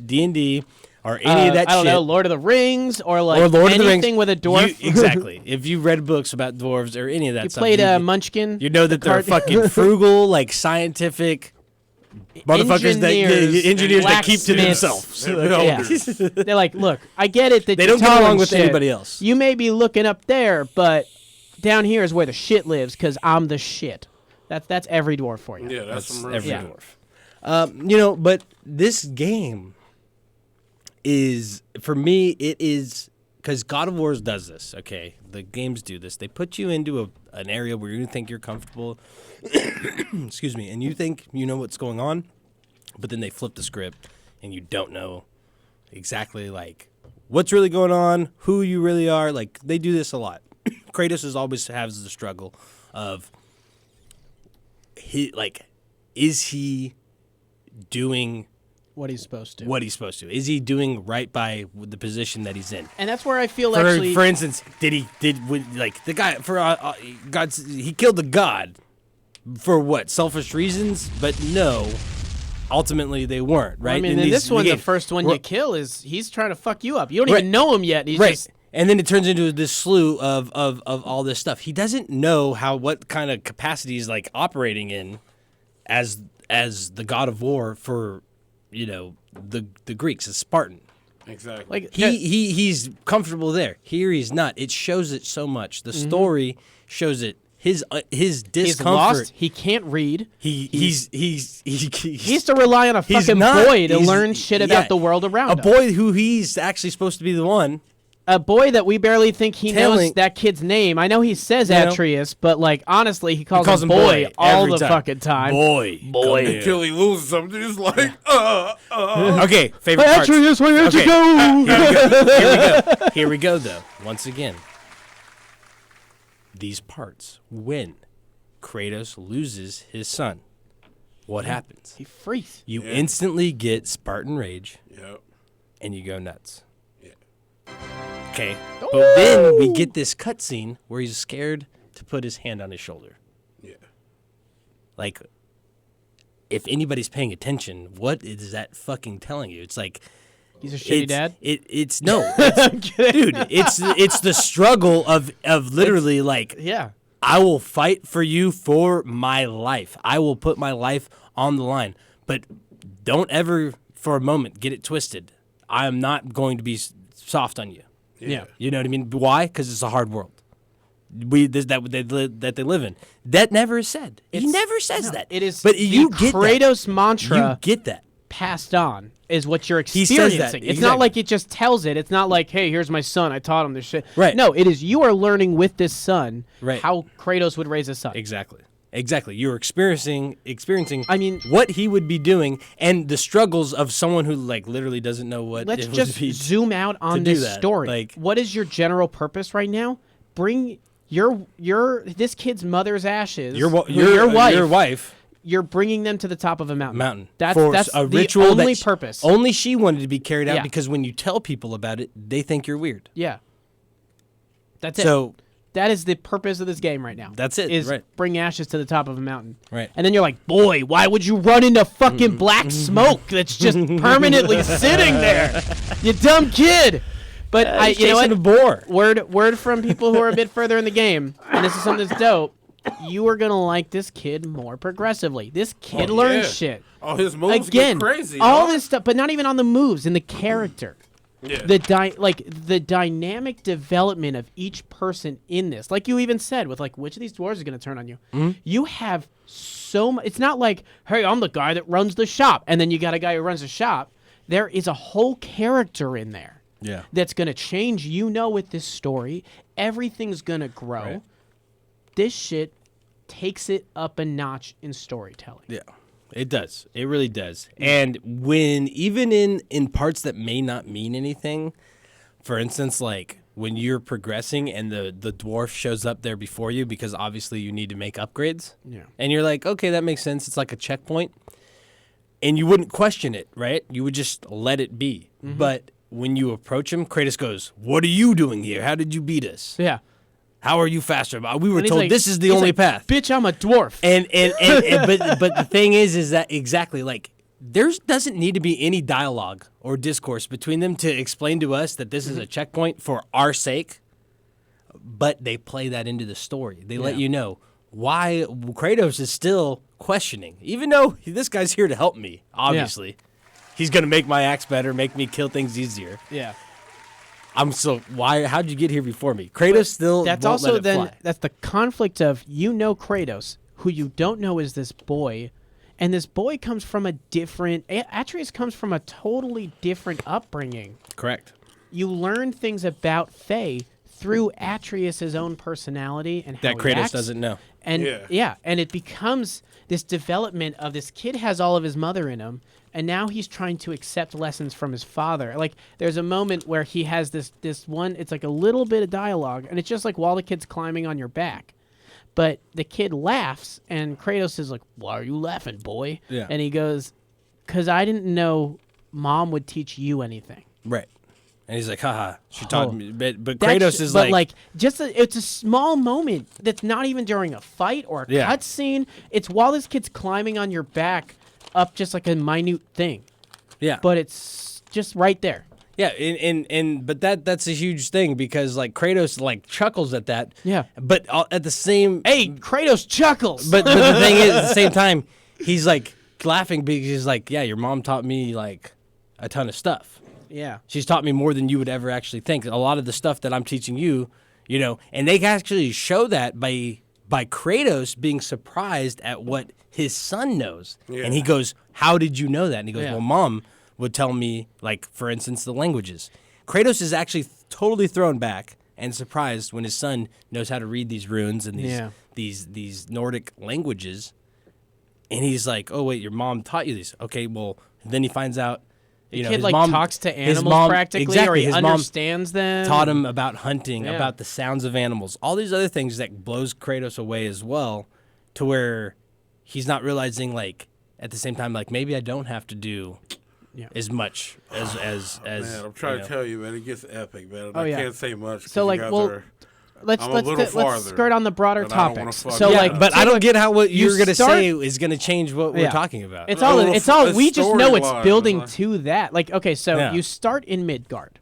D&D, or any of that I don't shit, know, Lord of the Rings or like or Lord of the Rings, anything with a dwarf. exactly. If you read books about dwarves or any of that You stuff, played you, Munchkin. you know that they're card- fucking frugal, like scientific motherfuckers engineers that keep to blacksmiths. themselves. Yeah. They're like, look, I get it that They you're don't get tall along and with shit. anybody else. You may be looking up there, but down here is where the shit lives because I'm the shit. That's every dwarf for you. Yeah, that's some real Every shit. dwarf. But this game is, for me, it is, because God of War does this, okay? The games do this. They put you into an area where you think you're comfortable, excuse me, and you think you know what's going on, but then they flip the script and you don't know exactly, like, what's really going on, who you really are. Like, they do this a lot. Kratos always has the struggle of, is he doing What he's supposed to. what he's supposed to? Is he doing right by the position that he's in? And that's where I feel actually. For instance, like the guy he killed the god for what, selfish reasons? But no, ultimately they weren't, right? I mean, in this one, the first one you kill is he's trying to fuck you up. You don't Right. even know him yet. He's right. just And then it turns into this slew of all this stuff. He doesn't know what kind of capacity he's like operating in as the god of war for, the Greeks, as Spartan. Exactly. like He's comfortable there. Here he's not. It shows it so much. The story shows it. His he's discomfort. lost. He can't read. He He has to rely on a he's fucking not- boy to he's- learn shit yeah, about the world around a him. boy who he's actually supposed to be the one a boy that we barely think he knows Telling- that kid's name. I know he says You know? Atreus, but like honestly, he calls, calls him him boy boy all every the time. fucking time. Boy. Until he loses something, it's like, Okay, favorite parts. Atreus, where'd you Okay, go? Here we go, though. Once again, these parts. When Kratos loses his son, what happens? He freaks. You instantly get Spartan rage, yep. and you go nuts. Yeah. Okay, but then we get this cutscene where he's scared to put his hand on his shoulder. Yeah. Like, if anybody's paying attention, what is that fucking telling you? It's like He's a shitty it's, dad. It's no, it's, dude. It's the struggle of literally like Yeah. I will fight for you for my life. I will put my life on the line. But don't ever for a moment get it twisted. I am not going to be soft on you. Yeah. You know what I mean? Why? Because it's a hard world. That they live in. That never is said. He never says that. It is. But the you get Kratos that. mantra You get that. passed on is what you're He says experiencing. that, It's not exactly. like it just tells it. It's not like, hey, here's my son. I taught him this shit. Right. No, it is you are learning with this son Right. how Kratos would raise a son. Exactly. You're experiencing. I mean, what he would be doing and the struggles of someone who like literally doesn't know what. let's it would just be zoom out on do this that. story. Like- what is your general purpose right now? Bring your this kid's mother's ashes. Your wife. Your wife. You're bringing them to the top of a mountain. For That's a the ritual only that purpose. Only she wanted to be carried out Yeah. because when you tell people about it, they think you're weird. Yeah. That's it. So That is the purpose of this game right now. That's it, Is right. bring ashes to the top of a mountain. Right. And then you're like, boy, why would you run into fucking black smoke that's just permanently sitting there? You dumb kid. But you know what? a boar. Word from people who are a bit further in the game, and this is something that's dope. You are gonna like this kid more progressively. This kid learns yeah. shit. Oh, his moves Again, get crazy. all dog. this stuff, but not even on the moves, in the character. Yeah. The dynamic development of each person in this, like you even said, with like which of these dwarves is going to turn on you. You have so much. It's not like, hey, I'm the guy that runs the shop, and then you got a guy who runs the shop. There is a whole character in there. Yeah. That's going to change. With this story, everything's going to grow. Right. This shit takes it up a notch in storytelling. Yeah, it does. It really does. And when even in parts that may not mean anything, for instance, like when you're progressing and the dwarf shows up there before you because obviously you need to make upgrades. Yeah. And you're like, okay, that makes sense. It's like a checkpoint. And you wouldn't question it, right? You would just let it be. But when you approach him, Kratos goes, "What are you doing here? How did you beat us? Yeah. How are you faster? We were And he's told like- this is the he's only like, path." Bitch, I'm a dwarf. And but the thing is that exactly like there doesn't need to be any dialogue or discourse between them to explain to us that this is a checkpoint for our sake. But they play that into the story. They let you know why Kratos is still questioning, even though this guy's here to help me. Obviously, he's gonna make my axe better, make me kill things easier. Yeah. I'm so why? How'd you get here before me? Kratos still. That's won't also let it then fly. that's the conflict of Kratos, who you don't know is this boy, and this boy comes from a different. Atreus comes from a totally different upbringing. Correct. You learn things about Faye through Atreus' own personality and how That he Kratos acts. doesn't know. And Yeah. and it becomes this development of this kid has all of his mother in him, and now he's trying to accept lessons from his father. Like there's a moment where he has this one. It's like a little bit of dialogue, and it's just like while the kid's climbing on your back, but the kid laughs, and Kratos is like, "Why are you laughing, boy?" Yeah. And he goes, "'Cause I didn't know Mom would teach you anything." Right. And he's like, haha, she taught me. But That Kratos sh- is but like, it's a small moment that's not even during a fight or a Yeah. cutscene. It's while this kid's climbing on your back up just like a minute thing, yeah. but it's just right there. Yeah, but that's a huge thing because like Kratos like chuckles at that. Yeah. But at the same Hey, Kratos chuckles. but the thing is at the same time he's like laughing because he's like, yeah, your mom taught me like a ton of stuff. yeah, She's taught me more than you would ever actually think. A lot of the stuff that I'm teaching you, and they actually show that by Kratos being surprised at what his son knows. Yeah. And he goes, "How did you know that?" And he goes, Yeah. "Well, Mom would tell me, like, for instance, the languages." Kratos is actually totally thrown back and surprised when his son knows how to read these runes and these Nordic languages. And he's like, "Oh wait, your mom taught you these." Okay, well, then he finds out, The kid his like mom talks to his animals mom- practically, exactly, or he his understands them. mom taught him about hunting, Yeah. about the sounds of animals, all these other things that blows Kratos away as well, to where he's not realizing, like, at the same time, like, maybe I don't have to do as much as Man, I'm trying to tell you, man, it gets epic, man. Oh, I yeah. can't say much. 'cause So, you like, guys well, are- Let's I'm a little let's farther, skirt on the broader and I don't wanna topics. fuck So it like, up. But I don't get how what you you're gonna start- say is gonna change what we're Yeah. talking about. It's A all. little It's all. a We just know it's storyline, building like- to that. Like, okay, so Yeah. you start in Midgard.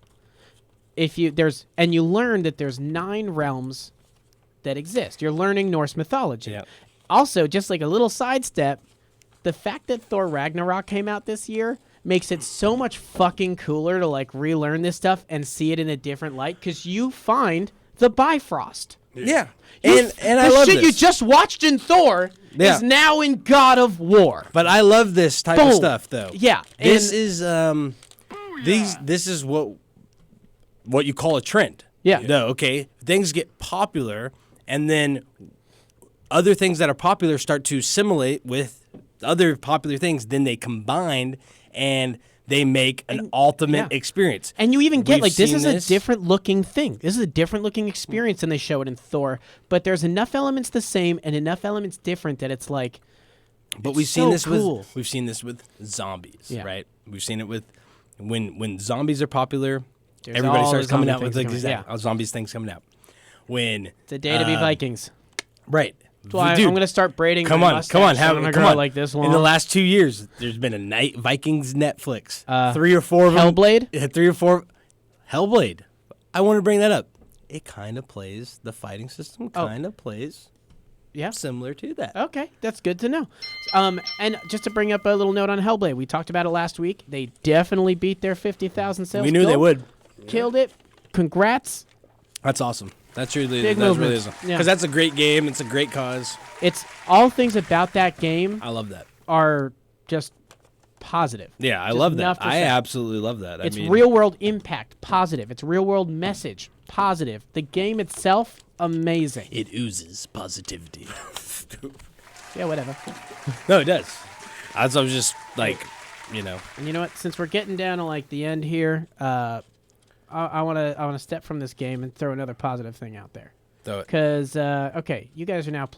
If you and you learn that there's 9 realms that exist. You're learning Norse mythology. Yeah. Also, just like a little sidestep, the fact that Thor Ragnarok came out this year makes it so much fucking cooler to like relearn this stuff and see it in a different light because you find the Bifrost. Yeah, You and I the love shit this. you just watched in Thor Yeah. is now in God of War. But I love this type of Boom. stuff, though. Yeah, this and- is this is what you call a trend. Yeah. No, okay. Things get popular, and then other things that are popular start to assimilate with other popular things. Then they combine, and they make an ultimate yeah. experience. And you even get We've like this seen is this. a different looking thing. This is a different looking experience than they show it in Thor. But there's enough elements the same and enough elements different that it's like. But It's we've seen so this cool. we've seen this with zombies, Yeah. right? We've seen it with when zombies are popular, There's everybody all starts the coming zombie out with things like coming out. exact zombies things coming out. When It's a day to be Vikings. right. That's why Dude, I'm gonna start braiding. Come my on, mustache come on, so have I'm gonna come grow on. like this long. In the last 2 years, there's been a night Vikings Netflix. 3 or 4 of them. Hellblade? Yeah, 3 or 4. Hellblade. I want to bring that up. It kind of plays the fighting system. Oh. Kind of plays Yeah. similar to that. Okay, that's good to know. And just to bring up a little note on Hellblade, we talked about it last week. They definitely beat their 50,000 sales. We knew they goal. would. Killed it. Congrats. That's awesome. That's really Big that's really movements. awesome. Yeah. Because that's a great game. It's a great cause. It's all things about that game I love that. are just positive. Yeah, I Just love that. enough to I say. absolutely love that. It's I mean, real world impact, positive. It's real world message, positive. The game itself, amazing. It oozes positivity. Yeah, whatever. No, it does. I was just like, you know. And you know what? Since we're getting down to like the end here, I want to step from this game and throw another positive thing out there. Throw it. Because okay, you guys are now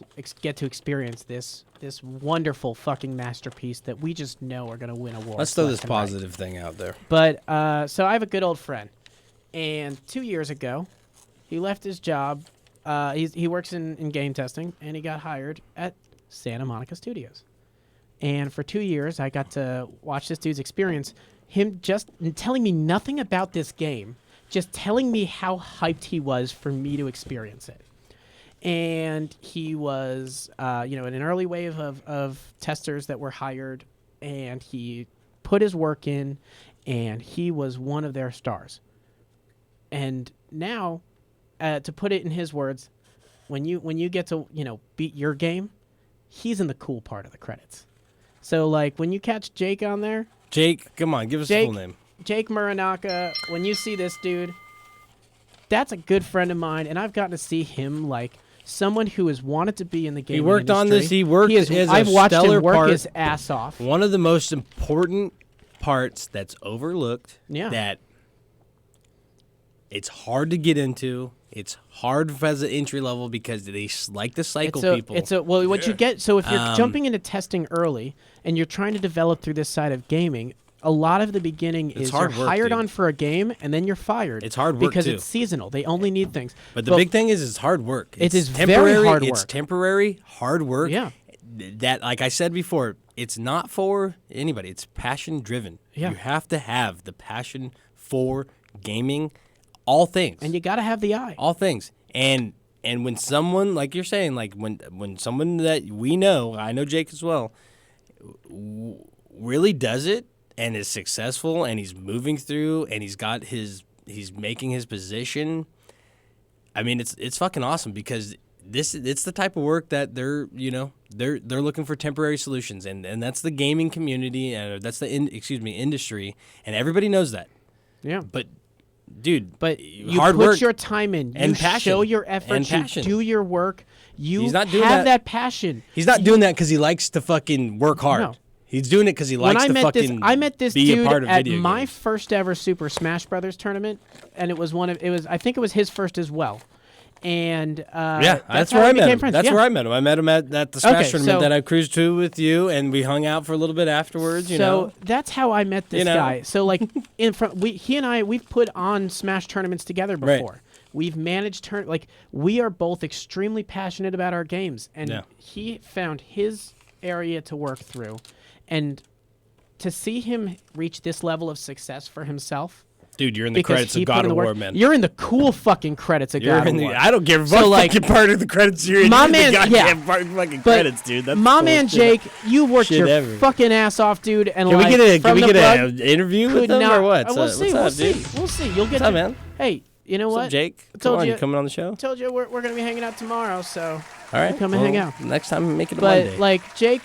get to experience this wonderful fucking masterpiece that we just know are gonna win awards. Let's throw left this and right. positive thing out there. But so I have a good old friend, and 2 years ago, he left his job. He works in game testing, and he got hired at Santa Monica Studios. And for 2 years, I got to watch this dude's experience. Him just telling me nothing about this game, just telling me how hyped he was for me to experience it. And he was, in an early wave of testers that were hired, and he put his work in, and he was one of their stars. And now, to put it in his words, when you get to beat your game, he's in the cool part of the credits. So like when you catch Jake on there, Jake, come on, give us Jake, the full name. Jake Muranaka, when you see this dude, that's a good friend of mine, and I've gotten to see him like someone who has wanted to be in the game. He worked on this. He worked as a I've watched stellar him work part. his ass off. One of the most important parts that's overlooked. Yeah. That it's hard to get into. It's hard as an entry level because they like to cycle people. What you get. So if you're jumping into testing early and you're trying to develop through this side of gaming, a lot of the beginning is hard you're work, hired dude. on for a game and then you're fired. It's hard work, because too. it's seasonal. They only need things. But the big thing is it's hard work. It It's is very temporary. hard It's work. temporary hard work. Yeah. That, like I said before, it's not for anybody. It's passion driven. Yeah. You have to have the passion for gaming, all things. And you got to have the eye. all things. And when someone, like you're saying, like when someone that we know, I know Jake as well, really does it and is successful and he's moving through and he's making his position. I mean, it's fucking awesome because it's the type of work that they're looking for temporary solutions and that's the gaming community and that's the industry and everybody knows that. Yeah. But dude. But you hard put work your time in. and You passion. show your effort. And You passion. do your work. You He's not doing have that- passion. He's not doing that because he likes to fucking work hard. No. He's doing it because he When likes I to met fucking I met this be dude a part of at video my games. first ever Super Smash Brothers tournament, and I think it was his first as well. And Yeah, that's how where we I met became him. friends. That's Yeah. where I met him. I met him at the Smash Okay, tournament so- that I cruised to with you, and we hung out for a little bit afterwards. You so know, that's how I met this You know? guy. So like, he and I, we've put on Smash tournaments together Right. before. We've managed we are both extremely passionate about our games, and Yeah. he found his area to work through, and to see him reach this level of success for himself. dude, you're in the Because credits he of put God in of the War, work. man. You're in the cool fucking credits of You're God in of the. War. I don't give a So, fuck like- fucking part of the credits you're in. My You're in man- the yeah. goddamn fucking But credits, dude. That's my man bullshit. Jake, you worked Shit your ever. fucking ass off, dude. And Can we like, get a from the plug, an interview could with them not, or what? We'll see. What's We'll up, see. dude? We'll see. You'll get. What's up, man? Hey, you know What's what? up, Jake? Come told on, you- you coming on the show? Told you we're gonna be hanging out tomorrow, so All right, come and hang out. Next time, make it a But Monday. like Jake,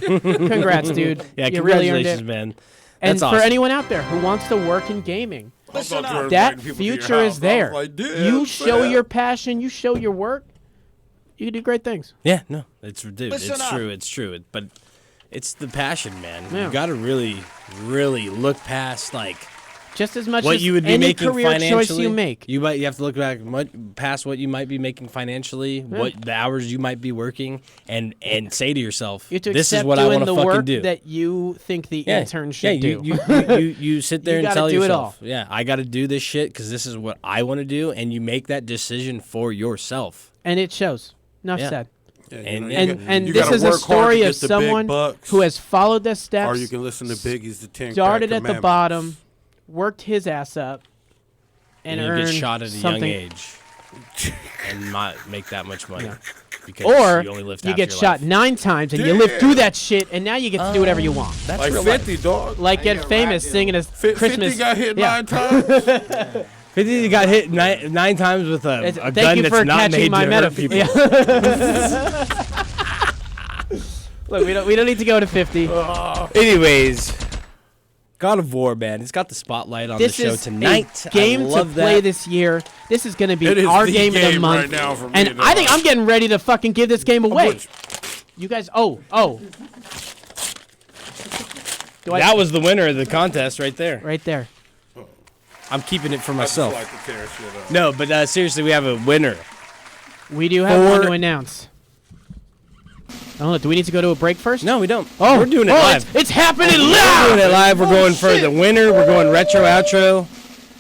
congrats, dude. Yeah, you really earned congratulations, it. man. And That's for awesome. anyone out there who wants to work in gaming, Listen up. that future is there. You show your your passion, you show your work, you can do great things. Yeah, no, it's dude, Listen it's up. true, it's true. But it's the passion, man. Yeah. You got to really, really look past like Just as much what as you would be any making career financially. choice you make. You have to look back past what you might be making financially, what the hours you might be working, and say to yourself, You have to "This accept is what I doing want to the fucking work do." that you think the yeah, intern should yeah, do. you sit there You and gotta tell do it yourself, all. "Yeah, I got to do this shit because this is what I want to do," and you make that decision for yourself. And it shows. Enough Yeah. said. And This is a story of someone who has followed the steps, Or you can listen to Biggie's The 10 started Crack at the Commandments. bottom, worked his ass up, and you earned get shot at a young something. age and not make that much money because Or you only lived you half get your shot life. 9 times and you live through that shit, and now you get to do whatever you want. That's Like real 50, life. dog. Like get famous singing a 50 Christmas. got hit yeah. 9 times. 50 got hit nine times with a Thank gun you that's for not catching made my to hurt metaphor. people. Yeah. Look, we don't need to go to 50. Anyways, God of War, man, it's got the spotlight on This the show is tonight. a game I to love play that. this year. This is going to be It is our the game of the game month. right now for me and and I think the- I'm getting ready to fucking give this game away. Which- You guys, oh. Do I- That was the winner of the contest right there. right there. I'm keeping it for I just myself. like to tear shit up. No, but seriously, we have a winner. We do have one For- to announce. Oh, do we need to go to a break first? No, we don't. Oh, we're doing it oh, live. It's happening We're live. doing it live. We're Oh, going for shit. the winner. We're going retro outro,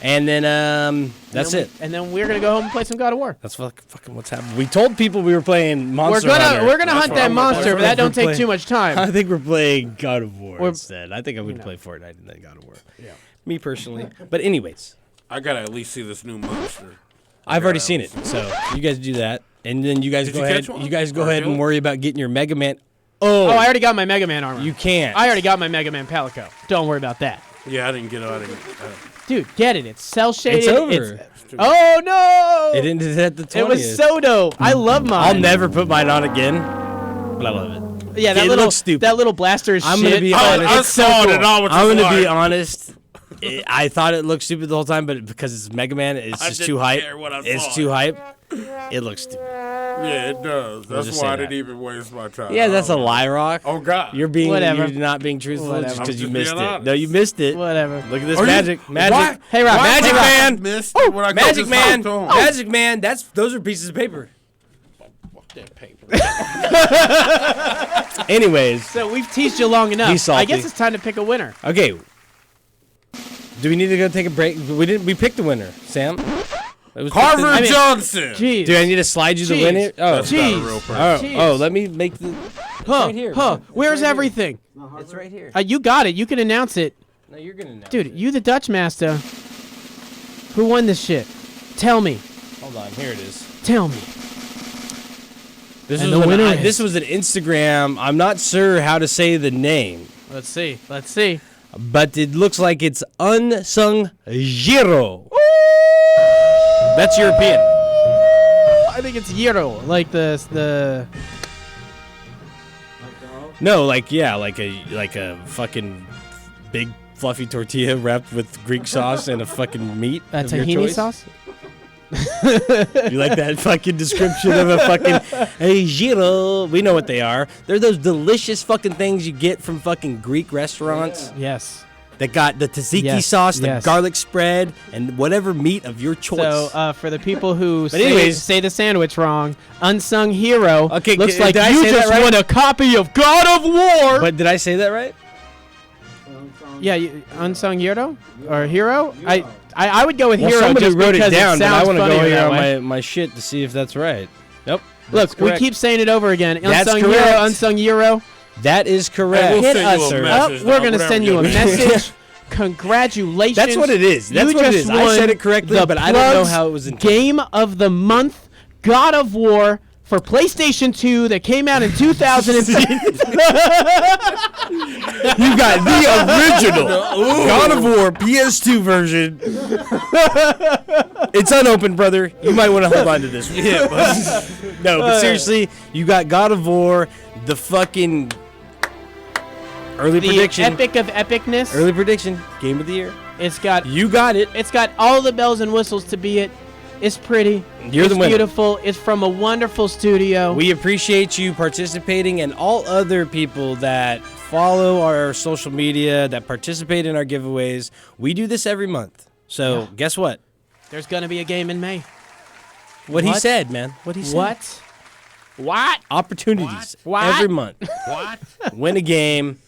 and then that's it. And then we're gonna go home and play some God of War. That's fucking what's happening. We told people we were playing Monster Hunter. We're gonna That's hunt what that I'm gonna monster, play. but that don't take Play- too much I time. think we're playing God of War We're- instead. I think I'm going to play Fortnite and then God of War. Yeah. Me personally. But anyways, I gotta at least see this new monster. I've already seen it. So you guys do that. And then you guys Did go you ahead. catch one? You guys go Or ahead do and it? worry about getting your Mega Man. Oh, I already got my Mega Man armor. You can't. I already got my Mega Man Palico. Don't worry about that. Yeah, I didn't get it. I didn't. Dude, get it. It's cell shaded. It's over. Oh no! It ended at the 20th. It was so dope. I love mine. I'll never put mine on again, but I love it. Yeah, that It little looks stupid. That little blaster is I'm shit. gonna be I, honest. I It's so saw it cool. and I was I'm just gonna be like, honest. I thought it looked stupid the whole time, but because it's Mega Man, it's I just didn't too hype. care what I It's saw. too hype. It looks stupid. Yeah, it does. That's just why say I that. didn't even waste my time. Yeah, that's a lie, Rock. Oh God. You're being Whatever. you're not being truthful Whatever. just I'm because you just missed it. being honest. No, you missed it. Whatever. Look at this Are you- magic. Why- Magic. Hey, Rob. Why Magic would I Man. have missed it when I Magic just Man. hopped on? Magic Man. Those are pieces of paper. Anyways, So we've teased you long enough. He's salty. I guess it's time to pick a winner. okay. Do we need to go take a break? We picked the winner, Sam. It was Carver picked in- Johnson. Jeez. Do I need to slide you the Jeez. winner? Oh, That's not a Jeez. real person. oh, Jeez. oh, let me make the. Huh? right here, Huh? man. Where's everything? It's right here. You got it. You can announce it, No, you're gonna know. dude. You the Dutch master. Who won this shit? Tell me. Hold on. Here it is. Tell me. This And was the winner is- this was an Instagram. I'm not sure how to say the name, Let's see. Let's see. but it looks like it's Unsung Giro. That's European. I think it's Euro, like the. No, like yeah, like a fucking big fluffy tortilla wrapped with Greek sauce and a fucking meat. of your tahini choice. sauce. You like that fucking description of a fucking hey giro? We know what they are. They're those delicious fucking things you get from fucking Greek restaurants Yes. that got the tzatziki Yes, sauce, the yes. garlic spread, and whatever meat of your choice. So for the people who anyways- say the sandwich wrong, Unsung Hero Okay, looks did like I you say that just right? won a copy of God of War. but did I say that right? Yeah, Unsung Hero or Hero? I would go with Well, Hero somebody just wrote because it down, but I sounds want to funnier go here that on way. my shit to see if that's right. Nope. Look, that's we correct. keep saying it over again. That's Unsung correct. Hero, Unsung Hero. That is correct. Hey, we'll Hit send you us a up. message, We're dog, going to whatever send you a you do. message. Congratulations. That's what it is. That's You what it just is. I said won it correctly, the but I don't know Plugs how it was intended. Game of the Month, God of War for PlayStation 2 that came out in 2006. You got the original God of War PS2 version. It's unopened, brother. You might want to hold on to this one. Yeah, but No, but seriously, you got God of War, the fucking early The prediction. epic of epicness. Early prediction. Game of the year. It's got You got it. It's got all the bells and whistles to be it. It's pretty. You're it's the winner. beautiful. It's from a wonderful studio. We appreciate you participating and all other people that follow our social media, that participate in our giveaways. We do this every month. So guess what? There's gonna be a game in May. What he What? said, man. What he said. What? What? Opportunities What? every month. what? Win a game.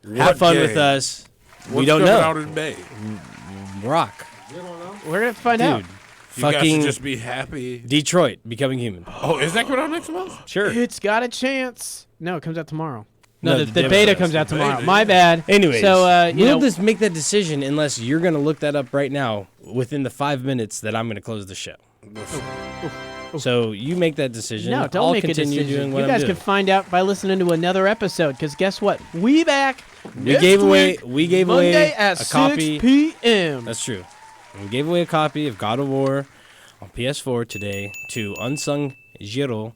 Have What fun game? with us. We What's don't coming know. out in May? Rock. We're gonna find out. Dude. You guys Fucking should just be happy. Detroit becoming human. Oh, is that coming out next month? Sure. It's got a chance. No, it comes out tomorrow. No, No, the the beta beta. comes out tomorrow. Beta. My bad. Anyways, so you we'll know, just make that decision unless you're going to look that up right now within the 5 minutes that I'm going to close the show. So you make that decision. no, don't I'll make a continue decision. doing what You I'm guys doing. can find out by listening to another episode. Because guess what? We back. We next gave away. week, We gave Monday away at a copy. 6 p.m. That's true. We gave away a copy of God of War on PS4 today to Unsung Jiro.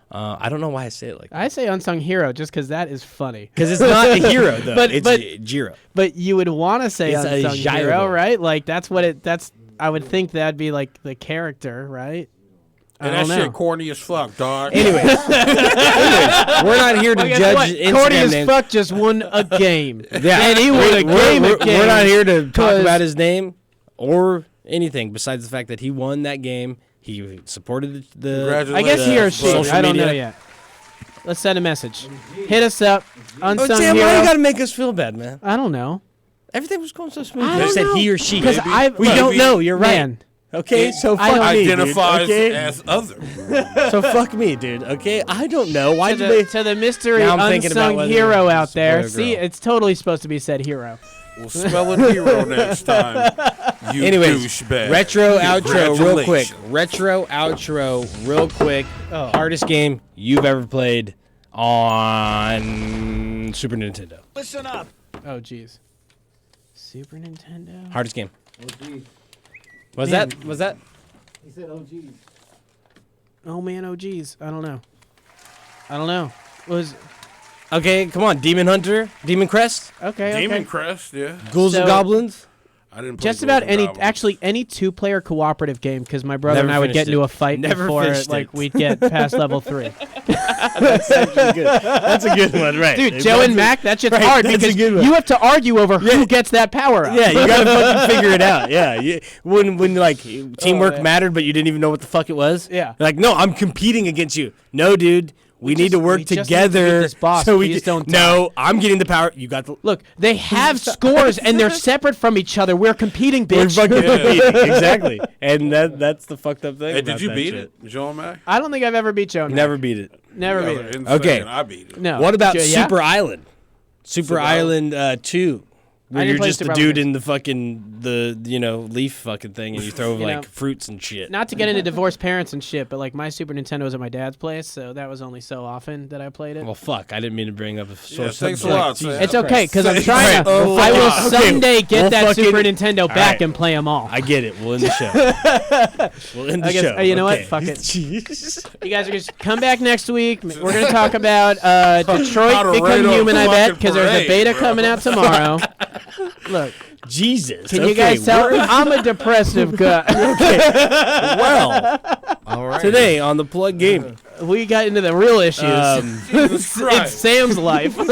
I don't know why I say it like that. I say Unsung Hero just because that is funny. Because it's not a hero, though. But- it's but- Jiro. But you would want to say It's a Unsung gyro. Hero, right? Like that's what it. That's I would think that'd be like the character, right? I And don't that know. shit corny as fuck, dog. Anyways, we're not here to Well, guess judge what? Instagram Corny as names. fuck just won a game. Yeah, And he won a game again. We're not here to talk 'cause- about his name or anything besides the fact that he won that game. He supported the Congratulations. I guess he or she. social I don't know media. yet. Let's send a message. Hit us up. Unsung Oh, damn, Hero. why you gotta make us feel bad, man? I don't know. Everything was going so smooth. I You don't said know. he or she. Because I We don't know. You're right. Man, Okay, so I don't- fuck me, dude. Identifies Okay, as other. so fuck me, dude. Okay, I don't know. Why to did the, they? to the mystery Now I'm thinking about unsung whether hero to out there. spoil See, girl. it's totally supposed to be said hero. We'll spell it hero next time. You Anyways, douchebag. retro outro real quick. Congratulations. Retro outro real quick. Oh. Hardest game you've ever played on Super Nintendo. Listen up. Oh, jeez. Super Nintendo. Hardest game. Was Man. that? Was that? Oh man, oh geez. I don't know. I don't know. Was Okay, come on. Demon Hunter, Demon Crest, okay. Demon Okay. Crest, yeah. Ghouls So- and Goblins. I didn't play Just about Ghosts and any, Goblins. actually any two-player cooperative game, because my brother Never and I would get finished into it. a fight Never before finished like it. we'd get past level 3. That's actually good. That's a good one, right? Dude, Joe and Mac, that shit's right, hard that's a because good one. you have to argue over who gets that power up. Yeah, you gotta fucking figure it out. Yeah, when like teamwork man. mattered, but you didn't even know what the fuck it was. Yeah. You're like, no, I'm competing against you. No, dude, we need to work we just need to together. beat this boss. So we Please don't No, I'm getting the power. You got the. Look, they have scores and they're separate from each other. We're competing, We're bitch. fucking competing. Exactly, and that's the fucked up thing. Hey, about did you that beat shit. it, Joe and Mac? I don't think I've ever beat Joe. and Mac. Never beat it. Never You beat guys are it. insane. Okay. I beat it. No. What about Joe, yeah? Super Island? Super Super Island 2. Where didn't you're play just the Super dude Mario in the fucking leaf fucking thing, and you throw You like know, fruits and shit. Not to get into divorced parents and shit, but like my Super Nintendo was at my dad's place, so that was only so often that I played it. Well, fuck! I didn't mean to bring up a sore thanks a subject. lot, Sam. It's okay because I'm Christ. trying to. Oh, I will fuck. Okay, someday get we'll that fucking- Super Nintendo All back right. and play them all. I get it. We'll end the show. We'll end the I guess- show. you know what? Okay. Fuck it. Jeez. You guys are going to come back next week. We're going to talk about How Detroit to Become rate a Human, I bet, fucking because there's a parade, beta bro. coming out tomorrow. Look, Jesus. can okay, you guys tell? we're- I'm a depressive guy. Well, All right. today on the Plug Game. We got into the real issues. Jesus it's Christ. Sam's life. What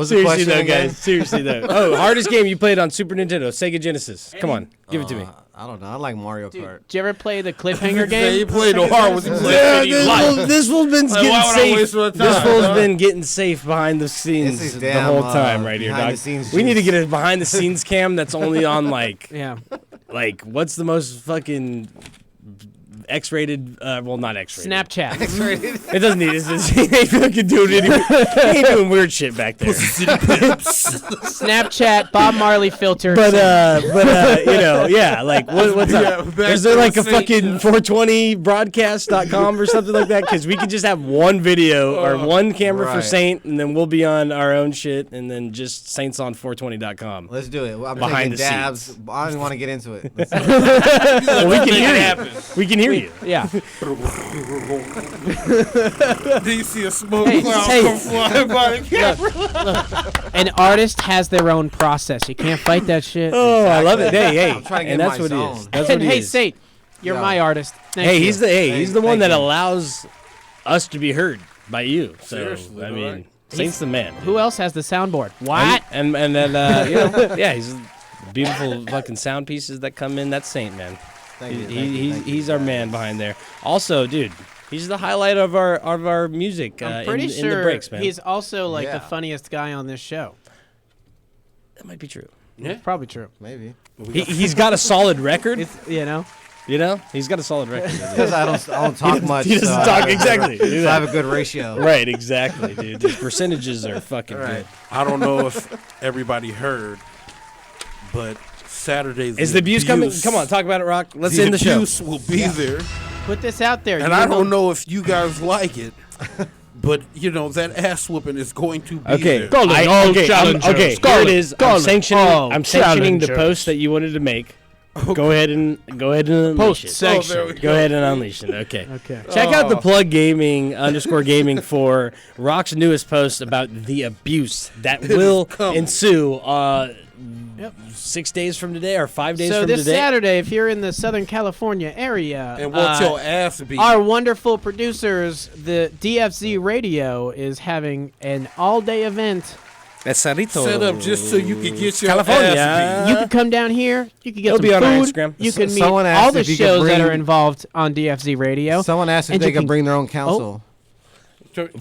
was the Seriously question though, again? guys. Seriously though. Oh, hardest game you played on Super Nintendo, Sega Genesis. Come on, give it to me. I don't know. I like Mario Kart. Did you ever play the cliffhanger Yeah, he game? played no hard with his This fool's been Like, getting why would I waste safe. my This time, fool's huh? been getting safe behind the This scenes is the damn, whole time right here, behind dog. the scenes We need to juice. get a behind the scenes cam that's only on like Yeah. what's the most fucking X-rated? Well, not X-rated. Snapchat. It doesn't need it. He ain't fucking doing anyway. He ain't doing weird shit back there. Snapchat, Bob Marley filter. But you know, yeah, like what's up? back Is there to like the a fucking Saint. 420broadcast.com or something like that? Because we could just have one video or one camera for Right. Saint, and then we'll be on our own shit, and then just saintson420.com. Let's do it. I'm Behind taking the dabs. I don't even want to get into it. Well, we can hear you. We can hear you. Yeah. Do you see a smoke Hey, cloud hey. come flying by the camera? An artist has their own process. You can't fight that shit. Oh, I love it. Hey, I'm trying to and get that's my what he zone. is. That's and what he hey, is. Saint, you're Yo. my artist. Thank Hey, you. he's the one Thank that you. allows us to be heard by you. So Seriously, I all mean, right. Saint's the man. Who else has the soundboard? What? And then you know, yeah, he's beautiful fucking sound pieces that come in. That's Saint, man. Thank you, He's our man behind there. Also, dude, he's the highlight of our music I'm pretty in sure the breaks, man. he's also like the Yeah. funniest guy on this show. That might be true. It's probably true. Maybe. He's got a solid record. It's you know. You know, he's got a solid record. Because I don't talk much. he doesn't so talk I- exactly. So I have a good ratio. Right, exactly, dude. His percentages are fucking good. I don't know if everybody heard, but Saturday's Is the abuse coming? Come on, talk about it, Rock. Let's end the show. abuse will be there, Put this out there. and You I know- don't know if you guys like it, but you know that ass whooping is going to be Okay, there. Calling all okay, challengers. okay. Here Calling- it is. calling I'm all sanctioning the challengers. post that you wanted to make. Go ahead and unleash Post it. sanction. there we Go ahead and unleash it. Okay. Okay. Check out the plug gaming _gaming for Rock's newest post about the abuse that will ensue. 6 days from today or 5 days So from this today. Saturday, if you're in the Southern California area, and want your ass beat. our wonderful producers, the DFZ Radio, is having an all-day event. Set up just so you can get your California. ass You can come down here. You can get It'll some be on our food. Instagram. You can meet Someone asked all the if you could shows that bring- are involved on DFZ Radio. Someone asked if And they you could can- bring their own counsel. beat.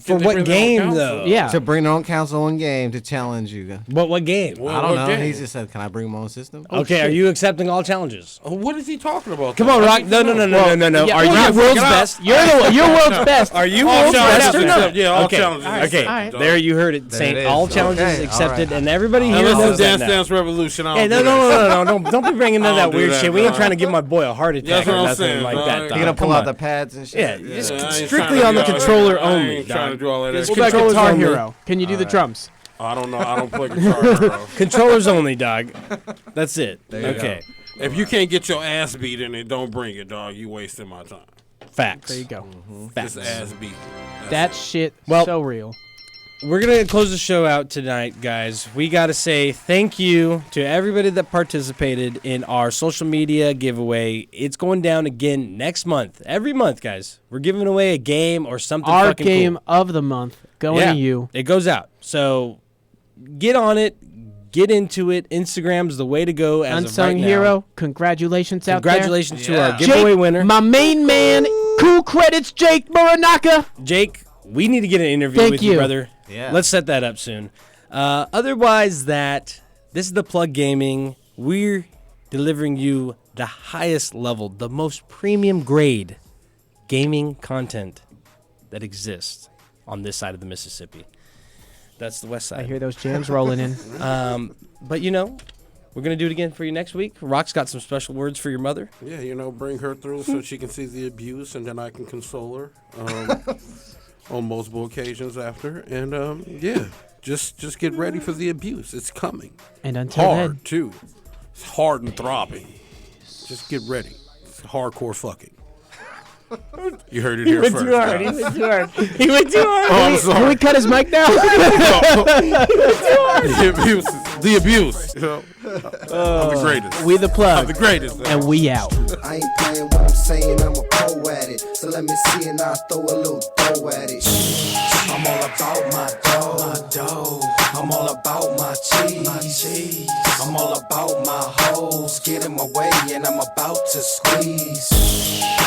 For what game though? Yeah. To bring their own counsel in game to challenge you. What game? I don't know. game? He just said, "Can I bring my own system?" Okay, are you accepting all challenges? Oh, what is he talking about? Come though? on, I Rock. need No, to no, no, know. no, no, no. Yeah, Are well, you yeah, world's figure it out. best? You're world's best. Are you All world's challenges best or no? accepted. Yeah, all Okay. challenges Okay. accepted, All right. dog. There you heard it, There Saint. it is. All challenges Okay, all accepted, right. and everybody here Unless knows it's that Dance now. Dance Revolution. I Hey, don't no, do that. no, don't be bringing none of I that don't do weird that, shit. We ain't dog. trying to give my boy a heart attack That's or what I'm nothing saying, like dog. that. You're dog. gonna pull Come out on. the pads and shit. Yeah, just I ain't strictly trying to on the do all that. controller I only, ain't trying to dog. do all that. It's What about controllers Guitar only. Hero? Can you do the drums? I don't know. I don't play guitar. Bro. Controllers only, dog. That's it. you Okay. If you can't get your ass beat in it, don't bring it, dog. You wasting my time. Facts. There you go. Facts. Just ass beat. That shit Well- so real. We're going to close the show out tonight, guys. We got to say thank you to everybody that participated in our social media giveaway. It's going down again next month. Every month, guys. We're giving away a game or something Our fucking game cool. of the month going Yeah, to you. it goes out. So get on it. Get into it. Instagram's the way to go as of Unsung right now. hero. Congratulations out there. Congratulations to our Jake, giveaway winner. my main man. Cool credits, Jake Muranaka. Jake, we need to get an interview Thank with you, you. brother. Yeah. Let's set that up soon. Otherwise, this is the Plug Gaming. We're delivering you the highest level, the most premium grade gaming content that exists on this side of the Mississippi. That's the West Side. I hear those jams rolling in. But you know, we're gonna do it again for you next week. Rock's got some special words for your mother. Yeah, you know, bring her through so she can see the abuse, and then I can console her on multiple occasions after. And yeah, just get ready for the abuse. It's coming. And until Hard then, too. It's hard and throbbing. Just get ready. It's hardcore fucking. You heard it here first. He went too hard. He went too hard. Oh, I'm sorry. Can we cut his mic now? The abuse. You know, I'm the greatest. We the plug. I'm the greatest. And we out. I ain't playing what I'm saying, I'm a pro at it. So let me see and I'll throw a little dough at it. I'm all about my dough. I'm all about my cheese. I'm all about my hoes. Get in my way and I'm about to squeeze.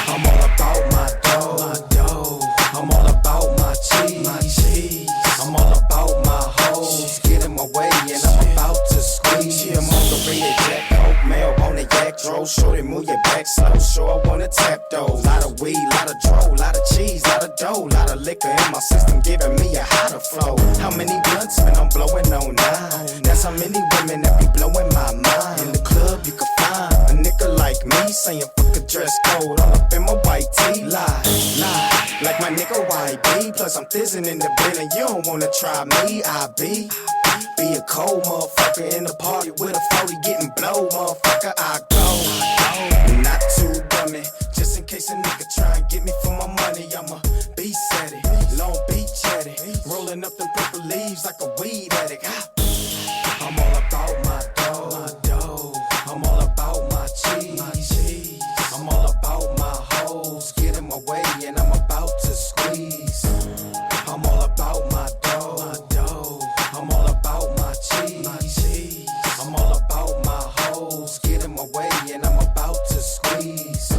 I'm all about my dough. I'm all about my cheese. I'm all about my hoes. Get in my way and I'm about to squeeze. Yeah, I'm on the rated Jack Coke, mail on the yak dro. Shorty, move your back slow. Sure, I wanna tap those. Lot of weed, lot of dro, lot of cheese, lot of dough, lot of liquor in my system, giving me a hotter flow. How many blunts, man, I'm blowing on 9. That's how many women that be blowing my mind. In the club, you can find a nigga like me saying fuck a dress code all up in my white tee. Lie, like my nigga YB. Plus I'm thizzing in the building, you don't wanna try me. I be a cold motherfucker in the party with a 40 getting blow, motherfucker. I go, not too dummy. Just in case a nigga try and get me for my money, I'ma be set it. Long Beach at it, rolling up them purple leaves like a weed addict. I'm all about my dough. I'm all about my cheese. I'm all about my hoes. Get in my way and I'm about to squeeze. I'm all about my dough. I'm all about my cheese. I'm all about my hoes. Get in my way and I'm about to squeeze.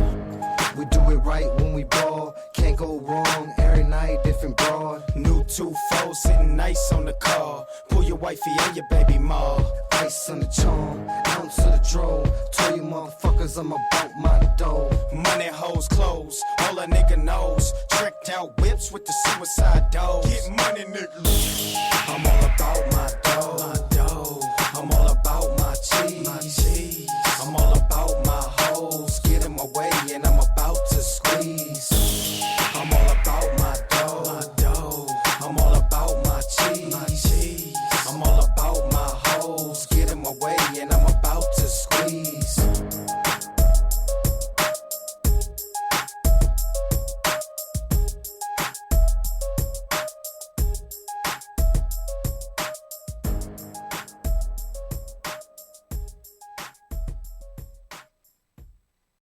We do it right when we ball. Can't go wrong. Every night, different broad. New 2-4 sitting nice on the car. Pull your wifey and your baby ma. Ice on the charm, ounce of the draw. Tell you motherfuckers I'm about my dough. Money, hoes, clothes, all a nigga knows. Tricked out whips with the suicide doors. Get money, nigga.